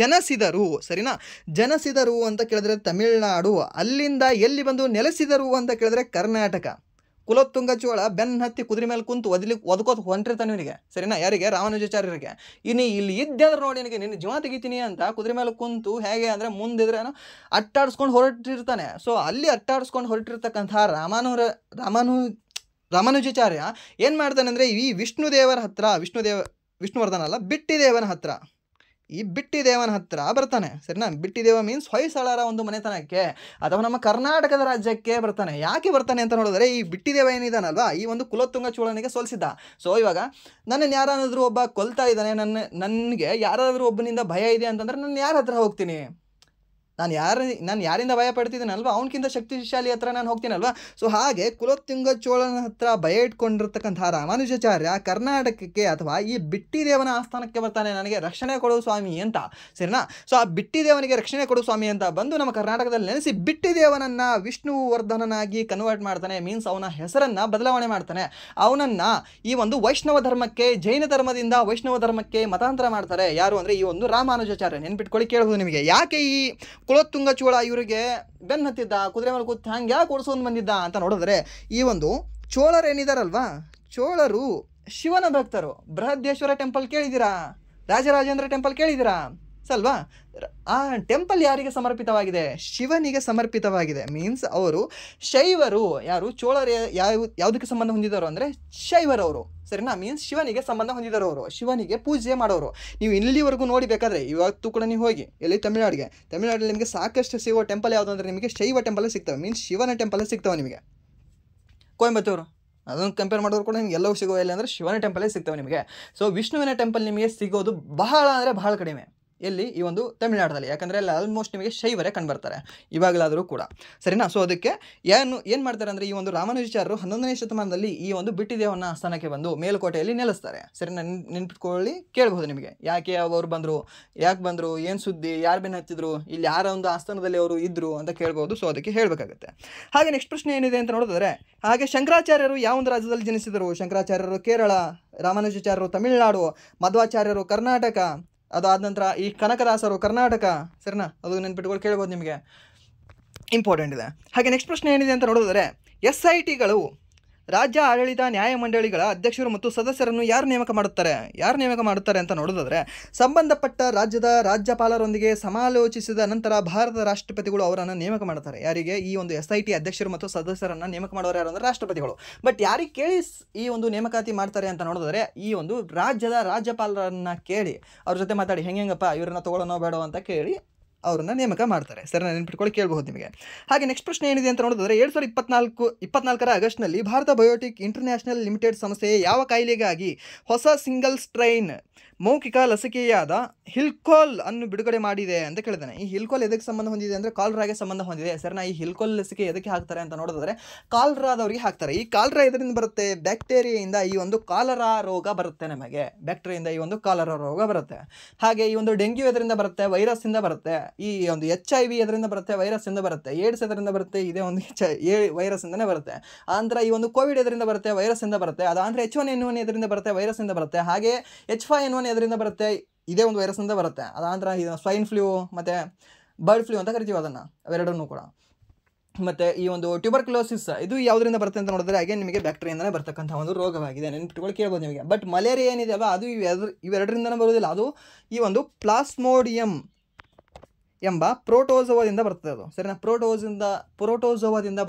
Speaker 1: ಜನಿಸಿದರು? ಸರಿನಾ? ಜನಿಸಿದರು ಅಂತ ಕೇಳಿದ್ರೆ ತಮಿಳುನಾಡು. ಅಲ್ಲಿಂದ ಎಲ್ಲಿ ಬಂದು ನೆಲೆಸಿದರು ಅಂತ ಕೇಳಿದ್ರೆ ಕರ್ನಾಟಕ. ಕುಲೋತ್ತುಂಗ ಚೋಳ ಬೆನ್ನ ಹತ್ತಿ ಕುದುರೆ ಮೇಲೆ ಕುಂತು ಒದ್ಕೋತ ಹೊಂಟಿರ್ತಾನೆ ಇವನಿಗೆ, ಸರಿನಾ? ಯಾರಿಗೆ? ರಾಮಾನುಜಾಚಾರ್ಯರಿಗೆ. ಇನ್ನು ಇಲ್ಲಿ ಇದ್ದಾದ್ರೆ ನೋಡಿ ನಿನಗೆ ನಿನ್ನ ಜೀವ ತೆಗಿತೀನಿ ಅಂತ ಕುದುರೆ ಮೇಲೆ ಕುಂತು ಹೇಗೆ ಅಂದರೆ ಮುಂದಿದ್ರೆ ಅಟ್ಟಾಡಿಸ್ಕೊಂಡು ಹೊರಟಿರ್ತಾನೆ. ಸೊ ಅಲ್ಲಿ ಅಟ್ಟಾಡಿಸ್ಕೊಂಡು ಹೊರಟಿರ್ತಕ್ಕಂಥ ರಾಮಾನುಜಾಚಾರ್ಯ ಏನು ಮಾಡ್ತಾನೆ ಅಂದರೆ ಈ ವಿಷ್ಣುದೇವರ ಹತ್ರ, ವಿಷ್ಣುವರ್ಧನ ಅಲ್ಲ, ಬಿಟ್ಟಿದೇವನ ಹತ್ರ, ಈ ಬಿಟ್ಟಿದೇವನ ಹತ್ರ ಬರ್ತಾನೆ, ಸರಿನಾ? ಬಿಟ್ಟಿದೇವ ಮೀನ್ಸ್ ಹೊಯ್ಸಳರ ಒಂದು ಮನೆತನಕ್ಕೆ ಅಥವಾ ನಮ್ಮ ಕರ್ನಾಟಕದ ರಾಜ್ಯಕ್ಕೆ ಬರ್ತಾನೆ. ಯಾಕೆ ಬರ್ತಾನೆ ಅಂತ ನೋಡಿದ್ರೆ ಈ ಬಿಟ್ಟಿದೇವ ಏನಿದಾನಲ್ವಾ, ಈ ಒಂದು ಕುಲೋತ್ತುಂಗ ಚೋಳನಿಗೆ ಸೋಲಿಸಿದ್ದ. ಸೊ ಇವಾಗ ನನ್ನನ್ನು ಯಾರಾದರೂ ಒಬ್ಬ ಕೊಲ್ತಾ ಇದ್ದಾನೆ, ನನಗೆ ಯಾರಾದರೂ ಒಬ್ಬನಿಂದ ಭಯ ಇದೆ ಅಂತಂದ್ರೆ ನಾನು ಯಾರ ಹತ್ರ ಹೋಗ್ತೀನಿ? ನಾನು ಯಾರಿಂದ ಭಯ ಪಡ್ತಿದ್ದೀನಲ್ವ ಅವನಕ್ಕಿಂತ ಶಕ್ತಿಶಾಲಿ ಹತ್ರ ನಾನು ಹೋಗ್ತೀನಲ್ವ. ಸೊ ಹಾಗೆ ಕುಲೋತ್ತುಂಗ ಚೋಳನ ಹತ್ರ ಭಯ ಇಟ್ಕೊಂಡಿರ್ತಕ್ಕಂಥ ರಾಮಾನುಜಾಚಾರ್ಯ ಕರ್ನಾಟಕಕ್ಕೆ ಅಥವಾ ಈ ಬಿಟ್ಟಿದೇವನ ಆಸ್ಥಾನಕ್ಕೆ ಬರ್ತಾನೆ, ನನಗೆ ರಕ್ಷಣೆ ಕೊಡು ಸ್ವಾಮಿ ಅಂತ, ಸರಿನಾ? ಸೊ ಆ ಬಿಟ್ಟಿದೇವನಿಗೆ ರಕ್ಷಣೆ ಕೊಡು ಸ್ವಾಮಿ ಅಂತ ಬಂದು ನಮ್ಮ ಕರ್ನಾಟಕದಲ್ಲಿ ನೆಲೆಸಿ ಬಿಟ್ಟಿದೇವನನ್ನು ವಿಷ್ಣುವರ್ಧನನಾಗಿ ಕನ್ವರ್ಟ್ ಮಾಡ್ತಾನೆ. ಮೀನ್ಸ್ ಅವನ ಹೆಸರನ್ನು ಬದಲಾವಣೆ ಮಾಡ್ತಾನೆ. ಅವನನ್ನು ಈ ಒಂದು ವೈಷ್ಣವ ಧರ್ಮಕ್ಕೆ, ಜೈನ ಧರ್ಮದಿಂದ ವೈಷ್ಣವ ಧರ್ಮಕ್ಕೆ ಮತಾಂತರ ಮಾಡ್ತಾರೆ. ಯಾರು ಅಂದರೆ ಈ ಒಂದು ರಾಮಾನುಜಾಚಾರ್ಯ. ನೆನ್ಪಿಟ್ಕೊಳ್ಳಿ, ಕೇಳ್ಬೋದು ನಿಮಗೆ. ಯಾಕೆ ಈ ಕುಲೋತ್ತುಂಗ ಚೋಳ ಇವರಿಗೆ ಬೆನ್ನು ಹತ್ತಿದ್ದ, ಕುದುರೆ ಮೇಲೆ ಕೂತು ಹಂಗೆ ಯಾಕೆ ಓಡಿಸ್ಕೊಂಡು ಬಂದಿದ್ದ ಅಂತ ನೋಡಿದ್ರೆ, ಈ ಒಂದು ಚೋಳರು ಏನಿದಾರಲ್ವಾ, ಚೋಳರು ಶಿವನ ಭಕ್ತರು. ಬೃಹದೇಶ್ವರ ಟೆಂಪಲ್ ಕೇಳಿದ್ದೀರಾ? ರಾಜರಾಜೇಂದ್ರ ಟೆಂಪಲ್ ಕೇಳಿದ್ದೀರಾ ಸಲ್ವಾ? ಆ ಟೆಂಪಲ್ ಯಾರಿಗೆ ಸಮರ್ಪಿತವಾಗಿದೆ? ಶಿವನಿಗೆ ಸಮರ್ಪಿತವಾಗಿದೆ. ಮೀನ್ಸ್ ಅವರು ಶೈವರು. ಯಾರು? ಚೋಳರು ಯಾವುದಕ್ಕೆ ಸಂಬಂಧ ಹೊಂದಿದವರು ಅಂದರೆ ಶೈವರವರು, ಸರಿನಾ? ಮೀನ್ಸ್ ಶಿವನಿಗೆ ಸಂಬಂಧ ಹೊಂದಿದವರು, ಶಿವನಿಗೆ ಪೂಜೆ ಮಾಡೋರು. ನೀವು ಇಲ್ಲಿವರೆಗೂ ನೋಡಿ ಬೇಕಾದರೆ ಇವತ್ತು ಕೂಡ ನೀವು ಹೋಗಿ ಎಲ್ಲಿ ತಮಿಳುನಾಡಲ್ಲಿ ನಿಮಗೆ ಸಾಕಷ್ಟು ಸಿಗೋ ಟೆಂಪಲ್ ಯಾವುದು ಅಂದರೆ ನಿಮಗೆ ಶೈವ ಟೆಂಪಲ್ ಸಿಗ್ತವೆ. ಮೀನ್ಸ್ ಶಿವನ ಟೆಂಪಲ್ ಸಿಗ್ತವೆ ನಿಮಗೆ. ಕೊಯಂಬತ್ತೂರು ಅದನ್ನು ಕಂಪೇರ್ ಮಾಡಿದ್ರು ಕೂಡ ನಿಮ್ಗೆ ಎಲ್ಲವೂ ಸಿಗೋ ಇಲ್ಲ ಅಂದರೆ ಶಿವನ ಟೆಂಪಲೇ ಸಿಗ್ತವೆ ನಿಮಗೆ. ಸೊ ವಿಷ್ಣುವಿನ ಟೆಂಪಲ್ ನಿಮಗೆ ಸಿಗೋದು ಬಹಳ ಅಂದರೆ ಬಹಳ ಕಡಿಮೆ. ಎಲ್ಲಿ? ಈ ಒಂದು ತಮಿಳುನಾಡಲ್ಲಿ. ಯಾಕಂದರೆ ಅಲ್ಲಿ ಆಲ್ಮೋಸ್ಟ್ ನಿಮಗೆ ಶೈವರೇ ಕಂಡುಬರ್ತಾರೆ ಇವಾಗಲಾದರೂ ಕೂಡ, ಸರಿನಾ? ಸೊ ಅದಕ್ಕೆ ಏನು ಮಾಡ್ತಾರೆ ಅಂದರೆ ಈ ಒಂದು ರಾಮಾನುಜಾಚಾರ್ಯರು 11ನೇ ಶತಮಾನದಲ್ಲಿ ಈ ಒಂದು ಬಿಟ್ಟಿದೇವನ ಆಸ್ಥಾನಕ್ಕೆ ಬಂದು ಮೇಲುಕೋಟೆಯಲ್ಲಿ ನೆಲೆಸ್ತಾರೆ. ಸರಿನಾ? ನೆನ್ಪಿಟ್ಕೊಳ್ಳಿ, ಕೇಳ್ಬೋದು ನಿಮಗೆ. ಯಾಕೆ ಅವರು ಬಂದರು, ಯಾಕೆ ಬಂದರು, ಏನು ಸುದ್ದಿ, ಯಾರು ಬೆನ್ನು ಹತ್ತಿದ್ರು, ಇಲ್ಲಿ ಯಾರ ಒಂದು ಆಸ್ಥಾನದಲ್ಲಿ ಅವರು ಇದ್ದರು ಅಂತ ಕೇಳ್ಬೋದು. ಸೊ ಅದಕ್ಕೆ ಹೇಳಬೇಕಾಗುತ್ತೆ. ಹಾಗೆ ನೆಕ್ಸ್ಟ್ ಪ್ರಶ್ನೆ ಏನಿದೆ ಅಂತ ನೋಡಿದ್ರೆ, ಹಾಗೆ ಶಂಕರಾಚಾರ್ಯರು ಯಾವ ಒಂದು ರಾಜ್ಯದಲ್ಲಿ ಜನಿಸಿದರು? ಶಂಕರಾಚಾರ್ಯರು ಕೇರಳ, ರಾಮಾನುಜಾಚಾರ್ಯರು ತಮಿಳುನಾಡು, ಮಧ್ವಾಚಾರ್ಯರು ಕರ್ನಾಟಕ, ಅದಾದ ನಂತರ ಈ ಕನಕದಾಸರು ಕರ್ನಾಟಕ, ಸರಿನಾ? ಅದು ನೆನ್ಪಿಟ್ಕೊಂಡು ಕೇಳ್ಬೋದು ನಿಮಗೆ, ಇಂಪಾರ್ಟೆಂಟ್ ಇದೆ. ಹಾಗೆ ನೆಕ್ಸ್ಟ್ ಪ್ರಶ್ನೆ ಏನಿದೆ ಅಂತ ನೋಡಿದ್ರೆ, SITಗಳು ರಾಜ್ಯ ಆಡಳಿತ ನ್ಯಾಯಮಂಡಳಿಗಳ ಅಧ್ಯಕ್ಷರು ಮತ್ತು ಸದಸ್ಯರನ್ನು ಯಾರು ನೇಮಕ ಮಾಡುತ್ತಾರೆ ಅಂತ ನೋಡೋದಾದರೆ, ಸಂಬಂಧಪಟ್ಟ ರಾಜ್ಯದ ರಾಜ್ಯಪಾಲರೊಂದಿಗೆ ಸಮಾಲೋಚಿಸಿದ ನಂತರ ಭಾರತದ ರಾಷ್ಟ್ರಪತಿಗಳು ಅವರನ್ನು ನೇಮಕ ಮಾಡ್ತಾರೆ. ಯಾರಿಗೆ? ಈ ಒಂದು SIT ಅಧ್ಯಕ್ಷರು ಮತ್ತು ಸದಸ್ಯರನ್ನು ನೇಮಕ ಮಾಡೋರು ಯಾರು ಅಂದರೆ ರಾಷ್ಟ್ರಪತಿಗಳು. ಬಟ್ ಯಾರಿಗೆ ಕೇಳಿ ಈ ಒಂದು ನೇಮಕಾತಿ ಮಾಡ್ತಾರೆ ಅಂತ ನೋಡಿದ್ರೆ, ಈ ಒಂದು ರಾಜ್ಯದ ರಾಜ್ಯಪಾಲರನ್ನು ಕೇಳಿ ಅವ್ರ ಜೊತೆ ಮಾತಾಡಿ ಹೆಂಗಪ್ಪ ಇವ್ರನ್ನ ತೊಗೊಳ್ಳೋನೋ ಬೇಡೋ ಅಂತ ಕೇಳಿ ಅವರನ್ನು ನೇಮಕ ಮಾಡ್ತಾರೆ. ಸರಿ, ನೆನ್ಪಿಟ್ಕೊಳ್ಳಿ, ಕೇಳಬಹುದು ನಿಮಗೆ. ಹಾಗೆ ನೆಕ್ಸ್ಟ್ ಪ್ರಶ್ನೆ ಏನಿದೆ ಅಂತ ನೋಡಿದ್ರೆ, 2024 ಆಗಸ್ಟ್ನಲ್ಲಿ ಭಾರತ ಬಯೋಟೆಕ್ ಇಂಟರ್ನ್ಯಾಷನಲ್ ಲಿಮಿಟೆಡ್ ಸಂಸ್ಥೆಯ ಯಾವ ಕಾಯಿಲೆಗಾಗಿ ಹೊಸ ಸಿಂಗಲ್ ಸ್ಟ್ರೈನ್ ಮೌಖಿಕ ಲಸಿಕೆಯಾದ ಹಿಲ್ಕೋಲ್ ಅನ್ನು ಬಿಡುಗಡೆ ಮಾಡಿದೆ ಅಂತ ಕೇಳಿದಾನೆ. ಈ ಹಿಲ್ಕೋಲ್ ಎದಕ್ಕೆ ಸಂಬಂಧ ಹೊಂದಿದೆ ಅಂದರೆ ಕಾಲ್ರಾಗೆ ಸಂಬಂಧ ಹೊಂದಿದೆ. ಸರಿನಾ? ಈ ಹಿಲ್ಕೋಲ್ ಲಸಿಕೆ ಎದಕ್ಕೆ ಹಾಕ್ತಾರೆ ಅಂತ ನೋಡಿದ್ರೆ ಕಾಲ್ರಾದವರಿಗೆ ಹಾಕ್ತಾರೆ. ಈ ಕಾಲ್ರಾ ಇದರಿಂದ ಬರುತ್ತೆ, ಬ್ಯಾಕ್ಟೀರಿಯಿಂದ ಈ ಒಂದು ಕಾಲರಾ ರೋಗ ಬರುತ್ತೆ. ನಮಗೆ ಬ್ಯಾಕ್ಟೀರಿಯಿಂದ ಈ ಒಂದು ಕಾಲರಾ ರೋಗ ಬರುತ್ತೆ. ಹಾಗೆ ಈ ಒಂದು ಡೆಂಗ್ಯೂ ಎದರಿಂದ ಬರುತ್ತೆ? ವೈರಸ್ಸಿಂದ ಬರುತ್ತೆ. ಈ ಒಂದು HIV ಎದರಿಂದ ಬರುತ್ತೆ? ವೈರಸ್ಸಿಂದ ಬರುತ್ತೆ. ಏಡ್ಸ್ ಎದರಿಂದ ಬರುತ್ತೆ? ಇದೇ ಒಂದು ವೈರಸ್ಸಿಂದನೇ ಬರುತ್ತೆ. ಆನಂತರ ಈ ಒಂದು ಕೋವಿಡ್ ಎದರಿಂದ ಬರುತ್ತೆ? ವೈರಸ್ಸಿಂದ ಬರುತ್ತೆ. ಅದಾಂದರೆ H1N1 ಎದರಿಂದ ಬರುತ್ತೆ? ವೈರಸ್ಸಿಂದ ಬರುತ್ತೆ. ಹಾಗೆ H5N1 ಎದರಿಂದ ಬರುತ್ತೆ? ಇದೇ ಒಂದು ವೈರಸ್ಸಿಂದ ಬರುತ್ತೆ. ಅದಾಂತರ ಇದು ಸ್ವೈನ್ ಫ್ಲೂ ಮತ್ತು ಬರ್ಡ್ ಫ್ಲೂ ಅಂತ ಕರಿತೀವಿ ಅದನ್ನು, ಅವೆರಡನ್ನೂ ಕೂಡ. ಮತ್ತು ಈ ಒಂದು ಟ್ಯೂಬರ್ಕ್ಯುಲೋಸಿಸ್ ಇದು ಯಾವುದರಿಂದ ಬರುತ್ತೆ ಅಂತ ನೋಡಿದ್ರೆ ಹಾಗೆ ನಿಮಗೆ ಬ್ಯಾಕ್ಟೀರಿಯಿಂದನೇ ಬರ್ತಕ್ಕಂಥ ಒಂದು ರೋಗವಾಗಿದೆ. ನೆನ್ಪಿಟ್ಕೊಳ್ಳಿ, ಕೇಳ್ಬೋದು ನಿಮಗೆ. ಬಟ್ ಮಲೇರಿಯಾ ಏನಿದೆಯಲ್ಲ ಅದು ಇವೆರಡರಿಂದನೇ ಬರೋದಿಲ್ಲ. ಅದು ಈ ಒಂದು ಪ್ಲಾಸ್ಮೋಡಿಯಂ ಎಂಬ ಪ್ರೋಟೋಸೋವಾದಿಂದ ಬರ್ತದೆ ಅದು. ಸರಿನಾ? ಪ್ರೋಟೋಸೋವಾದಿಂದ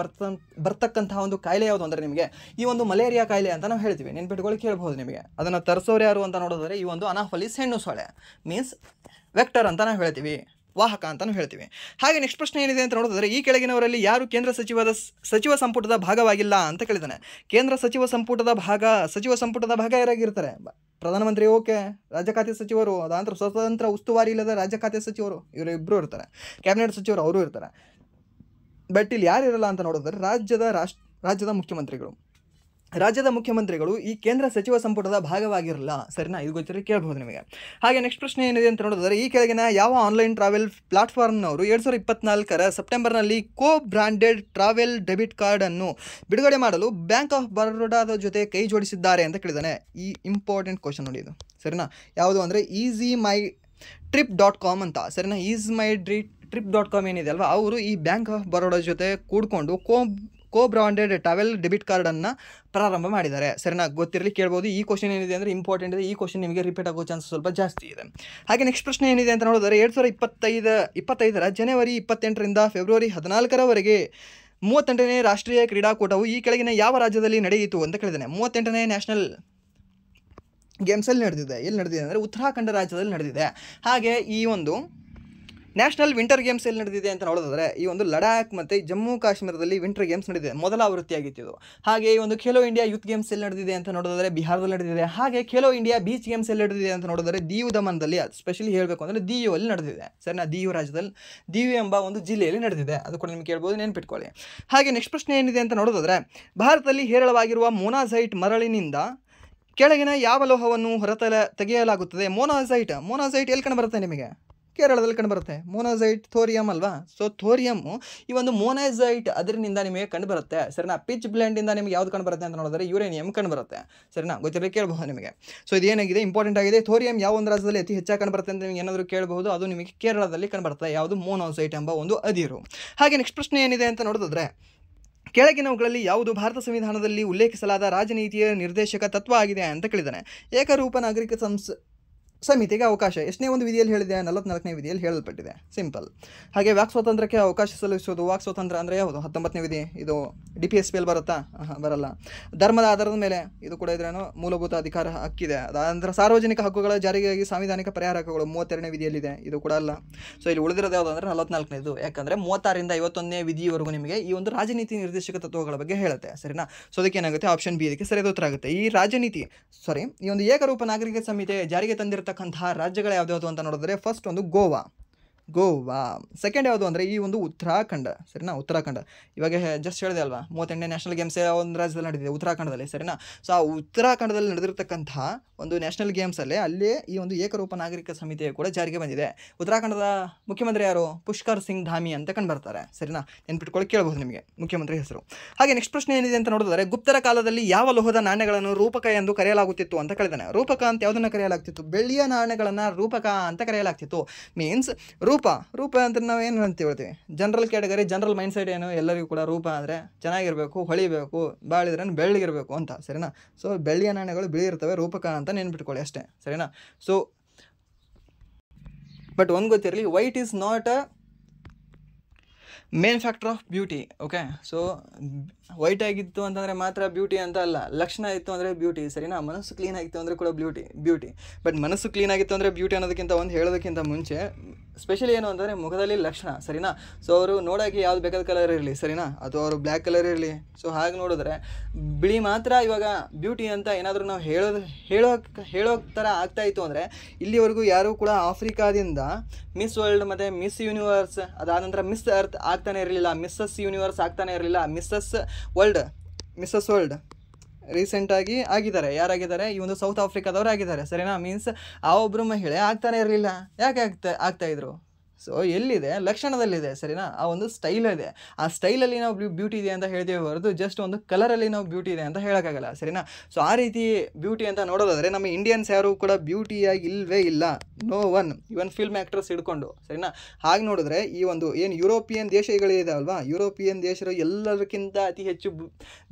Speaker 1: ಬರ್ತಕ್ಕಂತಹ ಒಂದು ಕಾಯಿಲೆ ಯಾವುದು ಅಂದರೆ ನಿಮಗೆ ಈ ಒಂದು ಮಲೇರಿಯಾ ಕಾಯಿಲೆ ಅಂತ ನಾವು ಹೇಳ್ತೀವಿ. ನೆನ್ಪಿಟ್ಕೊಳ್ಳಿ, ಕೇಳ್ಬೋದು ನಿಮಗೆ. ಅದನ್ನು ತರಿಸೋರು ಯಾರು ಅಂತ ನೋಡಿದ್ರೆ ಈ ಒಂದು ಅನಾಫಲಿಸ್ ಹೆಣ್ಣು ಸೊಳ್ಳೆ, ಮೀನ್ಸ್ ವೆಕ್ಟರ್ ಅಂತ ನಾವು ಹೇಳ್ತೀವಿ, ವಾಹಕ ಅಂತಲೂ ಹೇಳ್ತೀವಿ. ಹಾಗೆ ನೆಕ್ಸ್ಟ್ ಪ್ರಶ್ನೆ ಏನಿದೆ ಅಂತ ನೋಡಿದ್ರೆ, ಈ ಕೆಳಗಿನವರಲ್ಲಿ ಯಾರು ಕೇಂದ್ರ ಸಚಿವ ಸಂಪುಟದ ಭಾಗವಾಗಿಲ್ಲ ಅಂತ ಕೇಳಿದಾನೆ. ಕೇಂದ್ರ ಸಚಿವ ಸಂಪುಟದ ಭಾಗ ಯಾರಾಗಿರ್ತಾರೆ? ಪ್ರಧಾನಮಂತ್ರಿ, ಓಕೆ, ರಾಜ್ಯ ಖಾತೆ ಸಚಿವರು, ಅದಾಂತರ ಸ್ವತಂತ್ರ ಉಸ್ತುವಾರಿ ಇಲ್ಲದ ರಾಜ್ಯ ಖಾತೆ ಸಚಿವರು, ಇವರು ಇಬ್ಬರು ಇರ್ತಾರೆ. ಕ್ಯಾಬಿನೆಟ್ ಸಚಿವರು ಅವರು ಇರ್ತಾರೆ. ಬಟ್ ಇಲ್ಲಿ ಯಾರಿರಲ್ಲ ಅಂತ ನೋಡಿದ್ರೆ ರಾಜ್ಯದ ಮುಖ್ಯಮಂತ್ರಿಗಳು ಈ ಕೇಂದ್ರ ಸಚಿವ ಸಂಪುಟದ ಭಾಗವಾಗಿರಲ್ಲ. ಸರಿನಾ? ಇದು ಗೊತ್ತಿರಲಿ, ಕೇಳಬಹುದು ನಿಮಗೆ. ಹಾಗೆ ನೆಕ್ಸ್ಟ್ ಪ್ರಶ್ನೆ ಏನಿದೆ ಅಂತ ನೋಡಿದ್ರೆ, ಈ ಕೆಳಗಿನ ಯಾವ ಆನ್ಲೈನ್ ಟ್ರಾವೆಲ್ ಪ್ಲಾಟ್ಫಾರ್ಮ್ನವರು 2024 ಸೆಪ್ಟೆಂಬರ್ನಲ್ಲಿ ಬ್ರಾಂಡೆಡ್ ಟ್ರಾವೆಲ್ ಡೆಬಿಟ್ ಕಾರ್ಡನ್ನು ಬಿಡುಗಡೆ ಮಾಡಲು ಬ್ಯಾಂಕ್ ಆಫ್ ಬರೋಡಾದ ಜೊತೆ ಕೈ ಜೋಡಿಸಿದ್ದಾರೆ ಅಂತ ಕೇಳಿದಾನೆ. ಈ ಇಂಪಾರ್ಟೆಂಟ್ ಕ್ವಶನ್ ನೋಡಿ ಇದು. ಸರಿನಾ? ಯಾವುದು ಅಂದರೆ easyMyTrip.com ಅಂತ. ಸರಿನಾ? easyMyTrip.com ಏನಿದೆ ಅಲ್ವಾ, ಅವರು ಈ ಬ್ಯಾಂಕ್ ಆಫ್ ಬರೋಡಾ ಜೊತೆ ಕೂಡಿಕೊಂಡು ಬ್ರಾಂಡೆಡ್ ಟ್ರಾವೆಲ್ ಡೆಬಿಟ್ ಕಾರ್ಡನ್ನು ಪ್ರಾರಂಭ ಮಾಡಿದ್ದಾರೆ. ಸರಿನಾ, ಗೊತ್ತಿರಲಿ ಕೇಳ್ಬೋದು. ಈ ಕ್ವಶನ್ ಏನಿದೆ ಅಂದರೆ ಇಂಪಾರ್ಟೆಂಟ್ ಇದೆ. ಈ ಕ್ವಶನ್ ನಿಮಗೆ ರಿಪೀಟ್ ಆಗೋ ಚಾನ್ಸ್ ಸ್ವಲ್ಪ ಜಾಸ್ತಿ ಇದೆ. ಹಾಗೆ ನೆಕ್ಸ್ಟ್ ಪ್ರಶ್ನೆ ಏನಿದೆ ಅಂತ ನೋಡಿದರೆ 2025ರ ಜನವರಿ 28ರಿಂದ ಫೆಬ್ರವರಿ 14ರವರೆಗೆ 38ನೇ ರಾಷ್ಟ್ರೀಯ ಕ್ರೀಡಾಕೂಟವು ಈ ಕೆಳಗಿನ ಯಾವ ರಾಜ್ಯದಲ್ಲಿ ನಡೆಯಿತು ಅಂತ ಕೇಳಿದ್ದೇನೆ. 38ನೇ ನ್ಯಾಷನಲ್ ಗೇಮ್ಸಲ್ಲಿ ನಡೆದಿದೆ. ಎಲ್ಲಿ ನಡೆದಿದೆ ಅಂದರೆ ಉತ್ತರಾಖಂಡ ರಾಜ್ಯದಲ್ಲಿ ನಡೆದಿದೆ. ಹಾಗೆ ಈ ಒಂದು ನ್ಯಾಷನಲ್ ವಿಂಟರ್ ಗೇಮ್ಸ್ ಎಲ್ಲಿ ನಡೆದಿದೆ ಅಂತ ನೋಡೋದಾದರೆ ಈ ಒಂದು ಲಡಾಖ್ ಮತ್ತು ಜಮ್ಮು ಕಾಶ್ಮೀರದಲ್ಲಿ ವಿಂಟರ್ ಗೇಮ್ಸ್ ನಡೆದಿದೆ, ಮೊದಲ ಆವೃತ್ತಿಯಾಗಿತ್ತು ಇದು. ಹಾಗೆ ಈ ಒಂದು ಖೇಲೋ ಇಂಡಿಯಾ ಯೂತ್ ಗೇಮ್ಸ್ ಎಲ್ಲಿ ನಡೆದಿದೆ ಅಂತ ನೋಡೋದಾದರೆ ಬಿಹಾರದಲ್ಲಿ ನಡೆದಿದೆ. ಹಾಗೆ ಖೇಲೋ ಇಂಡಿಯಾ ಬೀಚ್ ಗೇಮ್ಸ್ ಎಲ್ಲಿ ನಡೆದಿದೆ ಅಂತ ನೋಡೋದಾದರೆ ದೀವ್ ದಮನ್ದಲ್ಲಿ, ಸ್ಪೆಷಲಿ ಹೇಳಬೇಕು ಅಂದರೆ ದಿಯು ಅಲ್ಲಿ ನಡೆದಿದೆ. ಸರಿನಾ, ದಿಯು ರಾಜ್ಯದಲ್ಲಿ ದಿಯು ಎಂಬ ಒಂದು ಜಿಲ್ಲೆಯಲ್ಲಿ ನಡೆದಿದೆ. ಅದು ಕೂಡ ನಿಮಗೆ ಕೇಳ್ಬೋದು, ನೆನ್ಪಿಟ್ಕೊಳ್ಳಿ. ಹಾಗೆ ನೆಕ್ಸ್ಟ್ ಪ್ರಶ್ನೆ ಏನಿದೆ ಅಂತ ನೋಡೋದಾದರೆ ಭಾರತದಲ್ಲಿ ಹೇರಳವಾಗಿರುವ ಮೊನಾಝೈಟ್ ಮರಳಿನಿಂದ ಕೆಳಗಿನ ಯಾವ ಲೋಹವನ್ನು ತೆಗೆಯಲಾಗುತ್ತದೆ? ಮೊನಾಝೈಟ್ ಎಲ್ಲಿ ಕಂಡು ಬರುತ್ತೆ ನಿಮಗೆ? ಕೇರಳದಲ್ಲಿ ಕಂಡು ಬರುತ್ತೆ. ಮೊನಾಝೈಟ್ ಥೋರಿಯಂ ಅಲ್ವಾ? ಸೊ ಥೋರಿಯಮ್ಮು ಈ ಒಂದು ಮೊನಾಝೈಟ್ ಅದರಿಂದ ನಿಮಗೆ ಕಂಡು ಬರುತ್ತೆ. ಸರಿನಾ, ಪಿಚ್ ಬ್ಲೆಂಡಿಂದ ನಿಮಗೆ ಯಾವ್ದು ಕಂಡು ಬರುತ್ತೆ ಅಂತ ನೋಡಿದ್ರೆ ಯುರೇನಿಯಂ ಕಂಡು ಬರುತ್ತೆ. ಸರಿನಾ, ಗೊತ್ತಿರಲಿ ಕೇಳಬಹುದು ನಿಮಗೆ. ಸೊ ಇದೇನಾಗಿದೆ ಇಂಪಾರ್ಟೆಂಟ್ ಆಗಿದೆ. ಥೋರಿಯಂ ಯಾವ ಒಂದು ರಾಜ್ಯದಲ್ಲಿ ಅತಿ ಹೆಚ್ಚಾಗಿ ಕಂಡು ಬರುತ್ತೆ ಅಂತ ನಿಮಗೆ ಏನಾದರೂ ಕೇಳಬಹುದು. ಅದು ನಿಮಗೆ ಕೇರಳದಲ್ಲಿ ಕಂಡು ಬರುತ್ತೆ. ಯಾವುದು? ಮೊನಾಝೈಟ್ ಎಂಬ ಒಂದು ಅದಿರು. ಹಾಗೆ ನೆಕ್ಸ್ಟ್ ಪ್ರಶ್ನೆ ಏನಿದೆ ಅಂತ ನೋಡಿದ್ರೆ ಕೆಳಗಿನವುಗಳಲ್ಲಿ ಯಾವುದು ಭಾರತ ಸಂವಿಧಾನದಲ್ಲಿ ಉಲ್ಲೇಖಿಸಲಾದ ರಾಜನೀತಿಯ ನಿರ್ದೇಶಕ ತತ್ವ ಆಗಿದೆ ಅಂತ ಕೇಳಿದ್ದಾನೆ. ಏಕರೂಪ ನಾಗರಿಕ ಸಮಿತಿಗೆ ಅವಕಾಶ ಎಷ್ಟನೇ ಒಂದು ವಿಧಿಯಲ್ಲಿ ಹೇಳಿದೆ? 44ನೇ ವಿಧಿಯಲ್ಲಿ ಹೇಳಲ್ಪಟ್ಟಿದೆ. ಸಿಂಪಲ್. ಹಾಗೆ ವಾಕ್ ಸ್ವಾತಂತ್ರ್ಯಕ್ಕೆ ಅವಕಾಶ ಸಲ್ಲಿಸುವುದು. ವಾಕ್ ಸ್ವಾತಂತ್ರ್ಯ ಅಂದರೆ ಯಾವುದು? 19ನೇ ವಿಧಿ. ಇದು DPSPL ಬರುತ್ತಾ? ಬರಲ್ಲ. ಧರ್ಮದ ಆಧಾರದ ಮೇಲೆ ಇದು ಕೂಡ ಇದ್ರೇನು ಮೂಲಭೂತ ಅಧಿಕಾರ ಹಕ್ಕಿದೆ. ಅದಾನಂತರ ಸಾರ್ವಜನಿಕ ಹಕ್ಕುಗಳ ಜಾರಿಗಾಗಿ ಸಾಂವಿಧಾನಿಕ ಪರಿಹಾರ ಹಕ್ಕುಗಳು 32ನೇ ವಿಧಿಯಲ್ಲಿದೆ. ಇದು ಕೂಡ ಅಲ್ಲ. ಸೊ ಇಲ್ಲಿ ಉಳಿದಿರೋದು ಯಾವುದು ಅಂದರೆ 44ನೇದು. ಯಾಕಂದರೆ 36ರಿಂದ 51ನೇ ವಿಧಿಯವರೆಗೂ ನಿಮಗೆ ಈ ಒಂದು ರಾಜನೀತಿ ನಿರ್ದೇಶಕ ತತ್ವಗಳ ಬಗ್ಗೆ ಹೇಳುತ್ತೆ. ಸರಿನಾ, ಸೊ ಅದಕ್ಕೆ ಏನಾಗುತ್ತೆ? ಆಪ್ಷನ್ ಬಿ ಇದಕ್ಕೆ ಸರಿಯಾದ ಉತ್ತರ ಆಗುತ್ತೆ. ಈ ಒಂದು ಏಕರೂಪ ನಾಗರಿಕ ಸಂಹಿತೆ ಜಾರಿಗೆ ತಂದಿರತಕ್ಕಂತಹ ರಾಜ್ಯಗಳು ಯಾವ್ದು ಅಂತ ನೋಡಿದ್ರೆ ಫಸ್ಟ್ ಒಂದು ಗೋವಾ. ಸೆಕೆಂಡ್ ಯಾವುದು ಅಂದರೆ ಈ ಒಂದು ಉತ್ತರಾಖಂಡ. ಸರಿನಾ, ಉತ್ತರಾಖಂಡ ಇವಾಗ ಜಸ್ಟ್ ಹೇಳಿದೆ ಅಲ್ವಾ, 38ನೇ ನ್ಯಾಷನಲ್ ಗೇಮ್ಸ್ ಒಂದು ರಾಜ್ಯದಲ್ಲಿ ನಡೆದಿದೆ, ಉತ್ತರಾಖಂಡದಲ್ಲಿ. ಸರಿನಾ, ಸೊ ಆ ಉತ್ತರಾಖಂಡದಲ್ಲಿ ನಡೆದಿರತಕ್ಕಂತಹ ಒಂದು ನ್ಯಾಷನಲ್ ಗೇಮ್ಸಲ್ಲೇ ಅಲ್ಲೇ ಈ ಒಂದು ಏಕರೂಪ ನಾಗರಿಕ ಸಮಿತಿ ಕೂಡ ಜಾರಿಗೆ ಬಂದಿದೆ. ಉತ್ತರಾಖಂಡದ ಮುಖ್ಯಮಂತ್ರಿ ಯಾರು? ಪುಷ್ಕರ್ ಸಿಂಗ್ ಧಾಮಿ ಅಂತ ಕಂಡು ಬರ್ತಾರೆ. ಸರಿನಾ, ನೆನ್ಪಿಟ್ಕೊಳ್ಳಿ ಕೇಳಬಹುದು ನಿಮಗೆ ಮುಖ್ಯಮಂತ್ರಿ ಹೆಸರು. ಹಾಗೆ ನೆಕ್ಸ್ಟ್ ಪ್ರಶ್ನೆ ಏನಿದೆ ಅಂತ ನೋಡಿದ್ರೆ ಗುಪ್ತರ ಕಾಲದಲ್ಲಿ ಯಾವ ಲೋಹದ ನಾಣ್ಯಗಳನ್ನು ರೂಪಕ ಎಂದು ಕರೆಯಲಾಗುತ್ತಿತ್ತು ಅಂತ ಕೇಳಿದಾನೆ. ರೂಪಕ ಅಂತ ಯಾವುದನ್ನು ಕರೆಯಲಾಗ್ತಿತ್ತು? ಬೆಳ್ಳಿಯ ನಾಣ್ಯಗಳನ್ನು ರೂಪಕ ಅಂತ ಕರೆಯಲಾಗ್ತಿತ್ತು. ಮೀನ್ಸ್ ರೂಪ ಅಂತ ನಾವು ಏನು ಅಂತ ಹೇಳ್ತೀವಿ? General category, general mind set ಏನು? ಎಲ್ಲರಿಗೂ ಕೂಡ ರೂಪ ಅಂದರೆ ಚೆನ್ನಾಗಿರಬೇಕು, ಹೊಳಿಬೇಕು, ಬಾಳಿದ್ರೆ ಬೆಳ್ಳಿಗಿರಬೇಕು ಅಂತ. ಸರಿನಾ, ಸೊ ಬೆಳ್ಳಿಯ ನಾಣ್ಯಗಳು ಬಿಳಿ ಇರ್ತವೆ, ರೂಪಕ ಅಂತ ನೆನ್ಪಿಟ್ಕೊಳ್ಳಿ ಅಷ್ಟೇ. ಸರಿನಾ, ಸೊ ಬಟ್ ಒಂದು ಗೊತ್ತಿರಲಿ, white is not a main factor of beauty. Okay, so white ಆಗಿತ್ತು ಅಂತಂದರೆ ಮಾತ್ರ ಬ್ಯೂಟಿ ಅಂತ ಅಲ್ಲ, ಲಕ್ಷಣ ಇತ್ತು ಅಂದರೆ ಬ್ಯೂಟಿ. ಸರಿನಾ, ಮನಸ್ಸು ಕ್ಲೀನ್ ಆಗಿತ್ತು ಅಂದರೆ ಕೂಡ ಬ್ಯೂಟಿ. ಬಟ್ ಮನಸ್ಸು ಕ್ಲೀನ್ ಆಗಿತ್ತು ಅಂದರೆ ಬ್ಯೂಟಿ ಅನ್ನೋದಕ್ಕಿಂತ ಒಂದು ಹೇಳೋದಕ್ಕಿಂತ ಮುಂಚೆ ಸ್ಪೆಷಲಿ ಏನು ಅಂದರೆ ಮುಖದಲ್ಲಿ ಲಕ್ಷಣ. ಸರಿನಾ, ಸೊ ಅವರು ನೋಡೋಕ್ಕೆ ಯಾವ್ದು ಬೇಕಾದ ಕಲರ್ ಇರಲಿ, ಸರಿನಾ, ಅಥವಾ ಅವರು ಬ್ಲ್ಯಾಕ್ ಕಲರ್ ಇರಲಿ. ಸೊ ಹಾಗೆ ನೋಡಿದ್ರೆ ಬಿಳಿ ಮಾತ್ರ ಇವಾಗ ಬ್ಯೂಟಿ ಅಂತ ಏನಾದರೂ ನಾವು ಹೇಳೋ ಥರ ಆಗ್ತಾಯಿತ್ತು ಅಂದರೆ ಇಲ್ಲಿವರೆಗೂ ಯಾರೂ ಕೂಡ ಆಫ್ರಿಕಾದಿಂದ ಮಿಸ್ ವರ್ಲ್ಡ್ ಮತ್ತು ಮಿಸ್ ಯೂನಿವರ್ಸ್, ಅದಾದ ನಂತರ ಮಿಸ್ ಅರ್ತ್ ಆಗ್ತಾನೆ ಇರಲಿಲ್ಲ, ಮಿಸ್ಸಸ್ ಯೂನಿವರ್ಸ್ ಆಗ್ತಾನೆ ಇರಲಿಲ್ಲ, ಮಿಸ್ಸಸ್ ವರ್ಲ್ಡ್ ರೀಸೆಂಟಾಗಿ ಆಗಿದ್ದಾರೆ. ಯಾರಾಗಿದ್ದಾರೆ? ಈ ಒಂದು ಸೌತ್ ಆಫ್ರಿಕಾದವರು ಆಗಿದ್ದಾರೆ. ಸರಿನಾ, ಮೀನ್ಸ್ ಆ ಒಬ್ಬರು ಮಹಿಳೆ ಆಗ್ತಾನೆ ಇರಲಿಲ್ಲ. ಯಾಕೆ ಆಗ್ತಾಯಿದ್ರು? ಸೊ ಎಲ್ಲಿದೆ? ಲಕ್ಷಣದಲ್ಲಿದೆ. ಸರಿನಾ, ಆ ಒಂದು ಸ್ಟೈಲ್ ಇದೆ. ಆ ಸ್ಟೈಲಲ್ಲಿ ನಾವು ಬ್ಯೂಟಿ ಇದೆ ಅಂತ ಹೇಳ್ತೀವಿ ಹೊರತು ಜಸ್ಟ್ ಒಂದು ಕಲರಲ್ಲಿ ನಾವು ಬ್ಯೂಟಿ ಇದೆ ಅಂತ ಹೇಳೋಕ್ಕಾಗಲ್ಲ. ಸರಿನಾ, ಸೊ ಆ ರೀತಿ ಬ್ಯೂಟಿ ಅಂತ ನೋಡೋದಾದರೆ ನಮ್ಮ ಇಂಡಿಯನ್ಸ್ ಯಾರು ಕೂಡ ಬ್ಯೂಟಿಯಾಗಿ ಇಲ್ಲವೇ ಇಲ್ಲ. ನೋ ಒನ್, ಇವನ್ ಫಿಲ್ಮ್ ಆ್ಯಕ್ಟರ್ಸ್ ಹಿಡ್ಕೊಂಡು. ಸರಿನಾ, ಹಾಗೆ ನೋಡಿದ್ರೆ ಈ ಒಂದು ಏನು ಯುರೋಪಿಯನ್ ದೇಶಗಳಿದೆ ಅಲ್ವಾ, ಯುರೋಪಿಯನ್ ದೇಶರು ಎಲ್ಲದಕ್ಕಿಂತ ಅತಿ ಹೆಚ್ಚು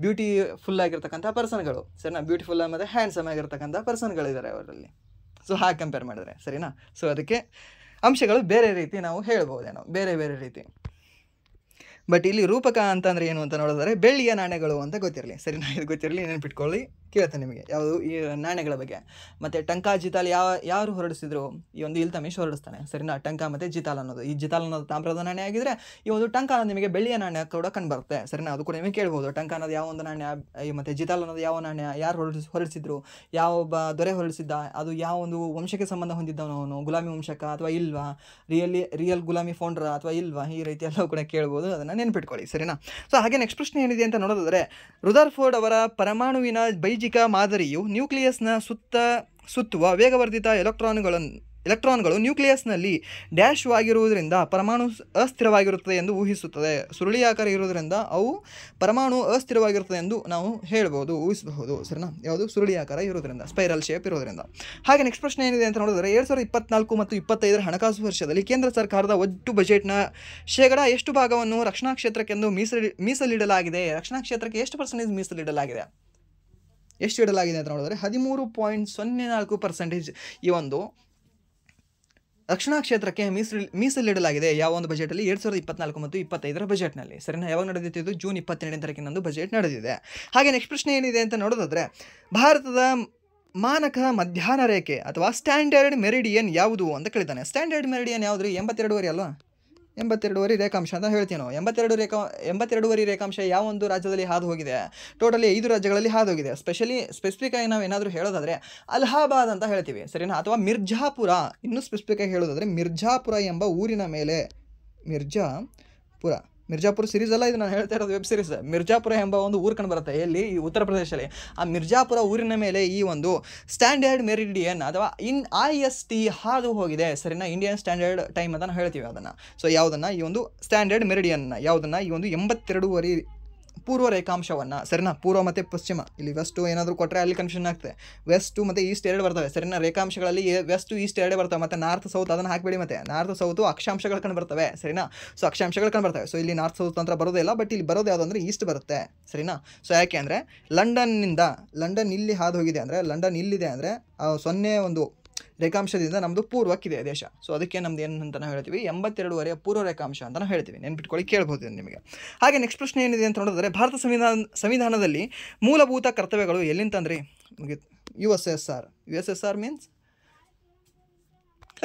Speaker 1: ಬ್ಯೂಟಿಫುಲ್ ಆಗಿರ್ತಕ್ಕಂಥ ಪರ್ಸನ್ಗಳು. ಸರಿನಾ, ಬ್ಯೂಟಿಫುಲ್ ಮತ್ತು ಹ್ಯಾಂಡ್ಸಮ್ ಆಗಿರ್ತಕ್ಕಂಥ ಪರ್ಸನ್ಗಳಿದ್ದಾರೆ ಅವರಲ್ಲಿ. ಸೊ ಹಾಗೆ ಕಂಪೇರ್ ಮಾಡಿದ್ರೆ. ಸರಿನಾ, ಸೊ ಅದಕ್ಕೆ ಅಂಶಗಳು ಬೇರೆ ರೀತಿ ನಾವು ಹೇಳ್ಬೋದೇನೋ, ಬೇರೆ ರೀತಿ. ಬಟ್ ಇಲ್ಲಿ ರೂಪಕ ಅಂತಂದರೆ ಏನು ಅಂತ ನೋಡಿದ್ರೆ ಬೆಳ್ಳಿಯ ನಾಣ್ಯಗಳು ಅಂತ ಗೊತ್ತಿರಲಿ. ಸರಿನಾ, ಇದು ಗೊತ್ತಿರಲಿ, ನೆನಪಿಟ್ಕೊಳ್ಳಿ. ಕೇಳ್ತಾನೆ ನಿಮಗೆ ಯಾವುದು ಈ ನಾಣ್ಯಗಳ ಬಗ್ಗೆ. ಮತ್ತು ಟಂಕ ಜಿತಾಲ್ ಯಾರು ಹೊರಡಿಸಿದ್ರು? ಈ ಒಂದು ಇಲ್ತಮಿಶ್ ಹೊರಡಿಸ್ತಾನೆ. ಸರಿನಾ, ಟಂಕ ಮತ್ತು ಜಿತಾಲ್ ಅನ್ನೋದು. ಈ ಜಿತಾಲ್ ಅನ್ನೋದು ತಾಮ್ರದ ನಾಣ್ಯ ಆಗಿದ್ರೆ ಈ ಒಂದು ಟಂಕ ಅನ್ನೋದು ನಿಮಗೆ ಬೆಳ್ಳಿಯ ನಾಣ್ಯ ಕೂಡ ಕಂಡು ಬರುತ್ತೆ. ಸರಿನಾ, ಅದು ಕೂಡ ನಿಮಗೆ ಕೇಳ್ಬೋದು. ಟಂಕ ಅನ್ನೋದು ಯಾವ ಒಂದು ನಾಣ್ಯ, ಮತ್ತು ಜಿತಾಲ್ ಅನ್ನೋದು ಯಾವ ನಾಣ್ಯ, ಯಾರು ಹೊರಡಿಸಿದ್ರು, ಯಾವ ಒಬ್ಬ ದೊರೆ ಹೊರಡಿಸಿದ್ದ, ಅದು ಯಾವ ಒಂದು ವಂಶಕ್ಕೆ ಸಂಬಂಧ ಹೊಂದಿದ್ದವನು, ಗುಲಾಮಿ ವಂಶಕ ಅಥವಾ ಇಲ್ವಾ, ರಿಯಲ್ ಗುಲಾಮಿ ಫೌಂಡ್ರಾ ಅಥವಾ ಇಲ್ವಾ, ಈ ರೀತಿ ಎಲ್ಲವೂ ಕೂಡ ಕೇಳ್ಬೋದು. ಅದನ್ನು ನೆನ್ಪಿಟ್ಕೊಳ್ಳಿ. ಸರಿನಾ, ಸೊ ಹಾಗೆ ನೆಕ್ಸ್ಟ್ ಪ್ರಶ್ನೆ ಏನಿದೆ ಅಂತ ನೋಡೋದಾದರೆ ರುದರ್ಫೋರ್ಡ್ ಅವರ ಪರಮಾಣುವಿನ ಬೈಜಿಕ ಮಾದರಿಯು ನ್ಯೂಕ್ಲಿಯಸ್ನ ಸುತ್ತುವ ವೇಗವರ್ಧಿತ ಎಲೆಕ್ಟ್ರಾನ್ಗಳು ನ್ಯೂಕ್ಲಿಯಸ್ನಲ್ಲಿ ಡ್ಯಾಶ್ ಆಗಿರುವುದರಿಂದ ಪರಮಾಣು ಅಸ್ಥಿರವಾಗಿರುತ್ತದೆ ಎಂದು ಊಹಿಸುತ್ತದೆ. ಸುರುಳಿಯಾಕಾರ ಇರುವುದರಿಂದ ಅವು ಪರಮಾಣು ಅಸ್ಥಿರವಾಗಿರುತ್ತದೆ ಎಂದು ನಾವು ಹೇಳ್ಬೋದು, ಊಹಿಸಬಹುದು. ಸರಿನಾ? ಯಾವುದು? ಸುರುಳಿಯಾಕಾರ ಇರೋದ್ರಿಂದ, ಸ್ಪೈರಲ್ ಶೇಪ್ ಇರೋದ್ರಿಂದ. ಹಾಗೆ ನೆಕ್ಸ್ಟ್ ಪ್ರಶ್ನೆ ಏನಿದೆ ಅಂತ ನೋಡಿದ್ರೆ 2024 ಮತ್ತು 25 ಹಣಕಾಸು ವರ್ಷದಲ್ಲಿ ಕೇಂದ್ರ ಸರ್ಕಾರದ ಒಟ್ಟು ಬಜೆಟ್ನ ಶೇಕಡ ಎಷ್ಟು ಭಾಗವನ್ನು ರಕ್ಷಣಾ ಕ್ಷೇತ್ರಕ್ಕೆಂದು ಮೀಸಲಿಡಲಾಗಿದೆ? ರಕ್ಷಣಾ ಕ್ಷೇತ್ರಕ್ಕೆ ಎಷ್ಟು ಪರ್ಸೆಂಟೇಜ್ ಮೀಸಲಿಡಲಾಗಿದೆ? ಎಷ್ಟು ಇಡಲಾಗಿದೆ ಅಂತ ನೋಡಿದ್ರೆ 13.04% ಈ ಒಂದು ರಕ್ಷಣಾ ಕ್ಷೇತ್ರಕ್ಕೆ ಮೀಸಲಿಡಲಾಗಿದೆ. ಯಾವ ಒಂದು ಬಜೆಟಲ್ಲಿ? 2024 ಮತ್ತು 25 ಬಜೆಟ್ನಲ್ಲಿ. ಸರಿನಾ? ಯಾವಾಗ ನಡೆದಿತ್ತು? ಇದು ಜೂನ್ 22ನೇ ತಾರೀಕಿನಂದು ಬಜೆಟ್ ನಡೆದಿದೆ. ಹಾಗೆ ನೆಕ್ಸ್ಟ್ ಪ್ರಶ್ನೆ ಏನಿದೆ ಅಂತ ನೋಡೋದಾದ್ರೆ ಭಾರತದ ಮಾನಕ ಮಧ್ಯಾಹ್ನ ರೇಖೆ ಅಥವಾ ಸ್ಟ್ಯಾಂಡರ್ಡ್ ಮೆರಿಡಿಯನ್ ಯಾವುದು ಅಂತ ಕೇಳಿದ್ದಾನೆ. ಸ್ಟ್ಯಾಂಡರ್ಡ್ ಮೆರಿಡಿಯನ್ ಯಾವುದು? 82.5 ಅಲ್ವಾ? 82.5 ರೇಖಾಂಶ ಅಂತ ಹೇಳ್ತೀವಿ ನಾವು. 82.5 ರೇಖಾಂಶ ಯಾವ ಒಂದು ರಾಜ್ಯದಲ್ಲಿ ಹಾದು ಹೋಗಿದೆ? ಟೋಟಲಿ 5 ರಾಜ್ಯಗಳಲ್ಲಿ ಹಾದು ಹೋಗಿದೆ. ಸ್ಪೆಸಿಫಿಕ್ ಆಗಿ ನಾವು ಏನಾದರೂ ಹೇಳೋದಾದರೆ ಅಲಹಾಬಾದ್ ಅಂತ ಹೇಳ್ತೀವಿ. ಸರಿನಾ? ಅಥವಾ ಮಿರ್ಜಾಪುರ. ಇನ್ನೂ ಸ್ಪೆಸಿಫಿಕ್ ಆಗಿ ಹೇಳೋದಾದರೆ ಮಿರ್ಜಾಪುರ ಎಂಬ ಊರಿನ ಮೇಲೆ, ಮಿರ್ಜಾಪುರ ಸಿರೀಸ್ ಅಲ್ಲ ಇದು, ನಾನು ಹೇಳ್ತಾ ಇರೋದು ವೆಬ್ ಸೀರೀಸ್. ಮಿರ್ಜಾಪುರ ಎಂಬ ಒಂದು ಊರು ಕಂಡು ಬರುತ್ತೆ ಎಲ್ಲಿ? ಈ ಉತ್ತರ ಪ್ರದೇಶದಲ್ಲಿ. ಆ ಮಿರ್ಜಾಪುರ ಊರಿನ ಮೇಲೆ ಈ ಒಂದು ಸ್ಟ್ಯಾಂಡರ್ಡ್ ಮೆರಿಡಿಯನ್ ಅಥವಾ IST ಹಾದು ಹೋಗಿದೆ. ಸರಿನಾ? ಇಂಡಿಯನ್ ಸ್ಟ್ಯಾಂಡರ್ಡ್ ಟೈಮ್ ಅಂತ ನಾವು ಹೇಳ್ತೀವಿ ಅದನ್ನು. ಸೊ ಯಾವುದನ್ನು? ಈ ಒಂದು ಸ್ಟ್ಯಾಂಡರ್ಡ್ ಮೆರಿಡಿಯನ್ನ ಯಾವುದನ್ನು? ಈ ಒಂದು 82.5 ಪೂರ್ವ ರೇಖಾಂಶವನ್ನು. ಸರಿನಾ? ಪೂರ್ವ ಮತ್ತು ಪಶ್ಚಿಮ, ಇಲ್ಲಿ ವೆಸ್ಟು ಏನಾದರೂ ಕೊಟ್ಟರೆ ಅಲ್ಲಿ ಕನ್ಫ್ಯೂಷನ್ ಆಗ್ತದೆ. ವೆಸ್ಟು ಮತ್ತು ಈಸ್ಟ್ ಎರಡು ಬರ್ತವೆ. ಸರಿನಾ? ರೇಖಾಂಶಗಳಲ್ಲಿ ವೆಸ್ಟು ಈಸ್ಟ್ ಎರಡೇ ಬರ್ತವೆ. ಮತ್ತು ನಾರ್ತ್ ಸೌತ್ ಅದನ್ನು ಹಾಕಬೇಡಿ. ಮತ್ತು ನಾರ್ತ್ ಸೌತು ಅಕ್ಷಾಂಶಗಳು ಕಂಡು ಬರ್ತವೆ. ಸರಿನಾ? ಸೊ ಅಕ್ಷಾಂಶಗಳು ಕಂಡು ಬರ್ತವೆ. ಸೊ ಇಲ್ಲಿ ನಾರ್ತ್ ಸೌತ್ ಅಂತ ಬರೋದೇ ಇಲ್ಲ, ಬಟ್ ಇಲ್ಲಿ ಬರೋದು ಯಾವುದು ಅಂದರೆ ಈಸ್ಟ್ ಬರುತ್ತೆ. ಸರಿನಾ? ಸೊ ಯಾಕೆ ಅಂದರೆ ಲಂಡನ್ ಇಲ್ಲಿ ಹಾದು ಹೋಗಿದೆ ಅಂದರೆ, ಲಂಡನ್ ಇಲ್ಲಿದೆ ಅಂದರೆ 0 ಒಂದು ರೇಖಾಂಶದಿಂದ ನಮ್ಮದು ಪೂರ್ವಕ್ಕಿದೆ ದೇಶ. ಸೊ ಅದಕ್ಕೆ ನಮ್ದು ಏನು ಅಂತ ನಾವು ಹೇಳ್ತೀವಿ? 82.5 ಪೂರ್ವ ರೇಖಾಂಶ ಅಂತ ನಾವು ಹೇಳ್ತೀವಿ. ನೆನ್ಪಿಟ್ಕೊಳ್ಳಿ, ಕೇಳ್ಬೋದು ನಿಮಗೆ. ಹಾಗೆ ನೆಕ್ಸ್ಟ್ ಪ್ರಶ್ನೆ ಏನಿದೆ ಅಂತ ನೋಡಿದ್ರೆ ಭಾರತ ಸಂವಿಧಾನದಲ್ಲಿ ಮೂಲಭೂತ ಕರ್ತವ್ಯಗಳು ಎಲ್ಲಿಂತಂದ್ರಿ? USSR means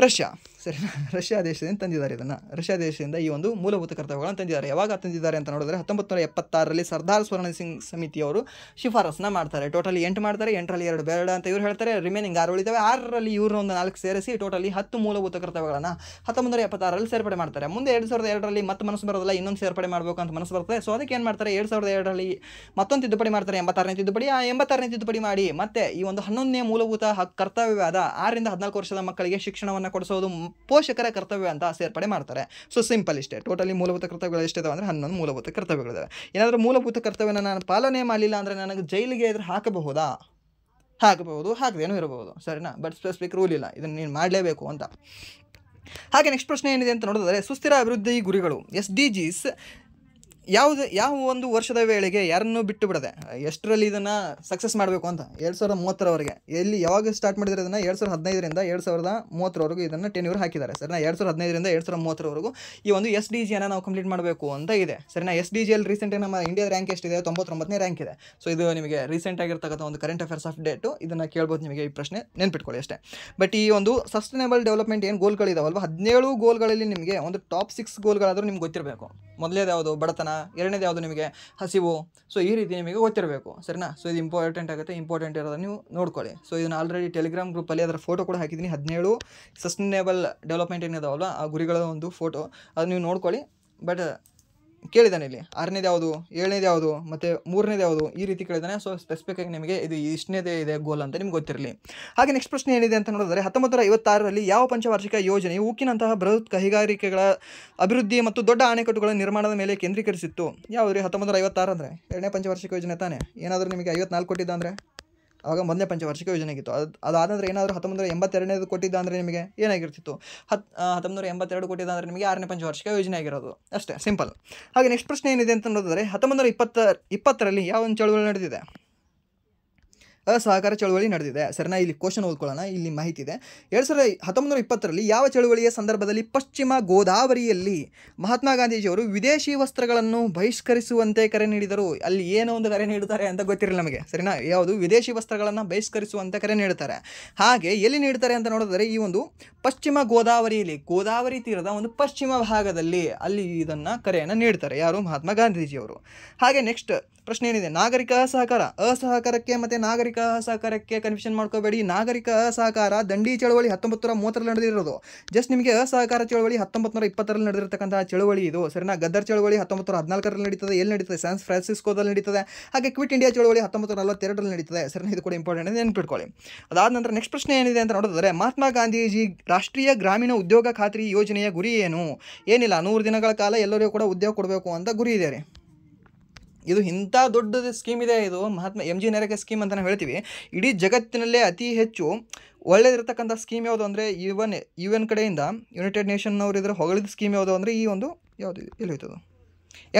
Speaker 1: Russia. ಸರಿ, ರಷ್ಯಾ ದೇಶದಿಂದ ತಂದಿದ್ದಾರೆ ಇದನ್ನು. ರಷ್ಯಾ ದೇಶದಿಂದ ಈ ಒಂದು ಮೂಲಭೂತ ಕರ್ತವ್ಯಗಳನ್ನು ತಂದಿದ್ದಾರೆ. ಯಾವಾಗ ತಂದಿದ್ದಾರೆ ಅಂತ ನೋಡಿದ್ರೆ 1976ರಲ್ಲಿ ಸರ್ದಾರ್ ಸ್ವರ್ಣ ಸಿಂಗ್ ಸಮಿತಿಯವರು ಶಿಫಾರಸನ್ನ ಮಾಡ್ತಾರೆ. ಟೋಟಲಿ 8 ಮಾಡ್ತಾರೆ. 8ರಲ್ಲಿ 2 ಬೇಡ ಅಂತ ಇವ್ರು ಹೇಳ್ತಾರೆ. ರಿಮೈನಿಂಗ್ 6 ಉಳಿತವೆ. 6ರಲ್ಲಿ ಇವ್ರನ್ನ ಒಂದು 4 ಸೇರಿಸಿ ಟೋಟಲಿ 10 ಮೂಲಭೂತ ಕರ್ತವ್ಯಗಳನ್ನು 1976ರಲ್ಲಿ ಸೇರ್ಪಡೆ ಮಾಡ್ತಾರೆ. ಮುಂದೆ 2002ರಲ್ಲಿ ಮತ್ತೆ ಮನಸ್ಸು ಬರೋದಿಲ್ಲ, ಇನ್ನೊಂದು ಸೇರ್ಪಡೆ ಮಾಡಬೇಕು ಅಂತ ಮನಸ್ಸು ಬರ್ತದೆ. ಸೊ ಅದಕ್ಕೆ ಏನು ಮಾಡ್ತಾರೆ? 2002ರಲ್ಲಿ ಮತ್ತೊಂದು ತಿದ್ದುಪಡಿ ಮಾಡ್ತಾರೆ, 86ನೇ ತಿದ್ದುಪಡಿ. ಆ 86ನೇ ತಿದ್ದುಪಡಿ ಮಾಡಿ ಮತ್ತೆ ಈ ಒಂದು 11ನೇ ಮೂಲಭೂತ ಕರ್ತವ್ಯವಾದ 6ರಿಂದ 14 ವರ್ಷದ ಮಕ್ಕಳಿಗೆ ಶಿಕ್ಷಣವನ್ನು ಕೊಡಿಸೋದು ಪೋಷಕರ ಕರ್ತವ್ಯ ಅಂತ ಸೇರ್ಪಡೆ ಮಾಡ್ತಾರೆ. ಸೊ ಸಿಂಪಲ್ ಇಷ್ಟೇ. ಟೋಟಲಿ ಮೂಲಭೂತ ಕರ್ತವ್ಯಗಳು ಎಷ್ಟಿದಾವೆ ಅಂದರೆ 11 ಮೂಲಭೂತ ಕರ್ತವ್ಯಗಳಿದಾವೆ. ಏನಾದರೂ ಮೂಲಭೂತ ಕರ್ತವ್ಯನ ನಾನು ಪಾಲನೆ ಮಾಡಲಿಲ್ಲ ಅಂದರೆ ನನಗೆ ಜೈಲಿಗೆ ಎದುರು ಹಾಕಬಹುದು, ಹಾಕದೇನೂ ಇರಬಹುದು. ಸರಿನಾ? ಬಟ್ ಸ್ಪೆಸಿಫಿಕ್ ರೂಲ್ ಇಲ್ಲ, ಇದನ್ನು ನೀನು ಮಾಡಲೇಬೇಕು ಅಂತ. ಹಾಗೆ ನೆಕ್ಸ್ಟ್ ಪ್ರಶ್ನೆ ಏನಿದೆ ಅಂತ ನೋಡಿದ್ರೆ ಸುಸ್ಥಿರ ಅಭಿವೃದ್ಧಿ ಗುರಿಗಳು SDGs ಯಾವ ಒಂದು ವರ್ಷದ ವೇಳೆಗೆ ಯಾರನ್ನೂ ಬಿಟ್ಟು ಬಿಡದೆ ಎಷ್ಟರಲ್ಲಿ ಇದನ್ನು ಸಕ್ಸಸ್ ಮಾಡಬೇಕು ಅಂತ 2030ರವರೆಗೆ ಎಲ್ಲಿ ಯಾವಾಗ ಸ್ಟಾರ್ಟ್ ಮಾಡಿದರೆ ಇದನ್ನು 2015ರಿಂದ 2030ರವರೆಗೂ ಇದನ್ನು ಟೆನ್ಯೂರ್ ಹಾಕಿದ್ದಾರೆ. ಸರಿನಾ? 2015ರಿಂದ 2030ರವರೆಗೂ ಈ ಒಂದು SDGಯನ್ನು ನಾವು ಕಂಪ್ಲೀಟ್ ಮಾಡಬೇಕು ಅಂತ ಇದೆ. ಸರಿನಾ? SDGಯಲ್ಲಿ ರೀಸೆಂಟಾಗಿ ನಮ್ಮ ಇಂಡಿಯಾದ ರ್ಯಾಂಕ್ ಎಷ್ಟಿದೆ? 99ನೇ ರ್ಯಾಂಕ್ ಇದೆ. ಸೊ ಇದು ನಿಮಗೆ ರೀಸೆಂಟ್ ಆಗಿರ್ತಕ್ಕಂಥ ಒಂದು ಕರೆಂಟ್ ಅಫೇರ್ಸ್ ಅಪ್ಡೇಟು. ಇದನ್ನು ಕೇಳ್ಬೋದು ನಿಮಗೆ. ಈ ಪ್ರಶ್ನೆ ನೆನ್ಪಿಟ್ಕೊಳ್ಳಿ ಅಷ್ಟೇ. ಬಟ್ ಈ ಒಂದು ಸಸ್ಟೈನೇಬಲ್ ಡೆವಲಪ್ಮೆಂಟ್ ಏನು ಗೋಲ್ಗಳಿದಾವಲ್ವ, 17 ಗೋಲ್ಗಳಲ್ಲಿ ನಿಮಗೆ ಒಂದು ಟಾಪ್ 6 ಗೋಲ್ಗಳಾದರೂ ನಿಮ್ಗೆ ಗೊತ್ತಿರಬೇಕು. ಮೊದಲೇದು ಯಾವುದು? ಬಡತನ. ಎರಡನೇದು ಯಾವುದು ನಿಮಗೆ? ಹಸಿವು. ಸೊ ಈ ರೀತಿ ನಿಮಗೆ ಗೊತ್ತಿರಬೇಕು. ಸರಿನಾ? ಸೊ ಇದು ಇಂಪಾರ್ಟೆಂಟ್ ಆಗುತ್ತೆ. ಇಂಪಾರ್ಟೆಂಟ್ ಇರೋದನ್ನು ನೀವು ನೋಡ್ಕೊಳ್ಳಿ. ಸೊ ಇದನ್ನು ಆಲ್ರೆಡಿ ಟೆಲಿಗ್ರಾಮ್ ಗ್ರೂಪಲ್ಲಿ ಅದರ ಫೋಟೋ ಕೂಡ ಹಾಕಿದ್ದೀನಿ. 17 ಸಸ್ಟೈನೇಬಲ್ ಡೆವಲಪ್ಮೆಂಟ್ ಏನಿದಾವಲ್ವ ಆ ಗುರಿಗಳ ಒಂದು ಫೋಟೋ, ಅದು ನೀವು ನೋಡ್ಕೊಳ್ಳಿ. ಬಟ್ ಕೇಳಿದ್ದಾನೆ ಇಲ್ಲಿ 6ನೇದು ಯಾವುದು, 7ನೇದು ಯಾವುದು, ಮತ್ತು 3ನೇದು ಯಾವುದು, ಈ ರೀತಿ ಕೇಳಿದ್ದಾನೆ. ಸೊ ಸ್ಪೆಸಿಫಿಕ್ಕಾಗಿ ನಿಮಗೆ ಇದು ಇಷ್ಟನೇದೇ ಇದೆ ಗೋಲ್ ಅಂತ ನಿಮ್ಗೆ ಗೊತ್ತಿರಲಿ. ಹಾಗೆ ನೆಕ್ಸ್ಟ್ ಪ್ರಶ್ನೆ ಏನಿದೆ ಅಂತ ನೋಡಿದ್ರೆ 1956ರಲ್ಲಿ ಯಾವ ಪಂಚವಾರ್ಷಿಕ ಯೋಜನೆಯು ಉಕ್ಕಿನಂತಹ ಬೃಹತ್ ಕೈಗಾರಿಕೆಗಳ ಅಭಿವೃದ್ಧಿ ಮತ್ತು ದೊಡ್ಡ ಅಣೆಕಟ್ಟುಗಳ ನಿರ್ಮಾಣದ ಮೇಲೆ ಕೇಂದ್ರೀಕರಿಸಿತ್ತು? ಯಾವುದ್ರಿ? 1956 ಅಂದರೆ 2ನೇ ಪಂಚವಾರ್ಷಿಕ ಯೋಜನೆ ತಾನೇ. ಏನಾದರೂ ನಿಮಗೆ 54 ಕೊಟ್ಟಿದ್ದ ಅಂದರೆ ಆವಾಗ ಮೊದಲನೇ ಪಂಚವಾರ್ಷಿಕ ಯೋಜನೆ ಆಗಿತ್ತು. ಅದಾದರೆ ಏನಾದರೂ 1982ನೇದು ಕೊಟ್ಟಿದ್ದ ಅಂದರೆ ನಿಮಗೆ ಏನಾಗಿರ್ತಿತ್ತು? 1982 ಕೊಟ್ಟಿದ್ದ ಅಂದರೆ ನಿಮಗೆ 6ನೇ ಪಂಚವಾರ್ಷಿಕ ಯೋಜನೆ ಆಗಿರೋದು ಅಷ್ಟೇ, ಸಿಂಪಲ್. ಹಾಗೆ ನೆಕ್ಸ್ಟ್ ಪ್ರಶ್ನೆ ಏನಿದೆ ಅಂತ ನೋಡಿದ್ರೆ 1920ರಲ್ಲಿ ಯಾವ ಒಂದು ಚಳುವಳಿ ನಡೆದಿದೆ? ಅಸಹಕಾರ ಚಳುವಳಿ ನಡೆದಿದೆ. ಸರಿನಾ? ಇಲ್ಲಿ ಕ್ವಶನ್ ಓದ್ಕೊಳ್ಳೋಣ. ಇಲ್ಲಿ ಮಾಹಿತಿ ಇದೆ. 1920ರಲ್ಲಿ ಯಾವ ಚಳುವಳಿಯ ಸಂದರ್ಭದಲ್ಲಿ ಪಶ್ಚಿಮ ಗೋದಾವರಿಯಲ್ಲಿ ಮಹಾತ್ಮ ಗಾಂಧೀಜಿಯವರು ವಿದೇಶಿ ವಸ್ತ್ರಗಳನ್ನು ಬಹಿಷ್ಕರಿಸುವಂತೆ ಕರೆ ನೀಡಿದರು? ಅಲ್ಲಿ ಏನೋ ಒಂದು ಕರೆ ನೀಡುತ್ತಾರೆ ಅಂತ ಗೊತ್ತಿರಲಿಲ್ಲ ನಮಗೆ. ಸರಿನಾ? ಯಾವುದು? ವಿದೇಶಿ ವಸ್ತ್ರಗಳನ್ನು ಬಹಿಷ್ಕರಿಸುವಂತೆ ಕರೆ ನೀಡುತ್ತಾರೆ. ಹಾಗೆ ಎಲ್ಲಿ ನೀಡ್ತಾರೆ ಅಂತ ನೋಡಿದ್ರೆ ಈ ಒಂದು ಪಶ್ಚಿಮ ಗೋದಾವರಿಯಲ್ಲಿ, ಗೋದಾವರಿ ತೀರದ ಒಂದು ಪಶ್ಚಿಮ ಭಾಗದಲ್ಲಿ ಅಲ್ಲಿ ಇದನ್ನು ಕರೆಯನ್ನು ನೀಡ್ತಾರೆ. ಯಾರು? ಮಹಾತ್ಮ ಗಾಂಧೀಜಿಯವರು. ಹಾಗೆ ನೆಕ್ಸ್ಟ್ ಪ್ರಶ್ನೆ ಏನಿದೆ? ನಾಗರಿಕ ಅಸಹಕಾರಕ್ಕೆ ಮತ್ತು ನಾಗರಿಕ ನಾಗರಿಕ ಅಸಹಕಾರಕ್ಕೆ ಕನ್ಫ್ಯೂಷನ್ ಮಾಡ್ಕೋಬೇಡಿ. ನಾಗರಿಕ ಅಸಹಕಾರ ದಂಡಿ ಚಳವಳಿ 1930ರಲ್ಲಿ ನಡೆದಿರೋದು. ಜಸ್ಟ್ ನಿಮಗೆ ಅಸಹಕಾರ ಚಳವಳಿ 1920ರಲ್ಲಿ ನಡೆದಿರತಕ್ಕಂತಹ ಚಳವಳಿ ಇದು, ಸರಿನಾ. ಗದ್ದರ್ ಚಳವಳಿ 1914ರಲ್ಲಿ ನಡೀತದೆ. ಎಲ್ಲಿ ನಡೀತದೆ? ಸ್ಯಾನ್ ಫ್ರಾನ್ಸಿಸ್ಕೋದಲ್ಲಿ ನಡೀತದೆ. ಹಾಗೆ ಕ್ವಿಟ್ ಇಂಡಿಯಾ ಚಳವಳಿ 1942ರಲ್ಲಿ ನಡೀತದೆ, ಸರಿನಾ. ಇದು ಕೂಡ ಇಂಪಾರ್ಟೆಂಟ್ ಅಂತ ನೆನ್ಪಿಟ್ಕೊಳ್ಳಿ. ಅದಾದ ನಂತರ ನೆಕ್ಸ್ಟ್ ಪ್ರಶ್ನೆ ಏನಿದೆ ಅಂತ ನೋಡಿದ್ರೆ, ಮಹಾತ್ಮ ಗಾಂಧೀಜಿ ರಾಷ್ಟ್ರೀಯ ಗ್ರಾಮೀಣ ಉದ್ಯೋಗ ಖಾತ್ರಿ ಯೋಜನೆಯ ಗುರಿ ಏನು? ಏನಿಲ್ಲ, 100 ದಿನಗಳ ಕಾಲ ಎಲ್ಲರಿಗೂ ಕೂಡ ಉದ್ಯೋಗ ಕೊಡಬೇಕು ಅಂತ ಗುರಿ ಇದೆ ರೀ. ಇದು ಇಂಥ ದೊಡ್ಡದು ಸ್ಕೀಮ್ ಇದೆ. ಇದು ಮಹಾತ್ಮ MG ನರೇಗಾ ಸ್ಕೀಮ್ ಅಂತ ನಾವು ಹೇಳ್ತೀವಿ. ಇಡೀ ಜಗತ್ತಿನಲ್ಲೇ ಅತಿ ಹೆಚ್ಚು ಒಳ್ಳೆಯದಿರತಕ್ಕಂಥ ಸ್ಕೀಮ್ ಯಾವುದು ಅಂದರೆ UN ಕಡೆಯಿಂದ ಯುನೈಟೆಡ್ ನೇಷನ್ನವರು ಇದ್ರೆ ಹೊಗಳಿದ ಸ್ಕೀಮ್ ಯಾವುದು ಅಂದರೆ ಈ ಒಂದು ಯಾವುದು ಎಲ್ಲಿ ಹೋಯ್ತದು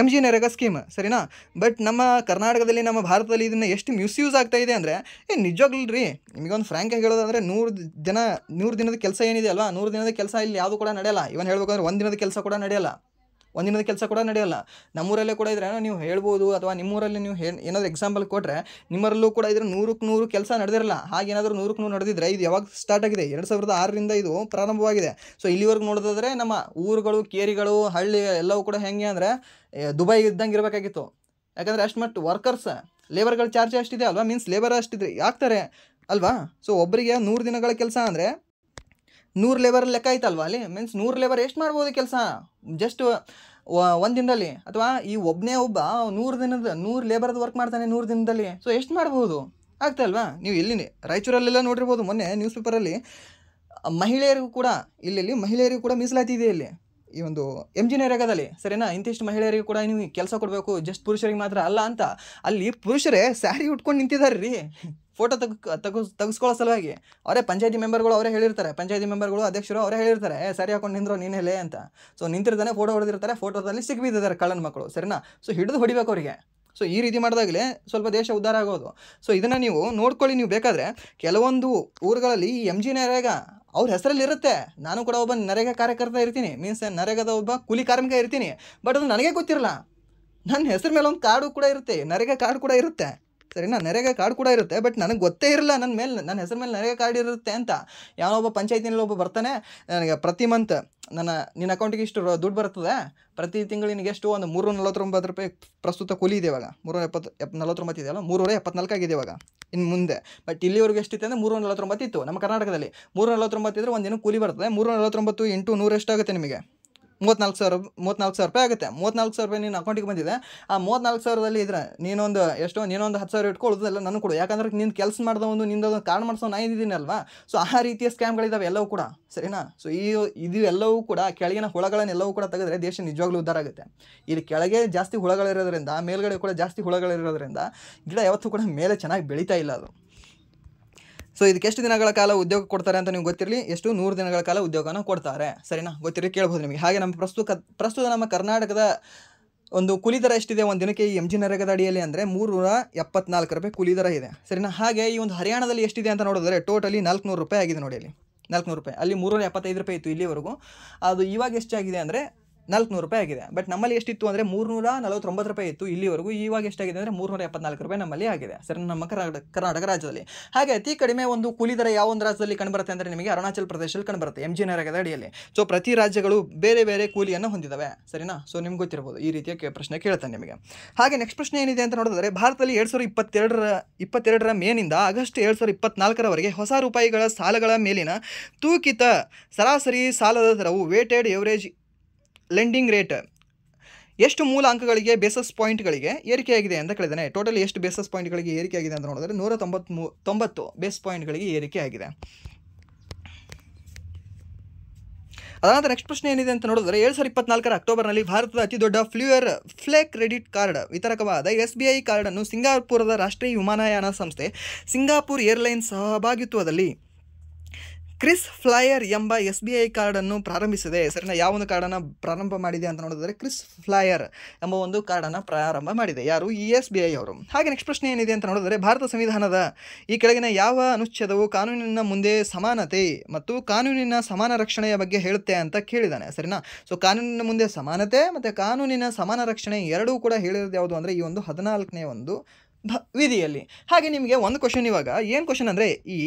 Speaker 1: MG ನರೇಗಾ ಸ್ಕೀಮ್, ಸರಿನಾ. ಬಟ್ ನಮ್ಮ ಕರ್ನಾಟಕದಲ್ಲಿ, ನಮ್ಮ ಭಾರತದಲ್ಲಿ ಇದನ್ನು ಎಷ್ಟು ಮಿಸ್ಯೂಸ್ ಆಗ್ತಾ ಇದೆ ಅಂದರೆ ನಿಜವಾಗ್ಲೂ ರೀ. ನಿಮಗೊಂದು ಫ್ರ್ಯಾಂಕಾಗಿ ಹೇಳೋದಾದರೆ 100 ದಿನದ ಕೆಲಸ ಏನಿದೆ ಅಲ್ವಾ, 100 ದಿನದ ಕೆಲಸ ಇಲ್ಲಿ ಯಾವುದು ಕೂಡ ನಡೆಯಲ್ಲ. ಇವನ್ ಹೇಳ್ಬೇಕಂದ್ರೆ 1 ದಿನದ ಕೆಲಸ ಕೂಡ ನಡೆಯಲ್ಲ. ನಮ್ಮೂರಲ್ಲೇ ಕೂಡ ಇದ್ರೆ ನೀವು ಹೇಳ್ಬೋದು, ಅಥವಾ ನಿಮ್ಮೂರಲ್ಲಿ ನೀವು ಏನಾದರೂ ಎಕ್ಸಾಂಪಲ್ ಕೊಟ್ಟರೆ ನಿಮ್ಮರಲ್ಲೂ ಕೂಡ ಇದ್ರೆ 100ಕ್ಕೆ 100 ಕೆಲಸ ನಡೆದಿರಲ್ಲ. ಹಾಗೇನಾದರೂ 100ಕ್ಕೆ 100 ನಡೆದಿದ್ರೆ ಇದು ಯಾವಾಗ ಸ್ಟಾರ್ಟ್ ಆಗಿದೆ? 2006ರಿಂದ ಇದು ಪ್ರಾರಂಭವಾಗಿದೆ. ಸೊ ಇಲ್ಲಿವರೆಗೂ ನೋಡೋದಾದರೆ ನಮ್ಮ ಊರುಗಳು, ಕೇರಿಗಳು, ಹಳ್ಳಿ ಎಲ್ಲವೂ ಕೂಡ ಹೆಂಗೆ ಅಂದರೆ ದುಬೈ ಇದ್ದಂಗೆ ಇರಬೇಕಾಗಿತ್ತು. ಯಾಕಂದರೆ ಅಷ್ಟು ಮಟ್ಟು ವರ್ಕರ್ಸ್, ಲೇಬರ್ಗಳ ಚಾರ್ಜ್ ಅಷ್ಟಿದೆ ಅಲ್ವಾ, ಮೀನ್ಸ್ ಲೇಬರ್ ಅಷ್ಟಿದೆ ಆಗ್ತಾರೆ ಅಲ್ವಾ. ಸೊ ಒಬ್ಬರಿಗೆ 100 ದಿನಗಳ ಕೆಲಸ ಅಂದರೆ 100 ಲೇಬರ್ ಲೆಕ್ಕ ಆಯ್ತಲ್ವಾ ಅಲ್ಲಿ. ಮೀನ್ಸ್ 100 ಲೇಬರ್ ಎಷ್ಟು ಮಾಡ್ಬೋದು ಕೆಲಸ ಜಸ್ಟ್ 1 ದಿನದಲ್ಲಿ? ಅಥವಾ ಈ ಒಬ್ಬ 100 ಲೇಬರ್ದು ವರ್ಕ್ ಮಾಡ್ತಾನೆ 100 ದಿನದಲ್ಲಿ. ಸೊ ಎಷ್ಟು ಮಾಡ್ಬೋದು? ಆಗ್ತಾಯಿಲ್ವಾ? ನೀವು ಇಲ್ಲಿ ರಾಯಚೂರಲ್ಲೆಲ್ಲ ನೋಡಿರ್ಬೋದು, ಮೊನ್ನೆ ನ್ಯೂಸ್ ಪೇಪರಲ್ಲಿ ಮಹಿಳೆಯರಿಗೂ ಕೂಡ ಮೀಸಲಾತಿ ಇದೆ ಇಲ್ಲಿ ಈ ಒಂದು MG ನರೇಗಾದಲ್ಲಿ, ಸರಿನಾ. ಇಂತಿಷ್ಟು ಮಹಿಳೆಯರಿಗೂ ಕೂಡ ನೀವು ಕೆಲಸ ಕೊಡಬೇಕು, ಜಸ್ಟ್ ಪುರುಷರಿಗೆ ಮಾತ್ರ ಅಲ್ಲ ಅಂತ. ಅಲ್ಲಿ ಪುರುಷರೇ ಸ್ಯಾರಿ ಉಟ್ಕೊಂಡು ನಿಂತಿದ್ದಾರೆ ರೀ, ಫೋಟೋ ತೆಗೆಸ್ಕೊಳ್ಳೋ ಸಲುವಾಗಿ. ಅವರೇ ಪಂಚಾಯತಿ ಮೆಂಬರ್ಗಳು ಅವರೇ ಹೇಳಿರ್ತಾರೆ, ಪಂಚಾಯತಿ ಮೆಂಬರ್ಗಳು, ಅಧ್ಯಕ್ಷರು ಅವರೇ ಹೇಳಿರ್ತಾರೆ, ಸ್ಯಾರಿ ಹಾಕೊಂಡು ನಿಂದ್ರು ನೀನೇಲೆ ಅಂತ. ಸೊ ನಿಂತಿರ್ತಾನೆ, ಫೋಟೋ ಹೊಡೆದಿರ್ತಾರೆ, ಫೋಟೋದಲ್ಲಿ ಸಿಕ್ಬಿದ್ದಾರೆ ಕಳ್ಳನ ಮಕ್ಕಳು, ಸರಿನಾ. ಸೊ ಹಿಡಿದು ಹೊಡಿಬೇಕು ಅವರಿಗೆ. ಸೊ ಈ ರೀತಿ ಮಾಡಿದಾಗಲೇ ಸ್ವಲ್ಪ ದೇಶ ಉದ್ಧಾರ ಆಗೋದು. ಸೊ ಇದನ್ನು ನೀವು ನೋಡ್ಕೊಳ್ಳಿ. ನೀವು ಬೇಕಾದರೆ ಕೆಲವೊಂದು ಊರುಗಳಲ್ಲಿ ಈ MG ನರೇಗಾ ಅವ್ರ ಹೆಸರಲ್ಲಿ ಇರುತ್ತೆ. ನಾನು ಕೂಡ ಒಬ್ಬ ನರೇಗಾ ಕಾರ್ಯಕರ್ತ ಇರ್ತೀನಿ, ಮೀನ್ಸ್ ನರೇಗಾದ ಒಬ್ಬ ಕೂಲಿ ಕಾರ್ಮಿಕ ಇರ್ತೀನಿ. ಬಟ್ ಅದು ನನಗೆ ಗೊತ್ತಿರಲ್ಲ. ನನ್ನ ಹೆಸರ ಮೇಲೆ ಒಂದು ಕಾರ್ಡು ಕೂಡ ಇರುತ್ತೆ, ನರೇಗಾ ಕಾರ್ಡ್ ಕೂಡ ಇರುತ್ತೆ, ಸರಿನಾ. ನರೇಗಾ ಕಾರ್ಡ್ ಕೂಡ ಇರುತ್ತೆ, ಬಟ್ ನನಗೆ ಗೊತ್ತೇ ಇರಲ್ಲ ನನ್ನ ಹೆಸರ ಮೇಲೆ ನರೇಗಾ ಕಾರ್ಡ್ ಇರುತ್ತೆ ಅಂತ. ಯಾವೊಬ್ಬ ಪಂಚಾಯತಿನಲ್ಲಿ ಒಬ್ಬ ಬರ್ತಾನೆ, ನನಗೆ ಪ್ರತಿ ಮಂತ್ ನಿನ್ನ ಅಕೌಂಟಿಗೆ ಇಷ್ಟು ದುಡ್ಡು ಬರ್ತದೆ, ಪ್ರತಿ ತಿಂಗಳಿಗೆ ಎಷ್ಟು ಒಂದು 349 ರೂಪಾಯಿ ಪ್ರಸ್ತುತ ಕೂಲಿ ಇದೆ ಇವಾಗ. 349 ಇದೆಯಲ್ಲ, 374 ಆಗಿದೆ ಇವಾಗ ಇನ್ನು ಮುಂದೆ. ಬಟ್ ಇಲ್ಲಿವರೆಗೂ ಎಷ್ಟಿತ್ತು ಅಂದರೆ 349 ಇತ್ತು ನಮ್ಮ ಕರ್ನಾಟಕದಲ್ಲಿ. 349 ಇದ್ದರೆ ಒಂದು ದಿನ ಕೂಲಿ ಬರ್ತದೆ. 349 × 100 ಎಷ್ಟಾಗುತ್ತೆ ನಿಮಗೆ? 34,000 ರೂಪಾಯಿ ಆಗುತ್ತೆ. 34,000 ರೂಪಾಯಿ ನಿನ್ನ ಅಕೌಂಟಿಗೆ ಬಂದಿದೆ. ಆ 34,000ದಲ್ಲಿ ಇದ್ರೆ ನೀನೊಂದು 10,000 ಇಟ್ಕೊಳ್ಳೋದೆಲ್ಲ ನನಗೆ ಕೊಡು. ಯಾಕಂದ್ರೆ ನೀನು ಕೆಲಸ ಮಾಡಿದವನು, ನಿಂದೊಂದು ಕಾರ್ಡ್ ಮಾಡಿಸೋ ನಾನು ಇದ್ದೀನಿ ಅಲ್ವಾ. ಸೊ ಆ ರೀತಿಯ ಸ್ಕ್ಯಾಮ್ಗಳಿದ್ದಾವೆ ಎಲ್ಲವೂ ಕೂಡ, ಸರಿನಾ. ಸೊ ಇದು ಎಲ್ಲವೂ ಕೂಡ ಕೆಳಗಿನ ಹುಳಗಳನ್ನೆಲ್ಲವೂ ಕೂಡ ತೆಗೆದ್ರೆ ದೇಶ ನಿಜವಾಗ್ಲೂ ಉದ್ಧಾರ ಆಗುತ್ತೆ. ಇಲ್ಲಿ ಕೆಳಗೆ ಜಾಸ್ತಿ ಹುಳಗಳಿರೋದ್ರಿಂದ, ಮೇಲ್ಗಡೆ ಕೂಡ ಜಾಸ್ತಿ ಹುಳಗಳಿರೋದ್ರಿಂದ ಗಿಡ ಯಾವತ್ತೂ ಕೂಡ ಮೇಲೆ ಚೆನ್ನಾಗಿ ಬೆಳೀತಾ ಇಲ್ಲ ಅದು. ಸೊ ಇದಕ್ಕೆ ಎಷ್ಟು ದಿನಗಳ ಕಾಲ ಉದ್ಯೋಗ ಕೊಡ್ತಾರೆ ಅಂತ ನೀವು ಗೊತ್ತಿರಲಿ. 100 ದಿನಗಳ ಕಾಲ ಉದ್ಯೋಗನ ಕೊಡ್ತಾರೆ, ಸರಿನಾ. ಗೊತ್ತಿರಲಿ, ಕೇಳ್ಬೋದು ನಿಮಗೆ. ಹಾಗೆ ನಮ್ಮ ಪ್ರಸ್ತುತ ನಮ್ಮ ಕರ್ನಾಟಕದ ಒಂದು ಕೂಲಿ ದರ ಎಷ್ಟಿದೆ ಒಂದು ದಿನಕ್ಕೆ ಈ MG ನರೇಗಾದ ಅಡಿಯಲ್ಲಿ ಅಂದರೆ 374 ರೂಪಾಯಿ ಕೂಲಿ ದರ ಇದೆ, ಸರಿನಾ. ಹಾಗೆ ಈ ಒಂದು ಹರಿಯಾಣದಲ್ಲಿ ಎಷ್ಟಿದೆ ಅಂತ ನೋಡಿದ್ರೆ ಟೋಟಲಿ 400 ರೂಪಾಯಿ ಆಗಿದೆ ನೋಡಿ. ಅಲ್ಲಿ 400 ರೂಪಾಯಿ, ಅಲ್ಲಿ 375 ರೂಪಾಯಿ ಇತ್ತು ಇಲ್ಲಿವರೆಗೂ. ಅದು ಇವಾಗ ಎಷ್ಟಾಗಿದೆ ಅಂದರೆ 400 ರೂಪಾಯಿ ಆಗಿದೆ. ಬಟ್ ನಮ್ಮಲ್ಲಿ ಎಷ್ಟಿತ್ತು ಅಂದರೆ 349 ರೂಪಾಯಿ ಇತ್ತು ಇಲ್ಲಿವರೆಗೂ. ಇವಾಗ ಎಷ್ಟಾಗಿದೆ ಅಂದರೆ 374 ರೂಪಾಯಿ ನಮ್ಮಲ್ಲಿ ಆಗಿದೆ, ಸರಿ, ನಮ್ಮ ಕರ್ನಾಟಕ ರಾಜ್ಯದಲ್ಲಿ. ಹಾಗೆ ಅತಿ ಕಡಿಮೆ ಒಂದು ಕೂಲಿ ದರ ಯಾವ ಒಂದು ರಾಜ್ಯದಲ್ಲಿ ಕಂಡುಬರುತ್ತೆ ಅಂದರೆ ನಿಮಗೆ ಅರುಣಾಚಲ ಪ್ರದೇಶದಲ್ಲಿ ಕಂಡುಬರುತ್ತೆ MG ನರೇಗಾದ ಅಡಿಯಲ್ಲಿ. ಸೊ ಪ್ರತಿ ರಾಜ್ಯಗಳು ಬೇರೆ ಬೇರೆ ಕೂಲಿಯನ್ನು ಹೊಂದಿದ್ದಾವೆ, ಸರಿನಾ. ಸೊ ನಿಮ್ಗೆ ಗೊತ್ತಿರ್ಬೋದು, ಈ ರೀತಿಯ ಪ್ರಶ್ನೆ ಕೇಳ್ತಾನೆ ನಿಮಗೆ. ಹಾಗೆ ನೆಕ್ಸ್ಟ್ ಪ್ರಶ್ನೆ ಏನಿದೆ ಅಂತ ನೋಡಿದ್ರೆ, ಭಾರತದಲ್ಲಿ 2022ರ ಮೇನಿಂದ ಆಗಸ್ಟ್ 2024ರವರೆಗೆ ಹೊಸ ರೂಪಾಯಿಗಳ ಸಾಲಗಳ ಮೇಲಿನ ತೂಕಿತ ಸರಾಸರಿ ಸಾಲದ ದರವು ವೇಟೆಡ್ ಎವರೇಜ್ ಲೆಂಡಿಂಗ್ ರೇಟ್ ಎಷ್ಟು ಮೂಲ ಅಂಕಗಳಿಗೆ ಬೇಸಸ್ ಪಾಯಿಂಟ್ಗಳಿಗೆ ಏರಿಕೆಯಾಗಿದೆ ಅಂತ ಕೇಳಿದ್ದಾನೆ. ಟೋಟಲ್ ಎಷ್ಟು ಬೇಸಸ್ ಪಾಯಿಂಟ್ಗಳಿಗೆ ಏರಿಕೆಯಾಗಿದೆ ಅಂತ ನೋಡಿದ್ರೆ 190 ಬೇಸ್ ಪಾಯಿಂಟ್ಗಳಿಗೆ ಏರಿಕೆಯಾಗಿದೆ. ಅದಾದ ನೆಕ್ಸ್ಟ್ ಪ್ರಶ್ನೆ ಏನಿದೆ ಅಂತ ನೋಡಿದ್ರೆ, 2024ರ ಅಕ್ಟೋಬರ್ನಲ್ಲಿ ಭಾರತದ ಅತಿ ದೊಡ್ಡ ಫ್ಲೇ ಕ್ರೆಡಿಟ್ ಕಾರ್ಡ್ ವಿತರಕವಾದ SBI ಕಾರ್ಡನ್ನು ಸಿಂಗಾಪುರದ ರಾಷ್ಟ್ರೀಯ ವಿಮಾನಯಾನ ಸಂಸ್ಥೆ ಸಿಂಗಾಪುರ್ ಏರ್ಲೈನ್ಸ್ ಸಹಭಾಗಿತ್ವದಲ್ಲಿ ಕ್ರಿಸ್ ಫ್ಲೈಯರ್ ಎಂಬ SBI ಕಾರ್ಡನ್ನು ಪ್ರಾರಂಭಿಸಿದೆ, ಸರಿನಾ. ಯಾವ ಒಂದು ಕಾರ್ಡನ್ನು ಪ್ರಾರಂಭ ಮಾಡಿದೆ ಅಂತ ನೋಡಿದ್ರೆ ಕ್ರಿಸ್ ಫ್ಲೈಯರ್ ಎಂಬ ಒಂದು ಕಾರ್ಡನ್ನು ಪ್ರಾರಂಭ ಮಾಡಿದೆ, ಯಾರು? ಈ SBI ಅವರು. ಹಾಗೆ ನೆಕ್ಸ್ಟ್ ಪ್ರಶ್ನೆ ಏನಿದೆ ಅಂತ ನೋಡಿದ್ರೆ, ಭಾರತ ಸಂವಿಧಾನದ ಈ ಕೆಳಗಿನ ಯಾವ ಅನುಚ್ಛೇದವು ಕಾನೂನಿನ ಮುಂದೆ ಸಮಾನತೆ ಮತ್ತು ಕಾನೂನಿನ ಸಮಾನ ರಕ್ಷಣೆಯ ಬಗ್ಗೆ ಹೇಳುತ್ತೆ ಅಂತ ಕೇಳಿದ್ದಾನೆ, ಸರಿನಾ. ಸೊ ಕಾನೂನಿನ ಮುಂದೆ ಸಮಾನತೆ ಮತ್ತು ಕಾನೂನಿನ ಸಮಾನ ರಕ್ಷಣೆ ಎರಡೂ ಕೂಡ ಹೇಳಿರೋದು ಯಾವುದು ಅಂದರೆ ಈ ಒಂದು 14ನೇ ಒಂದು ವಿಧಿಯಲ್ಲಿ. ಹಾಗೆ ನಿಮಗೆ ಒಂದು ಕ್ವಶನ್, ಇವಾಗ ಏನು ಕ್ವಶನ್ ಅಂದರೆ, ಈ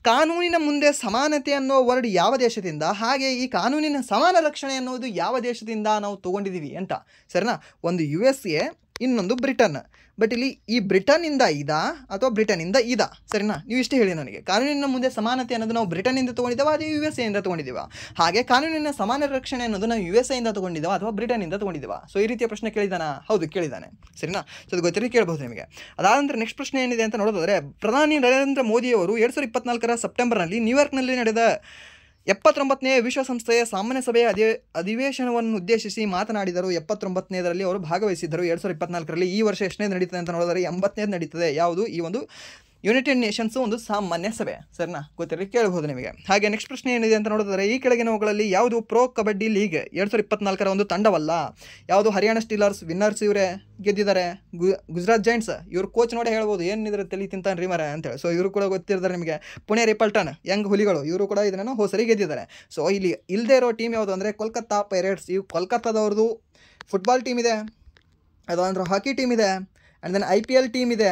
Speaker 1: ಕಾನೂನಿನ ಮುಂದೆ ಸಮಾನತೆ ಅನ್ನೋ ವರ್ಡ್ ಯಾವ ದೇಶದಿಂದ, ಹಾಗೆ ಈ ಕಾನೂನಿನ ಸಮಾನ ರಕ್ಷಣೆ ಅನ್ನೋದು ಯಾವ ದೇಶದಿಂದ ನಾವು ತೊಗೊಂಡಿದ್ದೀವಿ ಅಂತ, ಸರಿನಾ. ಒಂದು USA, ಇನ್ನೊಂದು ಬ್ರಿಟನ್. ಬಟ್ ಇಲ್ಲಿ ಈ ಬ್ರಿಟನ್ನಿಂದ ಇದಾ ಅಥವಾ ಬ್ರಿಟನ್ನಿಂದ ಇದಾ, ಸರಿನಾ? ನೀವು ಇಷ್ಟೇ ಹೇಳಿ ನನಗೆ. ಕಾನೂನಿನ ಮುಂದೆ ಸಮಾನತೆ ಅನ್ನೋದು ನಾವು ಬ್ರಿಟನ್ನಿಂದ ತೊಗೊಂಡಿದ್ದೇವೆ ಅಥವಾ USA ಇಂದ ತೊಗೊಂಡಿದ್ದೀವ? ಹಾಗೆ ಕಾನೂನಿನ ಸಮಾನ ರಕ್ಷಣೆ ಅನ್ನೋದು ನಾವು USA ಇಂದ ತೊಗೊಂಡಿದ್ದೇವೆ ಅಥವಾ ಬ್ರಿಟನ್ನಿಂದ ತೊಗೊಂಡಿದ್ದೇವೆ? ಸೊ ಈ ರೀತಿಯ ಪ್ರಶ್ನೆ ಕೇಳಿದಾನ? ಹೌದು, ಕೇಳಿದ್ದಾನೆ, ಸರಿನಾ? ಸೊ ಅದು ಗೊತ್ತಿರೋ ಕೇಳ್ಬೋದು ನಿಮಗೆ. ಅದಾದ ನಂತರ ನೆಕ್ಸ್ಟ್ ಪ್ರಶ್ನೆ ಏನಿದೆ ಅಂತ ನೋಡಿದ್ರೆ, ಪ್ರಧಾನಿ ನರೇಂದ್ರ ಮೋದಿಯವರು 2024 ಸೆಪ್ಟೆಂಬರ್ನಲ್ಲಿ ನ್ಯೂಯಾರ್ಕ್ನಲ್ಲಿ ನಡೆದ 79ನೇ ವಿಶ್ವಸಂಸ್ಥೆಯ ಸಾಮಾನ್ಯ ಸಭೆಯ ಅಧಿವೇಶನವನ್ನು ಉದ್ದೇಶಿಸಿ ಮಾತನಾಡಿದರು. 79ನೇದರಲ್ಲಿ ಅವರು ಭಾಗವಹಿಸಿದ್ದರು 2024ರಲ್ಲಿ. ಈ ವರ್ಷ ಎಷ್ಟನೇದು ನಡೀತದೆ ಅಂತ ನೋಡಿದರೆ 80ನೇದು ನಡೀತದೆ. ಯಾವುದು? ಈ ಒಂದು ಯುನೈಟೆಡ್ ನೇಷನ್ಸ್ ಒಂದು ಸಾಮಾನ್ಯ ಸಭೆ, ಸರಿನಾ? ಗೊತ್ತಿರಲಿ ಕೇಳಬಹುದು ನಿಮಗೆ. ಹಾಗೆ ನೆಕ್ಸ್ಟ್ ಪ್ರಶ್ನೆ ಏನಿದೆ ಅಂತ ನೋಡಿದ್ರೆ, ಈ ಕೆಳಗಿನವುಗಳಲ್ಲಿ ಯಾವುದು ಪ್ರೋ ಕಬಡ್ಡಿ ಲೀಗ್ 2024ರ ಒಂದು ತಂಡವಲ್ಲ? ಯಾವುದು? ಹರಿಯಾಣ ಸ್ಟೀಲರ್ಸ್ ವಿನ್ನರ್ಸ್, ಇವರೇ ಗೆದ್ದಿದ್ದಾರೆ. ಗುಜರಾತ್ ಜೈಂಟ್ಸ್, ಇವ್ರ ಕೋಚ್ ನೋಡಿ ಹೇಳ್ಬೋದು ಏನಿದ್ರೆ ತಲೆ ತಿಂತಾನೆ ರೀ ಮರ ಅಂತೇಳಿ. ಸೊ ಇವರು ಕೂಡ ಗೊತ್ತಿರ್ತಾರೆ ನಿಮಗೆ. ಪುಣೆ ರಿಪಲ್ಟನ್ ಯಂಗ್ ಹುಲಿಗಳು, ಇವರು ಕೂಡ ಇದನ್ನು ಹೋಸರಿ ಗೆದ್ದಿದ್ದಾರೆ. ಸೊ ಇಲ್ಲಿ ಇಲ್ಲದೆ ಇರೋ ಟೀಮ್ ಯಾವುದು ಅಂದರೆ ಕೋಲ್ಕತ್ತಾ ಪೈರೇಟ್ಸ್. ಇವು ಕೋಲ್ಕತ್ತಾದವ್ರದ್ದು ಫುಟ್ಬಾಲ್ ಟೀಮ್ ಇದೆ, ಅದು ಅಂದ್ರೆ ಹಾಕಿ ಟೀಮ್ ಇದೆ, ಆ್ಯಂಡ್ ದೆನ್ IPL ಟೀಮ್ ಇದೆ,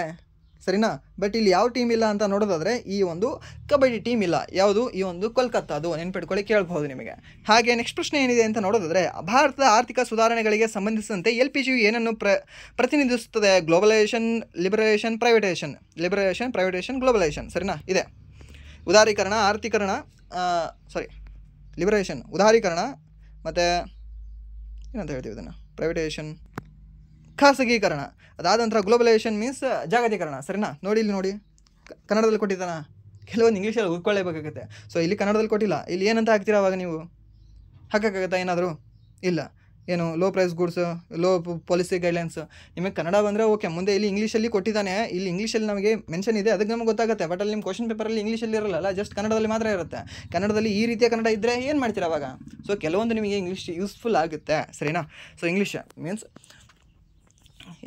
Speaker 1: ಸರಿನಾ? ಬಟ್ ಇಲ್ಲಿ ಯಾವ ಟೀಮ್ ಇಲ್ಲ ಅಂತ ನೋಡೋದಾದರೆ ಈ ಒಂದು ಕಬಡ್ಡಿ ಟೀಮ್ ಇಲ್ಲ. ಯಾವುದು? ಈ ಒಂದು ಕೋಲ್ಕತ್ತಾ. ಅದು ನೆನ್ಪಿಟ್ಕೊಳ್ಳಿ, ಕೇಳಬಹುದು ನಿಮಗೆ. ಹಾಗೆ ನೆಕ್ಸ್ಟ್ ಪ್ರಶ್ನೆ ಏನಿದೆ ಅಂತ ನೋಡೋದಾದರೆ, ಭಾರತದ ಆರ್ಥಿಕ ಸುಧಾರಣೆಗಳಿಗೆ ಸಂಬಂಧಿಸಿದಂತೆ LPG ಏನನ್ನು ಪ್ರತಿನಿಧಿಸುತ್ತದೆ? ಗ್ಲೋಬಲೈಸೇಷನ್, ಲಿಬರೇಷನ್, ಪ್ರೈವೇಟೇಷನ್, ಗ್ಲೋಬಲೈಸೇಷನ್, ಸರಿನಾ? ಇದೆ ಉದಾರೀಕರಣ, ಆರ್ಥಿಕರಣ, ಲಿಬರೇಷನ್ ಉದಾರೀಕರಣ, ಮತ್ತು ಏನಂತ ಹೇಳ್ತೀವಿ ಇದನ್ನು? ಪ್ರೈವೇಟೇಷನ್, ಖಾಸಗೀಕರಣ. ಅದಾದ ನಂತರ ಗ್ಲೋಬಲೈಸೇಷನ್ ಮೀನ್ಸ್ ಜಾಗತೀಕರಣ, ಸರಿನಾ? ನೋಡಿ ಇಲ್ಲಿ ನೋಡಿ, ಕನ್ನಡದಲ್ಲಿ ಕೊಟ್ಟಿದ್ದಾನ. ಕೆಲವೊಂದು ಇಂಗ್ಲೀಷಲ್ಲಿ ಉಳ್ಕೊಳ್ಳೇಬೇಕಾಗುತ್ತೆ. ಸೊ ಇಲ್ಲಿ ಕನ್ನಡದಲ್ಲಿ ಕೊಟ್ಟಿಲ್ಲ. ಇಲ್ಲಿ ಏನಂತ ಹಾಕ್ತೀರಾ ಅವಾಗ ನೀವು? ಹಾಕೋಕ್ಕಾಗತ್ತಾ ಏನಾದರೂ? ಇಲ್ಲ. ಏನು? Low price goods, low policy guidelines. ನಿಮಗೆ ಕನ್ನಡ ಬಂದರೆ ಓಕೆ. ಮುಂದೆ ಇಲ್ಲಿ ಇಂಗ್ಲೀಷಲ್ಲಿ ಕೊಟ್ಟಿದ್ದಾನೆ. ಇಲ್ಲಿ ಇಂಗ್ಲೀಷಲ್ಲಿ ನಮಗೆ ಮೆನ್ಷನ್ ಇದೆ, ಅದಕ್ಕೆ ನಮಗೆ ಗೊತ್ತಾಗುತ್ತೆ. ಬಟ್ ಅಲ್ಲಿ ನಿಮ್ಮ ಕ್ವಶನ್ ಪೇಪರಲ್ಲಿ ಇಂಗ್ಲೀಷಲ್ಲಿ ಇರಲ್ಲ, ಜಸ್ಟ್ ಕನ್ನಡದಲ್ಲಿ ಮಾತ್ರ ಇರುತ್ತೆ. ಕನ್ನಡದಲ್ಲಿ ಈ ರೀತಿಯ ಕನ್ನಡ ಇದ್ದರೆ ಏನು ಮಾಡ್ತೀರಾ ಅವಾಗ? ಸೊ ಕೆಲವೊಂದು ನಿಮಗೆ ಇಂಗ್ಲೀಷ್ ಯೂಸ್ಫುಲ್ ಆಗುತ್ತೆ, ಸರಿನಾ? ಸೊ ಇಂಗ್ಲೀಷ್ ಮೀನ್ಸ್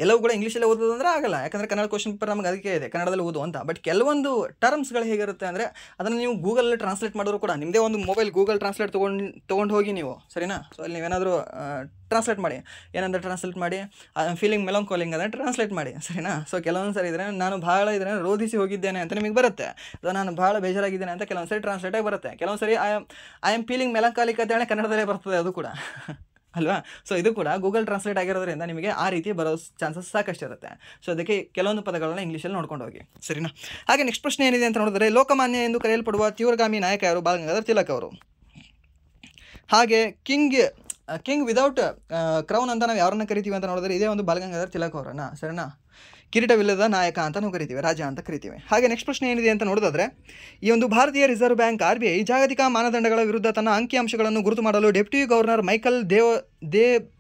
Speaker 1: ಎಲ್ಲವೂ ಕೂಡ ಇಂಗ್ಲೀಷಲ್ಲೇ ಓದೋದಂದ್ರೆ ಆಗಲ್ಲ, ಯಾಕಂದರೆ ಕನ್ನಡ ಕ್ವಶನ್ ಪೇಪರ್ ನಮಗೆ ಅದಕ್ಕೆ ಇದೆ ಕನ್ನಡದಲ್ಲಿ ಓದು ಅಂತ. ಬಟ್ ಕೆಲವೊಂದು ಟರ್ಮ್ಸ್ಗಳು ಹೇಗಿರುತ್ತೆ ಅಂದರೆ ಅದನ್ನು ನೀವು ಗೂಗಲಲ್ಲಿ ಟ್ರಾನ್ಸ್ಲೇಟ್ ಮಾಡಿದ್ರು ಕೂಡ, ನಿಮ್ಮದೇ ಒಂದು ಮೊಬೈಲ್ ಗೂಗಲ್ ಟ್ರಾನ್ಸ್ಲೇಟ್ ತೊಗೊಂಡು ಹೋಗಿ ನೀವು, ಸರಿನಾ? ಸೊ ಅಲ್ಲಿ ನೀವೇನಾದರೂ ಟ್ರಾನ್ಸ್ಲೇಟ್ ಮಾಡಿ, ಏನಂದ್ರೆ ಟ್ರಾನ್ಸ್ಲೇಟ್ ಮಾಡಿ ಫೀಲಿಂಗ್ ಮೆಲಂಕೋಲಿಂಗ್ ಅಂದರೆ ಟ್ರಾನ್ಸ್ಲೇಟ್ ಮಾಡಿ, ಸರಿನಾ? ಸೊ ಕೆಲವೊಂದು ಸರಿ ಇದ್ರೆ ನಾನು ಭಾಳ ಇದನ್ನು ರೋಧಿಸಿ ಹೋಗಿದ್ದೇನೆ ಅಂತ ನಿಮಗೆ ಬರುತ್ತೆ, ಅಥವಾ ನಾನು ಭಾಳ ಬೇಜಾರಾಗಿದ್ದೇನೆ ಅಂತ ಕೆಲವೊಂದು ಸರಿ ಟ್ರಾನ್ಸ್ಲೇಟಾಗಿ ಬರುತ್ತೆ. ಕೆಲವೊಂದು ಸರಿ ಐ ಆಮ್ ಫೀಲಿಂಗ್ ಮೆಲಂಕಾಲಿಕ್ ಅಂತೇಳಿ ಕನ್ನಡದಲ್ಲೇ ಬರ್ತದೆ, ಅದು ಕೂಡ ಅಲ್ವಾ? ಸೊ ಇದು ಕೂಡ ಗೂಗಲ್ ಟ್ರಾನ್ಸ್ಲೇಟ್ ಆಗಿರೋದ್ರಿಂದ ನಿಮಗೆ ಆ ರೀತಿ ಬರೋ ಚಾನ್ಸಸ್ ಸಾಕಷ್ಟು ಇರುತ್ತೆ. ಸೊ ಅದಕ್ಕೆ ಕೆಲವೊಂದು ಪದಗಳನ್ನ ಇಂಗ್ಲೀಷಲ್ಲಿ ನೋಡ್ಕೊಂಡು ಹೋಗಿ, ಸರಿನಾ? ಹಾಗೆ ನೆಕ್ಸ್ಟ್ ಪ್ರಶ್ನೆ ಏನಿದೆ ಅಂತ ನೋಡಿದ್ರೆ, ಲೋಕಮಾನ್ಯ ಎಂದು ಕರೆಯಲ್ಪಡುವ ತೀವ್ರಗಾಮಿ ನಾಯಕ ಯಾರು? ಬಾಲ ಗಂಗಾಧರ ತಿಲಕ್ ಅವರು. ಹಾಗೆ ಕಿಂಗ್ ವಿದೌಟ್ ಕ್ರೌನ್ ಅಂತ ನಾವು ಯಾರನ್ನ ಕರಿತೀವಿ ಅಂತ ನೋಡಿದ್ರೆ ಇದೇ ಒಂದು ಬಾಲ ಗಂಗಾಧರ ತಿಲಕ್ ಅವರನ್ನು, ಸರಿನಾ? ಕಿರೀಟವಿಲ್ಲದ ನಾಯಕ ಅಂತ ನಾವು ಕರಿತೀವಿ, ರಾಜ ಅಂತ ಕರಿತೀವಿ. ಹಾಗೆ ನೆಕ್ಸ್ಟ್ ಪ್ರಶ್ನೆ ಏನಿದೆ ಅಂತ ನೋಡೋದಾದ್ರೆ, ಈ ಒಂದು ಭಾರತೀಯ ರಿಸರ್ವ್ ಬ್ಯಾಂಕ್ RBI ಜಾಗತಿಕ ಮಾನದಂಡಗಳ ವಿರುದ್ಧ ತನ್ನ ಅಂಕಿಅಂಶಗಳನ್ನು ಗುರುತು ಮಾಡಲು ಡೆಪ್ಯೂಟಿ ಗವರ್ನರ್ ಮೈಕಲ್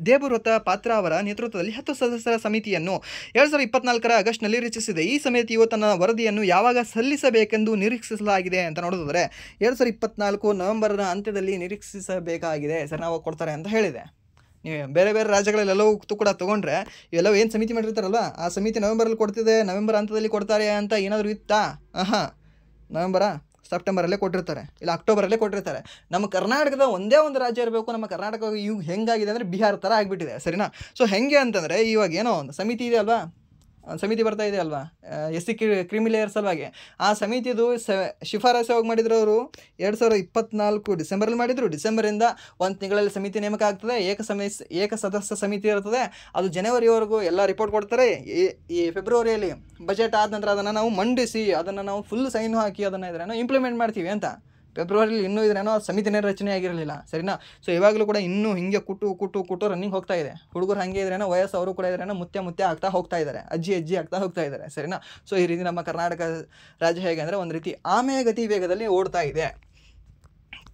Speaker 1: ದೇಬುವ್ರತ ಪಾತ್ರ ಅವರ ನೇತೃತ್ವದಲ್ಲಿ 10 ಸದಸ್ಯರ ಸಮಿತಿಯನ್ನು 2024 ಆಗಸ್ಟ್ನಲ್ಲಿ ರಚಿಸಿದೆ. ಈ ಸಮಿತಿಯು ತನ್ನ ವರದಿಯನ್ನು ಯಾವಾಗ ಸಲ್ಲಿಸಬೇಕೆಂದು ನಿರೀಕ್ಷಿಸಲಾಗಿದೆ ಅಂತ ನೋಡೋದಾದ್ರೆ 2024 ನವೆಂಬರ್ನ ಅಂತ್ಯದಲ್ಲಿ ನಿರೀಕ್ಷಿಸಬೇಕಾಗಿದೆ. ಸರ್ ನಾವು ಕೊಡ್ತಾರೆ ಅಂತ ಹೇಳಿದೆ. ನೀವು ಬೇರೆ ಬೇರೆ ರಾಜ್ಯಗಳಲ್ಲೆಲ್ಲವೂ ಕೂಡ ತೊಗೊಂಡ್ರೆ ಇವೆಲ್ಲವೂ ಏನು ಸಮಿತಿ ಮಾಡಿರ್ತಾರಲ್ವ, ಆ ಸಮಿತಿ ನವೆಂಬರಲ್ಲಿ ಕೊಡ್ತಿದೆ, ನವೆಂಬರ್ ಹಂತದಲ್ಲಿ ಕೊಡ್ತಾರೆ ಅಂತ ಏನಾದರೂ ಇತ್ತಾ? ಸೆಪ್ಟೆಂಬರಲ್ಲೇ ಕೊಟ್ಟಿರ್ತಾರೆ, ಇಲ್ಲ ಅಕ್ಟೋಬರಲ್ಲೇ ಕೊಟ್ಟಿರ್ತಾರೆ. ನಮ್ಮ ಕರ್ನಾಟಕದ ಒಂದೇ ಒಂದು ರಾಜ್ಯ ಇರಬೇಕು. ನಮ್ಮ ಕರ್ನಾಟಕ ಇವು ಹೆಂಗಾಗಿದೆ ಅಂದರೆ ಬಿಹಾರ ಥರ ಆಗಿಬಿಟ್ಟಿದೆ, ಸರಿನಾ? ಸೊ ಹೆಂಗೆ ಅಂತಂದರೆ ಇವಾಗ ಏನೋ ಒಂದು ಸಮಿತಿ ಇದೆ ಅಲ್ವಾ, ಸಮಿತಿ ಬರ್ತಾ ಇದೆ ಅಲ್ವಾ, SC ಕ್ರಿಮಿಲೇಯರ್ ಸಲುವಾಗಿ. ಆ ಸಮಿತಿದು ಶಿಫಾರಸು ಯಾವಾಗ ಮಾಡಿದ್ರು ಅವರು? 2024 ಡಿಸೆಂಬರಲ್ಲಿ ಮಾಡಿದರು. ಡಿಸೆಂಬರಿಂದ ಒಂದು ತಿಂಗಳಲ್ಲಿ ಸಮಿತಿ ನೇಮಕ ಆಗ್ತದೆ. ಏಕ ಸದಸ್ಯ ಸಮಿತಿ ಇರ್ತದೆ. ಅದು ಜನವರಿವರೆಗೂ ಎಲ್ಲ ರಿಪೋರ್ಟ್ ಕೊಡ್ತಾರೆ. ಈ ಫೆಬ್ರವರಿಯಲ್ಲಿ ಬಜೆಟ್ ಆದ ನಂತರ ಅದನ್ನು ನಾವು ಮಂಡಿಸಿ, ಅದನ್ನು ನಾವು ಫುಲ್ ಸೈನು ಹಾಕಿ ಅದನ್ನು ಇದ್ರೇನೋ ಇಂಪ್ಲಿಮೆಂಟ್ ಮಾಡ್ತೀವಿ ಅಂತ. ಫೆಬ್ರವರಿಲಿ ಇನ್ನೂ ಇದ್ರೇನೋ ಸಮಿತಿನೇ ರಚನೆ ಆಗಿರಲಿಲ್ಲ, ಸರಿನಾ? ಸೊ ಇವಾಗಲೂ ಕೂಡ ಇನ್ನೂ ಹಿಂಗೆ ಕುಟ್ಟು ರನ್ನಿಂಗ್ ಹೋಗ್ತಾ ಇದೆ. ಹುಡುಗರು ಹಾಗೆ ಇದ್ರೇನೋ ವಯಸ್ಸು ಅವರು ಕೂಡ ಇದ್ರೇನೋ ಮುತ್ತೆ ಆಗ್ತಾ ಹೋಗ್ತಾ ಇದ್ದಾರೆ, ಅಜ್ಜಿ ಆಗ್ತಾ ಹೋಗ್ತಾ ಇದ್ದಾರೆ, ಸರಿನಾ? ಸೊ ಈ ರೀತಿ ನಮ್ಮ ಕರ್ನಾಟಕ ರಾಜ್ಯ ಹೇಗೆ ಅಂದರೆ ಒಂದು ರೀತಿ ಆಮೆಯ ಗತಿ ವೇಗದಲ್ಲಿ ಓಡ್ತಾ ಇದೆ,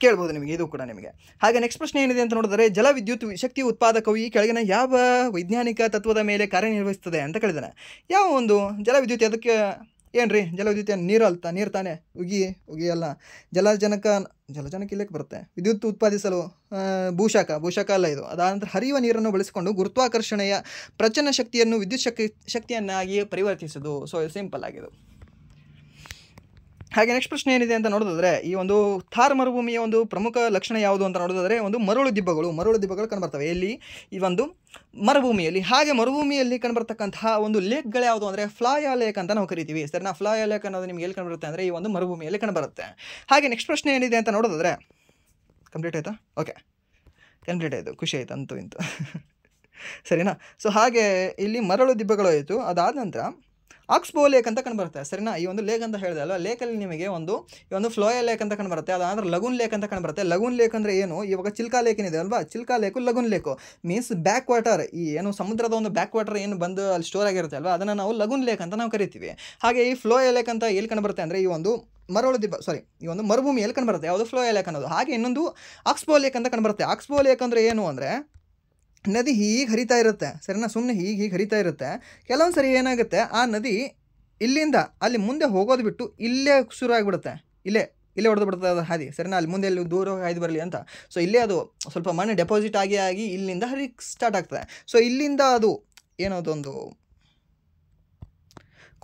Speaker 1: ಕೇಳ್ಬೋದು ನಿಮಗೆ, ಇದು ಕೂಡ ನಿಮಗೆ. ಹಾಗೆ ನೆಕ್ಸ್ಟ್ ಪ್ರಶ್ನೆ ಏನಿದೆ ಅಂತ ನೋಡಿದರೆ, ಜಲವಿದ್ಯುತ್ ಶಕ್ತಿ ಉತ್ಪಾದಕವು ಈ ಕೆಳಗಿನ ಯಾವ ವೈಜ್ಞಾನಿಕ ತತ್ವದ ಮೇಲೆ ಕಾರ್ಯನಿರ್ವಹಿಸ್ತದೆ ಅಂತ ಕೇಳಿದಾನೆ. ಯಾವ ಒಂದು ಜಲವಿದ್ಯುತ್? ಅದಕ್ಕೆ ಏನ್ರಿ ಜಲವಿದ್ಯುತ್? ನೀರು ತಾನೇ, ಉಗಿ ಅಲ್ಲ. ಜಲಜನಕ ಇಲ್ಲಕ್ಕೆ ಬರುತ್ತೆ. ವಿದ್ಯುತ್ ಉತ್ಪಾದಿಸಲು ಭೂಶಾಖ ಅಲ್ಲ ಇದು. ಅದಾದ ನಂತರ ಹರಿಯುವ ನೀರನ್ನು ಬಳಸಿಕೊಂಡು ಗುರುತ್ವಾಕರ್ಷಣೆಯ ಪ್ರಚನ್ನ ಶಕ್ತಿಯನ್ನು ವಿದ್ಯುತ್ ಶಕ್ತಿಯನ್ನಾಗಿ ಪರಿವರ್ತಿಸುವುದು. ಸೊ ಸಿಂಪಲ್ ಆಗಿದೆ. ಹಾಗೆ ನೆಕ್ಸ್ಟ್ ಪ್ರಶ್ನೆ ಏನಿದೆ ಅಂತ ನೋಡೋದಾದ್ರೆ, ಈ ಒಂದು ಥಾರ್ ಮರುಭೂಮಿಯ ಒಂದು ಪ್ರಮುಖ ಲಕ್ಷಣ ಯಾವುದು ಅಂತ ನೋಡೋದಾದ್ರೆ ಒಂದು ಮರಳು ದಿಬ್ಬಗಳು ಕಂಡುಬರ್ತವೆ. ಎಲ್ಲಿ? ಈ ಒಂದು ಮರುಭೂಮಿಯಲ್ಲಿ. ಹಾಗೆ ಮರುಭೂಮಿಯಲ್ಲಿ ಕಂಡುಬರ್ತಕ್ಕಂತಹ ಒಂದು ಲೇಕ್ಗಳು ಯಾವುದು ಅಂದರೆ ಫ್ಲಾಯಾ ಲೇಕ್ ಅಂತ ನಾವು ಕರಿತೀವಿ, ಸರಿನಾ? ಫ್ಲಾಯಾ ಲೇಕ್ ಅನ್ನೋದು ನಿಮ್ಗೆ ಎಲ್ಲಿ ಕಂಡುಬರುತ್ತೆ ಅಂದರೆ ಈ ಒಂದು ಮರುಭೂಮಿಯಲ್ಲಿ ಕಂಡುಬರುತ್ತೆ. ಹಾಗೆ ನೆಕ್ಸ್ಟ್ ಪ್ರಶ್ನೆ ಏನಿದೆ ಅಂತ ನೋಡೋದಾದ್ರೆ, ಕಂಪ್ಲೀಟ್ ಆಯಿತಾ? ಓಕೆ, ಕಂಪ್ಲೀಟ್ ಆಯಿತು, ಖುಷಿ ಆಯಿತು ಅಂತೂ ಇಂತು. ಸರಿನಾ? ಸೊ ಹಾಗೆ ಇಲ್ಲಿ ಮರಳು ದಿಬ್ಬಗಳು ಆಯಿತು. ಅದಾದ ನಂತರ ಆಕ್ಸ್‌ಬೋ ಲೇಕ್ ಅಂತ ಕಂಡುಬರುತ್ತೆ. ಸರಿನಾ? ಈ ಒಂದು ಲೇಕ್ ಅಂತ ಹೇಳಿದೆ ಅಲ್ವಾ, ಲೇಕಲ್ಲಿ ನಿಮಗೆ ಈ ಒಂದು ಫ್ಲೋಯಾ ಲೇಕ್ ಅಂತ ಕಂಡುಬರುತ್ತೆ. ಅದಾದ್ರೆ ಲಗೂನ್ ಲೇಕ್ ಅಂತ ಕಂಡುಬರುತ್ತೆ. ಲಗೂನ್ ಲೇಕ್ ಅಂದರೆ ಏನು, ಇವಾಗ ಚಿಲ್ಕಾ ಲೇಕ್ ಏನಿದೆ ಅಲ್ವಾ, Chilka lake lagoon lake means back water, ಈ ಏನು ಸಮುದ್ರದ ಒಂದು ಬ್ಯಾಕ್ ವಾಟರ್ ಏನು ಬಂದು ಅಲ್ಲಿ ಸ್ಟೋರ್ ಆಗಿರುತ್ತೆ ಅಲ್ವಾ, ಅದನ್ನು ನಾವು ಲಗೂನ್ ಲೇಕ್ ಅಂತ ನಾವು ಕರಿತೀವಿ. ಹಾಗೆ ಈ ಫ್ಲೋಯಾ ಲೇಕ್ ಅಂತ ಎಲ್ಲಿ ಕಂಡುಬರುತ್ತೆ ಅಂದರೆ ಈ ಒಂದು ಈ ಒಂದು ಮರುಭೂಮಿ ಎಲ್ಲಿ ಕಂಡುಬರುತ್ತೆ, ಯಾವುದು ಫ್ಲೋಯಾ ಲೇಕ್ ಅನ್ನೋದು. ಹಾಗೆ ಇನ್ನೊಂದು ಆಕ್ಸ್‌ಬೋ ಲೇಕ್ ಅಂತ ಕಂಡುಬರುತ್ತೆ. ಆಕ್ಸ್‌ಬೋ ಲೇಕ್ ಅಂದರೆ ಏನು ಅಂದರೆ ನದಿ ಹೀಗೆ ಹರಿತಾ ಇರುತ್ತೆ. ಸರಿನಾ? ಸುಮ್ಮನೆ ಹೀಗೆ ಹರಿತಾ ಇರುತ್ತೆ. ಕೆಲವೊಂದು ಸರಿ ಏನಾಗುತ್ತೆ, ಆ ನದಿ ಇಲ್ಲಿಂದ ಅಲ್ಲಿ ಮುಂದೆ ಹೋಗೋದು ಬಿಟ್ಟು ಇಲ್ಲೇ ಶುರು ಆಗಿಬಿಡುತ್ತೆ. ಇಲ್ಲೇ ಇಲ್ಲೇ ಹೊಡೆದು ಬಿಡ್ತದೆ ಅದು ಹಾದಿ. ಸರಿನಾ? ಅಲ್ಲಿ ಮುಂದೆ ಎಲ್ಲಿ ದೂರ ಹಾಯ್ದು ಬರಲಿ ಅಂತ. ಸೊ ಇಲ್ಲೇ ಅದು ಸ್ವಲ್ಪ ಮಣ್ಣು ಡೆಪಾಸಿಟ್ ಆಗಿ ಇಲ್ಲಿಂದ ಸ್ಟಾರ್ಟ್ ಆಗ್ತದೆ. ಸೊ ಇಲ್ಲಿಂದ ಅದು ಏನೋದೊಂದು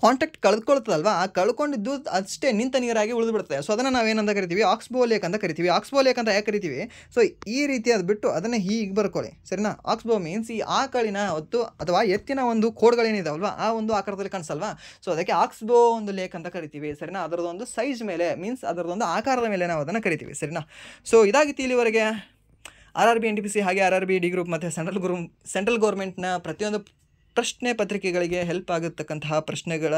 Speaker 1: ಕಾಂಟ್ಯಾಕ್ಟ್ ಕಳ್ಕೊಳ್ತದಲ್ವಾ, ಆ ಕಳ್ಕೊಂಡಿದ್ದು ಅಷ್ಟೇ ನಿಂತ ನೀರಾಗಿ ಉಳಿದುಬಿಡುತ್ತೆ. ಸೊ ಅದನ್ನು ನಾವೇನಂತ ಕರಿತೀವಿ, ಆಕ್ಸ್‌ಬೋ ಲೇಕ್ ಅಂತ ಕರಿತೀವಿ. ಆಕ್ಸ್‌ಬೋ ಲೇಕ್ ಅಂತ ಯಾಕೆ ಕರಿತೀವಿ, ಸೊ ಈ ರೀತಿ ಅದು ಬಿಟ್ಟು ಅದನ್ನೇ ಹೀಗೆ ಬರ್ಕೊಳ್ಳಿ. ಸರಿನಾ? ಆಕ್ಸ್‌ಬೋ ಮೀನ್ಸ್ ಈ ಆಕಳಿನ ಹೊತ್ತು ಅಥವಾ ಎತ್ತಿನ ಒಂದು ಕೋಡ್ಗಳೇನಿದಾವಲ್ವಾ, ಆ ಒಂದು ಆಕಾರದಲ್ಲಿ ಕಾಣಿಸಲ್ವಾ, ಸೊ ಅದಕ್ಕೆ ಆಕ್ಸ್‌ಬೋ ಒಂದು ಲೇಕ್ ಅಂತ ಕರಿತೀವಿ. ಸರಿನಾ? ಅದರದೊಂದು ಸೈಜ್ ಮೇಲೆ ಮೀನ್ಸ್ ಅದರದೊಂದು ಆಕಾರದ ಮೇಲೆ ನಾವು ಅದನ್ನು ಕರಿತೀವಿ. ಸರಿನಾ? ಸೊ ಇದಾಗಿತ್ತು ಇಲ್ಲಿವರೆಗೆ RRB NTPC ಹಾಗೆ RRB D ಗ್ರೂಪ್ ಮತ್ತು ಸೆಂಟ್ರಲ್ ಗೌರ್ಮೆಂಟ್ನ ಪ್ರತಿಯೊಂದು ಪ್ರಶ್ನೆ ಪತ್ರಿಕೆಗಳಿಗೆ ಹೆಲ್ಪ್ ಆಗತಕ್ಕಂತಹ ಪ್ರಶ್ನೆಗಳ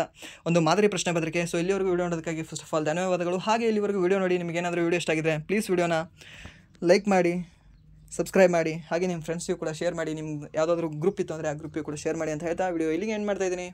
Speaker 1: ಒಂದು ಮಾದರಿ ಪ್ರಶ್ನೆ ಪತ್ರಿಕೆ. ಸೊ ಇಲ್ಲಿವರೆಗೂ ವಿಡಿಯೋ ನೋಡೋದಕ್ಕಾಗಿ ಫಸ್ಟ್ ಆಫ್ ಆಲ್ ಧನ್ಯವಾದಗಳು. ಹಾಗೆ ಇಲ್ಲಿವರೆಗೂ ವಿಡಿಯೋ ನೋಡಿ ನಿಮಗೆ ಏನಾದರೂ ವಿಡಿಯೋ ಇಷ್ಟ ಆಗಿದೆ ಪ್ಲೀಸ್ ವಿಡಿಯೋನ ಲೈಕ್ ಮಾಡಿ, ಸಬ್ಸ್ಕ್ರೈಬ್ ಮಾಡಿ, ಹಾಗೆ ನಿಮ್ಮ ಫ್ರೆಂಡ್ಸಿಗೂ ಕೂಡ ಶೇರ್ ಮಾಡಿ. ನಿಮ್ಮ ಯಾವುದಾದ್ರೂ ಗ್ರೂಪ್ ಇತ್ತು ಅಂದರೆ ಆ ಗ್ರೂಪಿಗೆ ಕೂಡ ಶೇರ್ ಮಾಡಿ ಅಂತ ಹೇಳ್ತಾ ವಿಡಿಯೋ ಇಲ್ಲಿಗೆ ಎಂಡ್ ಮಾಡ್ತಾ ಇದ್ದೀನಿ.